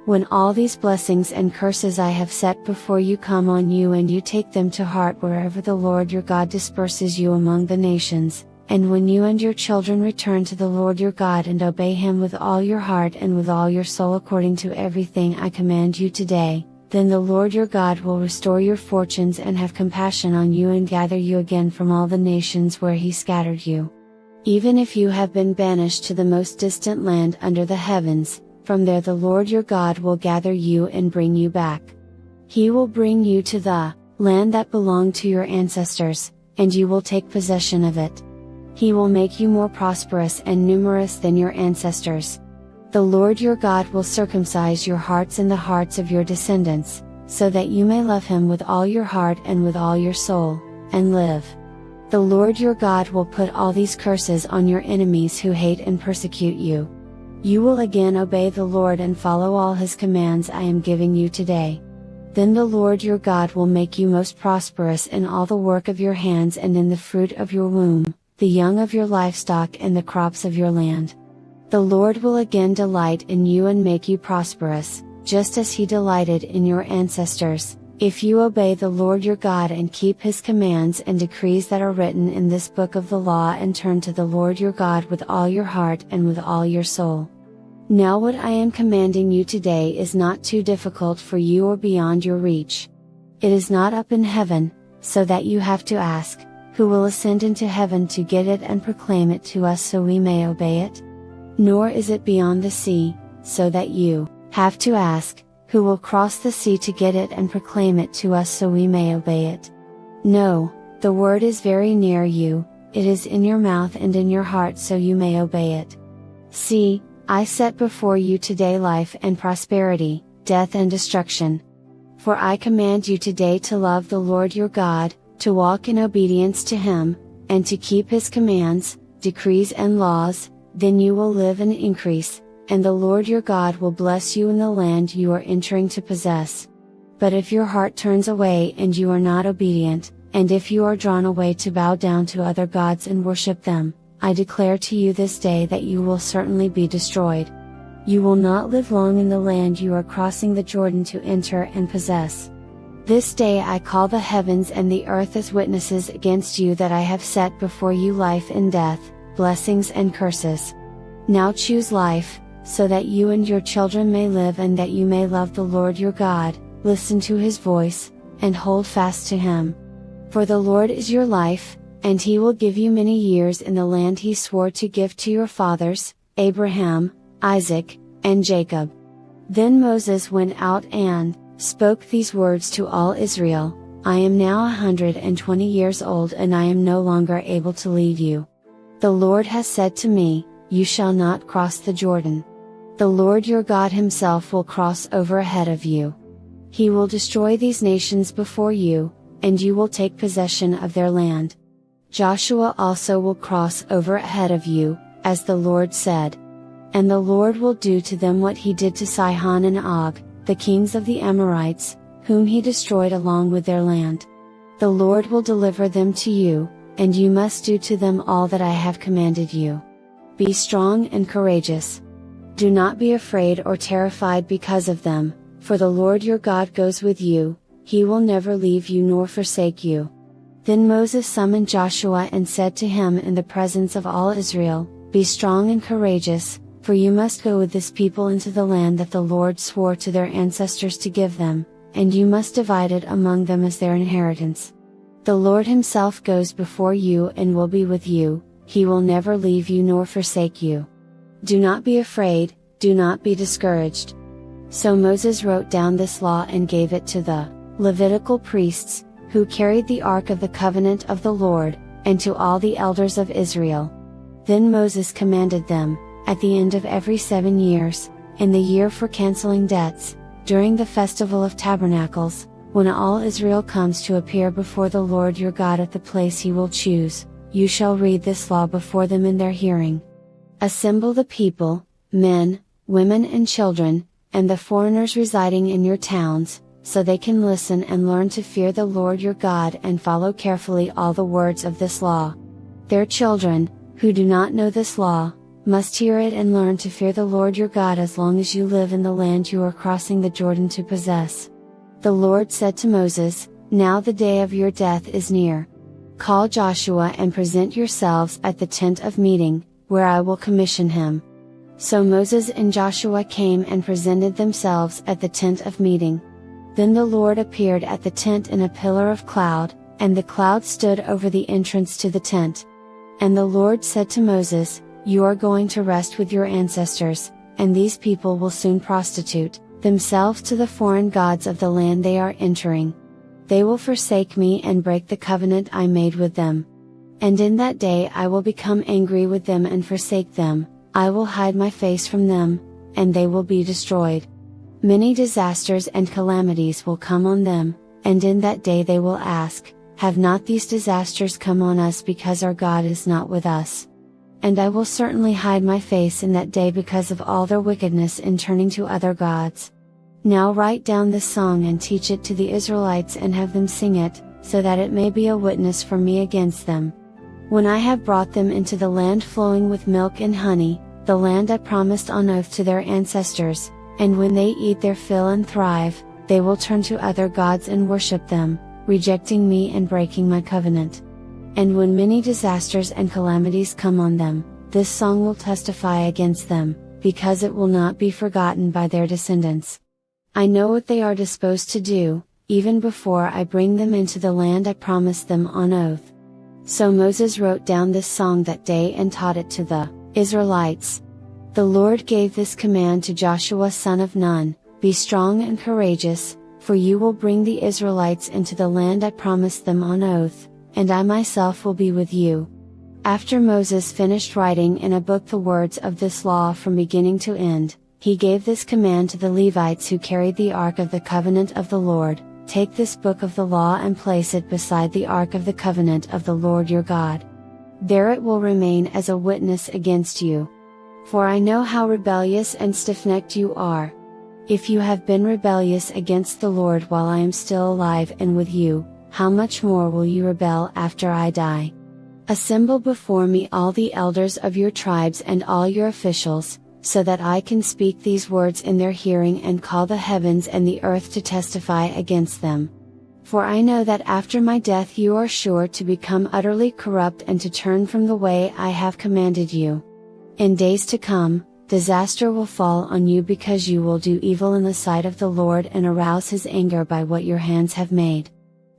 When all these blessings and curses I have set before you come on you and you take them to heart wherever the Lord your God disperses you among the nations, and when you and your children return to the Lord your God and obey Him with all your heart and with all your soul according to everything I command you today, then the Lord your God will restore your fortunes and have compassion on you and gather you again from all the nations where He scattered you. Even if you have been banished to the most distant land under the heavens, from there the Lord your God will gather you and bring you back. He will bring you to the land that belonged to your ancestors, and you will take possession of it. He will make you more prosperous and numerous than your ancestors. The Lord your God will circumcise your hearts and the hearts of your descendants, so that you may love Him with all your heart and with all your soul, and live. The Lord your God will put all these curses on your enemies who hate and persecute you. You will again obey the Lord and follow all His commands I am giving you today. Then the Lord your God will make you most prosperous in all the work of your hands and in the fruit of your womb, the young of your livestock and the crops of your land. The Lord will again delight in you and make you prosperous, just as He delighted in your ancestors, if you obey the Lord your God and keep His commands and decrees that are written in this book of the law and turn to the Lord your God with all your heart and with all your soul. Now what I am commanding you today is not too difficult for you or beyond your reach. It is not up in heaven, so that you have to ask, who will ascend into heaven to get it and proclaim it to us so we may obey it? Nor is it beyond the sea, so that you have to ask, who will cross the sea to get it and proclaim it to us so we may obey it. No, the word is very near you, it is in your mouth and in your heart so you may obey it. See, I set before you today life and prosperity, death and destruction. For I command you today to love the Lord your God, to walk in obedience to Him, and to keep His commands, decrees and laws, then you will live and increase, and the Lord your God will bless you in the land you are entering to possess. But if your heart turns away and you are not obedient, and if you are drawn away to bow down to other gods and worship them, I declare to you this day that you will certainly be destroyed. You will not live long in the land you are crossing the Jordan to enter and possess. This day I call the heavens and the earth as witnesses against you that I have set before you life and death, blessings and curses. Now choose life, so that you and your children may live and that you may love the Lord your God, listen to His voice, and hold fast to Him. For the Lord is your life, and He will give you many years in the land He swore to give to your fathers, Abraham, Isaac, and Jacob. Then Moses went out and spoke these words to all Israel, I am now 120 years old and I am no longer able to lead you. The Lord has said to me, you shall not cross the Jordan. The Lord your God Himself will cross over ahead of you. He will destroy these nations before you, and you will take possession of their land. Joshua also will cross over ahead of you, as the Lord said. And the Lord will do to them what He did to Sihon and Og, the kings of the Amorites, whom He destroyed along with their land. The Lord will deliver them to you, and you must do to them all that I have commanded you. Be strong and courageous. Do not be afraid or terrified because of them, for the Lord your God goes with you, He will never leave you nor forsake you. Then Moses summoned Joshua and said to him in the presence of all Israel, Be strong and courageous, for you must go with this people into the land that the Lord swore to their ancestors to give them, and you must divide it among them as their inheritance. The Lord Himself goes before you and will be with you, He will never leave you nor forsake you. Do not be afraid, do not be discouraged. So Moses wrote down this law and gave it to the Levitical priests, who carried the ark of the covenant of the Lord, and to all the elders of Israel. Then Moses commanded them, at the end of every 7 years, in the year for canceling debts, during the festival of tabernacles, when all Israel comes to appear before the Lord your God at the place He will choose, you shall read this law before them in their hearing. Assemble the people, men, women and children, and the foreigners residing in your towns, so they can listen and learn to fear the Lord your God and follow carefully all the words of this law. Their children, who do not know this law, must hear it and learn to fear the Lord your God as long as you live in the land you are crossing the Jordan to possess. The Lord said to Moses, Now the day of your death is near. Call Joshua and present yourselves at the tent of meeting, where I will commission him. So Moses and Joshua came and presented themselves at the tent of meeting. Then the Lord appeared at the tent in a pillar of cloud, and the cloud stood over the entrance to the tent. And the Lord said to Moses, You are going to rest with your ancestors, and these people will soon prostitute themselves to the foreign gods of the land they are entering. They will forsake me and break the covenant I made with them. And in that day I will become angry with them and forsake them, I will hide my face from them, and they will be destroyed. Many disasters and calamities will come on them, and in that day they will ask, Have not these disasters come on us because our God is not with us? And I will certainly hide my face in that day because of all their wickedness in turning to other gods. Now write down this song and teach it to the Israelites and have them sing it, so that it may be a witness for me against them. When I have brought them into the land flowing with milk and honey, the land I promised on oath to their ancestors, and when they eat their fill and thrive, they will turn to other gods and worship them, rejecting me and breaking my covenant. And when many disasters and calamities come on them, this song will testify against them, because it will not be forgotten by their descendants. I know what they are disposed to do, even before I bring them into the land I promised them on oath. So Moses wrote down this song that day and taught it to the Israelites. The Lord gave this command to Joshua son of Nun, Be strong and courageous, for you will bring the Israelites into the land I promised them on oath, and I myself will be with you." After Moses finished writing in a book the words of this law from beginning to end, he gave this command to the Levites who carried the Ark of the Covenant of the Lord: "Take this book of the law and place it beside the Ark of the Covenant of the Lord your God. There it will remain as a witness against you. For I know how rebellious and stiff-necked you are. If you have been rebellious against the Lord while I am still alive and with you, how much more will you rebel after I die? Assemble before me all the elders of your tribes and all your officials, so that I can speak these words in their hearing and call the heavens and the earth to testify against them. For I know that after my death you are sure to become utterly corrupt and to turn from the way I have commanded you. In days to come, disaster will fall on you because you will do evil in the sight of the Lord and arouse His anger by what your hands have made."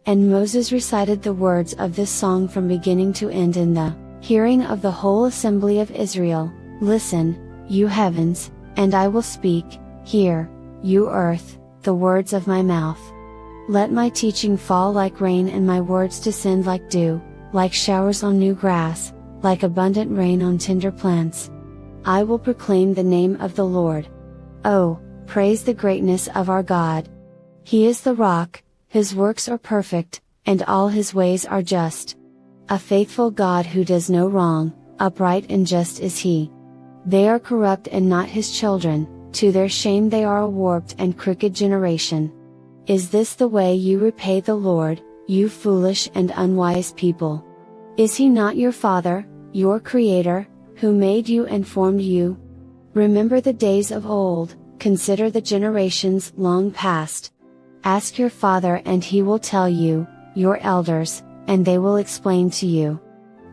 And Moses recited the words of this song from beginning to end in the hearing of the whole assembly of Israel: "Listen, you heavens, and I will speak, hear, you earth, the words of my mouth. Let my teaching fall like rain and my words descend like dew, like showers on new grass, like abundant rain on tender plants. I will proclaim the name of the Lord. Oh, praise the greatness of our God! He is the rock, His works are perfect, and all His ways are just. A faithful God who does no wrong, upright and just is He. They are corrupt and not His children, to their shame they are a warped and crooked generation. Is this the way you repay the Lord, you foolish and unwise people? Is He not your Father, your Creator, who made you and formed you? Remember the days of old, consider the generations long past. Ask your father and he will tell you, your elders, and they will explain to you.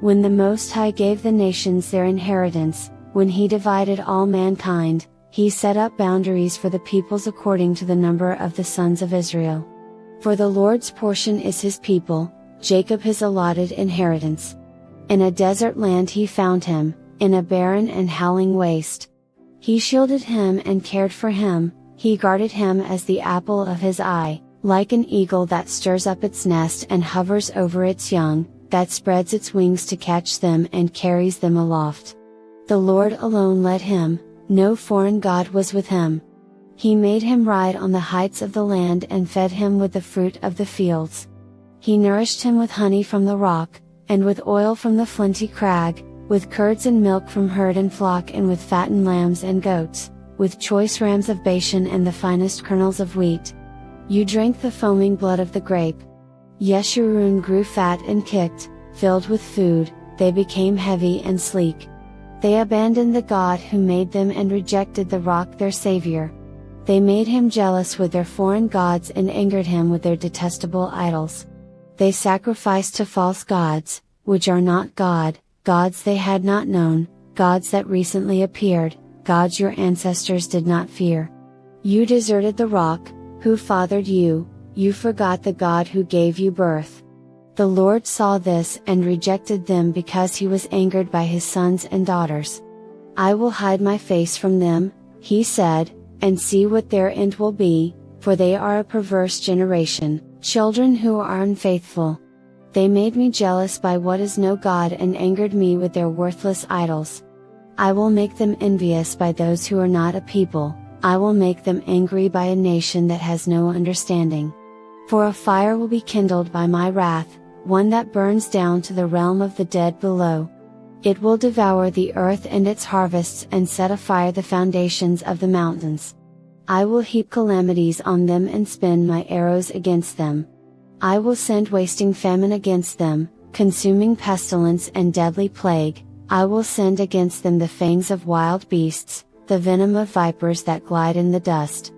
When the Most High gave the nations their inheritance, when He divided all mankind, He set up boundaries for the peoples according to the number of the sons of Israel. For the Lord's portion is His people, Jacob His allotted inheritance. In a desert land He found him, in a barren and howling waste. He shielded him and cared for him, He guarded him as the apple of His eye, like an eagle that stirs up its nest and hovers over its young, that spreads its wings to catch them and carries them aloft. The Lord alone led him, no foreign god was with him. He made him ride on the heights of the land and fed him with the fruit of the fields. He nourished him with honey from the rock, and with oil from the flinty crag, with curds and milk from herd and flock and with fattened lambs and goats, with choice rams of Bashan and the finest kernels of wheat. You drank the foaming blood of the grape. Yeshurun grew fat and kicked, filled with food, they became heavy and sleek. They abandoned the God who made them and rejected the rock their Savior. They made Him jealous with their foreign gods and angered Him with their detestable idols. They sacrificed to false gods, which are not God, gods they had not known, gods that recently appeared, gods your ancestors did not fear. You deserted the rock, who fathered you, you forgot the God who gave you birth. The Lord saw this and rejected them because He was angered by His sons and daughters. I will hide my face from them, He said, and see what their end will be, for they are a perverse generation, children who are unfaithful. They made me jealous by what is no God and angered me with their worthless idols. I will make them envious by those who are not a people, I will make them angry by a nation that has no understanding. For a fire will be kindled by my wrath, one that burns down to the realm of the dead below. It will devour the earth and its harvests and set afire the foundations of the mountains. I will heap calamities on them and spin my arrows against them. I will send wasting famine against them, consuming pestilence and deadly plague. I will send against them the fangs of wild beasts, the venom of vipers that glide in the dust.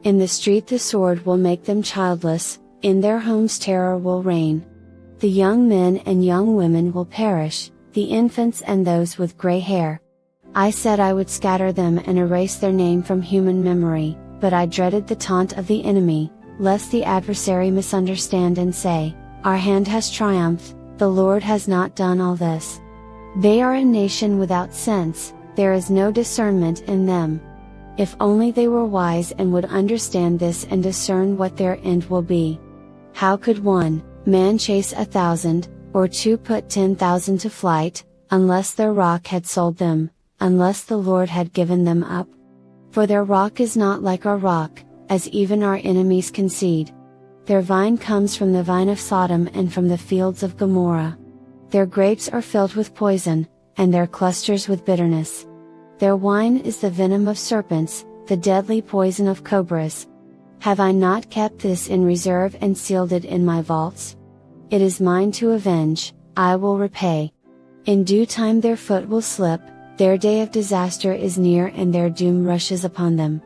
In the street the sword will make them childless, in their homes terror will reign. The young men and young women will perish, the infants and those with gray hair. I said I would scatter them and erase their name from human memory, but I dreaded the taunt of the enemy, lest the adversary misunderstand and say, "Our hand has triumphed, the Lord has not done all this." They are a nation without sense, there is no discernment in them. If only they were wise and would understand this and discern what their end will be. How could one man chase 1,000, or two put 10,000 to flight, unless their rock had sold them, unless the Lord had given them up? For their rock is not like our rock, as even our enemies concede. Their vine comes from the vine of Sodom and from the fields of Gomorrah. Their grapes are filled with poison, and their clusters with bitterness. Their wine is the venom of serpents, the deadly poison of cobras. Have I not kept this in reserve and sealed it in my vaults? It is mine to avenge, I will repay. In due time their foot will slip, their day of disaster is near and their doom rushes upon them.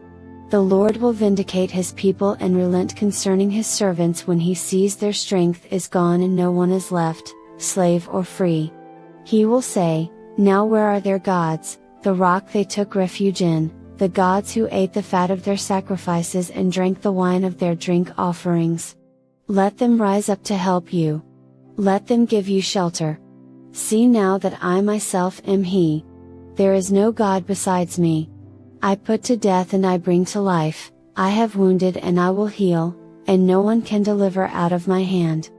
The Lord will vindicate his people and relent concerning his servants when he sees their strength is gone and no one is left, slave or free. He will say, now where are their gods, the rock they took refuge in, the gods who ate the fat of their sacrifices and drank the wine of their drink offerings? Let them rise up to help you. Let them give you shelter. See now that I myself am He. There is no God besides me. I put to death and I bring to life, I have wounded and I will heal, and no one can deliver out of my hand.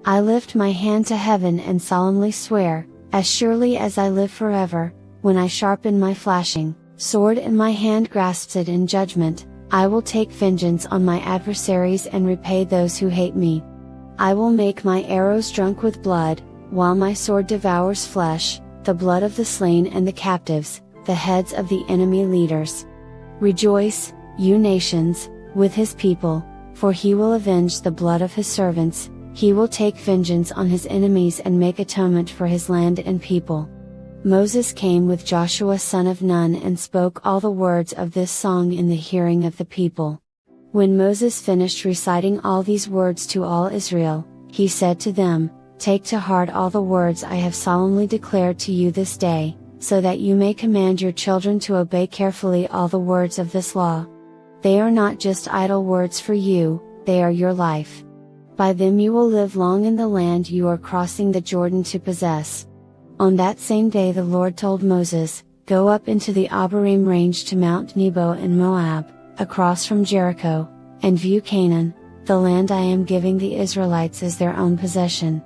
I lift my hand to heaven and solemnly swear, as surely as I live forever, when I sharpen my flashing sword and my hand grasps it in judgment, I will take vengeance on my adversaries and repay those who hate me. I will make my arrows drunk with blood, while my sword devours flesh, the blood of the slain and the captives, the heads of the enemy leaders. Rejoice, you nations, with his people, for he will avenge the blood of his servants, he will take vengeance on his enemies and make atonement for his land and people. Moses came with Joshua son of Nun and spoke all the words of this song in the hearing of the people. When Moses finished reciting all these words to all Israel, he said to them, take to heart all the words I have solemnly declared to you this day, so that you may command your children to obey carefully all the words of this law. They are not just idle words for you, they are your life. By them you will live long in the land you are crossing the Jordan to possess. On that same day the Lord told Moses, go up into the Abarim range to Mount Nebo in Moab, across from Jericho, and view Canaan, the land I am giving the Israelites as their own possession.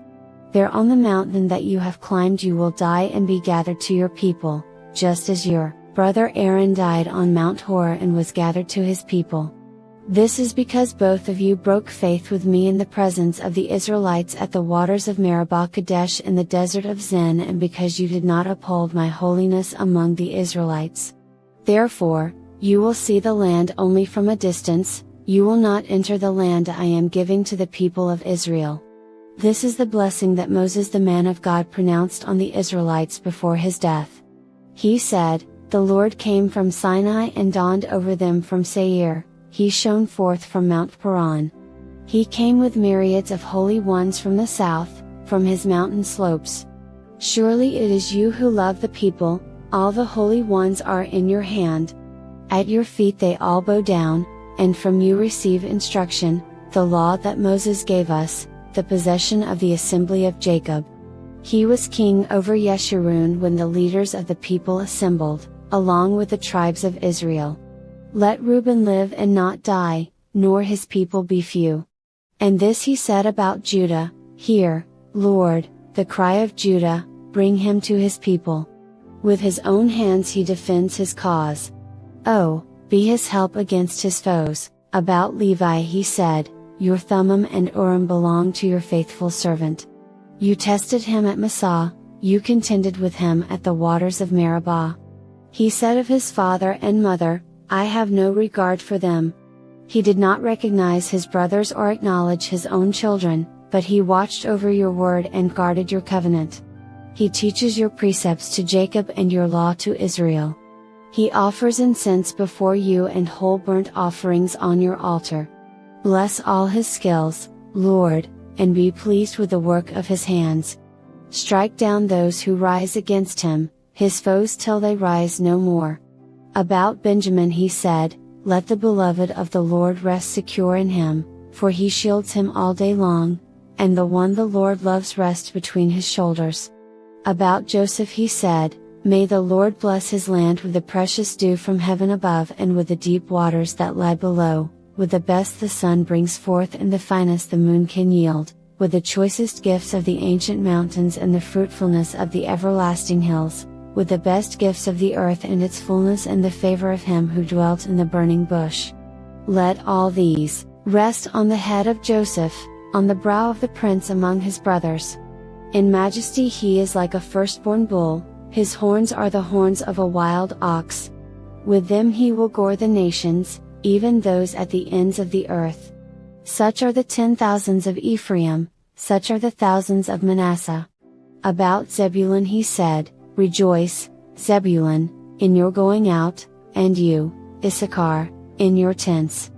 There on the mountain that you have climbed you will die and be gathered to your people, just as your brother Aaron died on Mount Hor and was gathered to his people. This is because both of you broke faith with me in the presence of the Israelites at the waters of Meribah Kadesh in the desert of Zin, and because you did not uphold my holiness among the Israelites. Therefore, you will see the land only from a distance, you will not enter the land I am giving to the people of Israel. This is the blessing that Moses the man of God pronounced on the Israelites before his death. He said, the Lord came from Sinai and dawned over them from Seir. He shone forth from Mount Paran. He came with myriads of holy ones from the south, from his mountain slopes. Surely it is you who love the people, all the holy ones are in your hand. At your feet they all bow down, and from you receive instruction, the law that Moses gave us, the possession of the assembly of Jacob. He was king over Yeshurun when the leaders of the people assembled, along with the tribes of Israel. Let Reuben live and not die, nor his people be few. And this he said about Judah, hear, Lord, the cry of Judah, bring him to his people. With his own hands he defends his cause. Oh, be his help against his foes. About Levi he said, your Thummim and Urim belong to your faithful servant. You tested him at Massah, you contended with him at the waters of Meribah. He said of his father and mother, I have no regard for them. He did not recognize his brothers or acknowledge his own children, but he watched over your word and guarded your covenant. He teaches your precepts to Jacob and your law to Israel. He offers incense before you and whole burnt offerings on your altar. Bless all his skills, Lord, and be pleased with the work of his hands. Strike down those who rise against him, his foes till they rise no more. About Benjamin he said, let the beloved of the Lord rest secure in him, for he shields him all day long, and the one the Lord loves rests between his shoulders. About Joseph he said, May the Lord bless his land with the precious dew from heaven above and with the deep waters that lie below, with the best the sun brings forth and the finest the moon can yield, with the choicest gifts of the ancient mountains and the fruitfulness of the everlasting hills, with the best gifts of the earth and its fullness and the favor of him who dwelt in the burning bush. Let all these rest on the head of Joseph, on the brow of the prince among his brothers. In majesty he is like a firstborn bull, his horns are the horns of a wild ox. With them he will gore the nations, even those at the ends of the earth. Such are the 10,000s of Ephraim, such are the thousands of Manasseh. About Zebulun he said, Rejoice, Zebulun, in your going out, and you, Issachar, in your tents.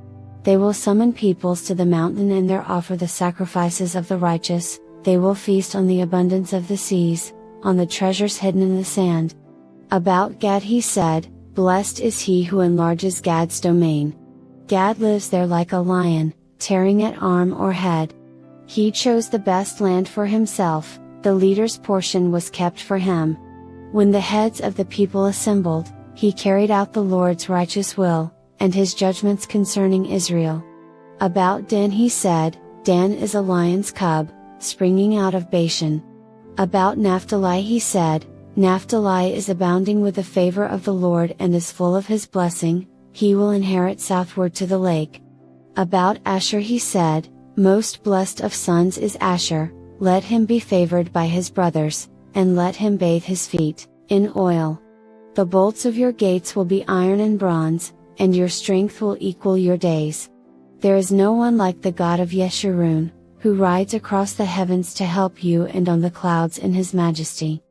They will summon peoples to the mountain and there offer the sacrifices of the righteous, they will feast on the abundance of the seas, on the treasures hidden in the sand. About Gad he said, Blessed is he who enlarges Gad's domain. Gad lives there like a lion, tearing at arm or head. He chose the best land for himself, the leader's portion was kept for him. When the heads of the people assembled, he carried out the Lord's righteous will, and his judgments concerning Israel. About Dan he said, Dan is a lion's cub, springing out of Bashan. About Naphtali he said, Naphtali is abounding with the favor of the Lord and is full of his blessing, he will inherit southward to the lake. About Asher he said, Most blessed of sons is Asher, let him be favored by his brothers, and let him bathe his feet in oil. The bolts of your gates will be iron and bronze, and your strength will equal your days. There is no one like the God of Yeshurun, who rides across the heavens to help you and on the clouds in his majesty.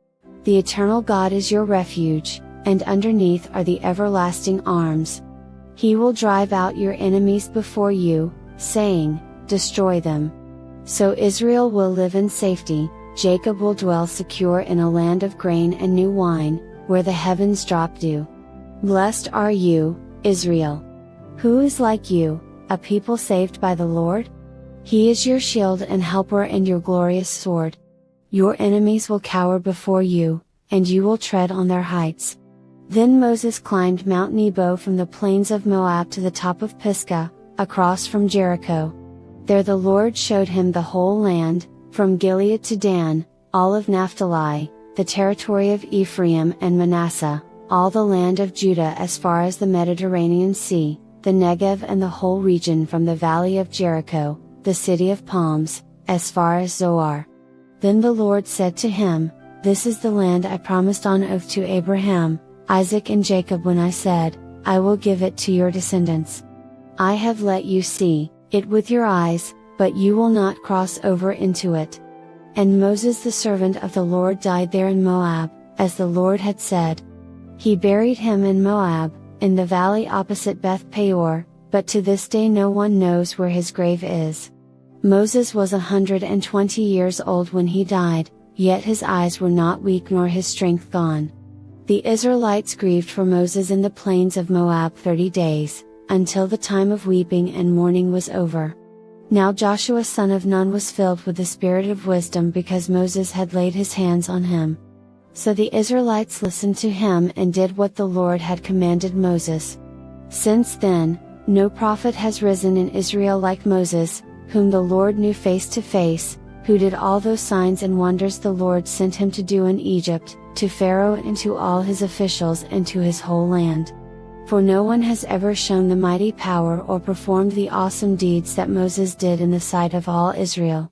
The eternal God is your refuge, and underneath are the everlasting arms. He will drive out your enemies before you, saying, Destroy them. So Israel will live in safety, Jacob will dwell secure in a land of grain and new wine, where the heavens drop dew. Blessed are you, Israel. Who is like you, a people saved by the Lord? He is your shield and helper and your glorious sword. Your enemies will cower before you, and you will tread on their heights. Then Moses climbed Mount Nebo from the plains of Moab to the top of Pisgah, across from Jericho. There the Lord showed him the whole land, from Gilead to Dan, all of Naphtali, the territory of Ephraim and Manasseh, all the land of Judah as far as the Mediterranean Sea, the Negev and the whole region from the valley of Jericho, the city of palms, as far as Zoar. Then the Lord said to him, This is the land I promised on oath to Abraham, Isaac and Jacob when I said, I will give it to your descendants. I have let you see it with your eyes, but you will not cross over into it. And Moses the servant of the Lord died there in Moab, as the Lord had said. He buried him in Moab, in the valley opposite Beth Peor, but to this day no one knows where his grave is. Moses was 120 years old when he died, yet his eyes were not weak nor his strength gone. The Israelites grieved for Moses in the plains of Moab 30 days, until the time of weeping and mourning was over. Now Joshua son of Nun was filled with the spirit of wisdom because Moses had laid his hands on him. So the Israelites listened to him and did what the Lord had commanded Moses. Since then, no prophet has risen in Israel like Moses, whom the Lord knew face to face, who did all those signs and wonders the Lord sent him to do in Egypt, to Pharaoh and to all his officials and to his whole land. For no one has ever shown the mighty power or performed the awesome deeds that Moses did in the sight of all Israel.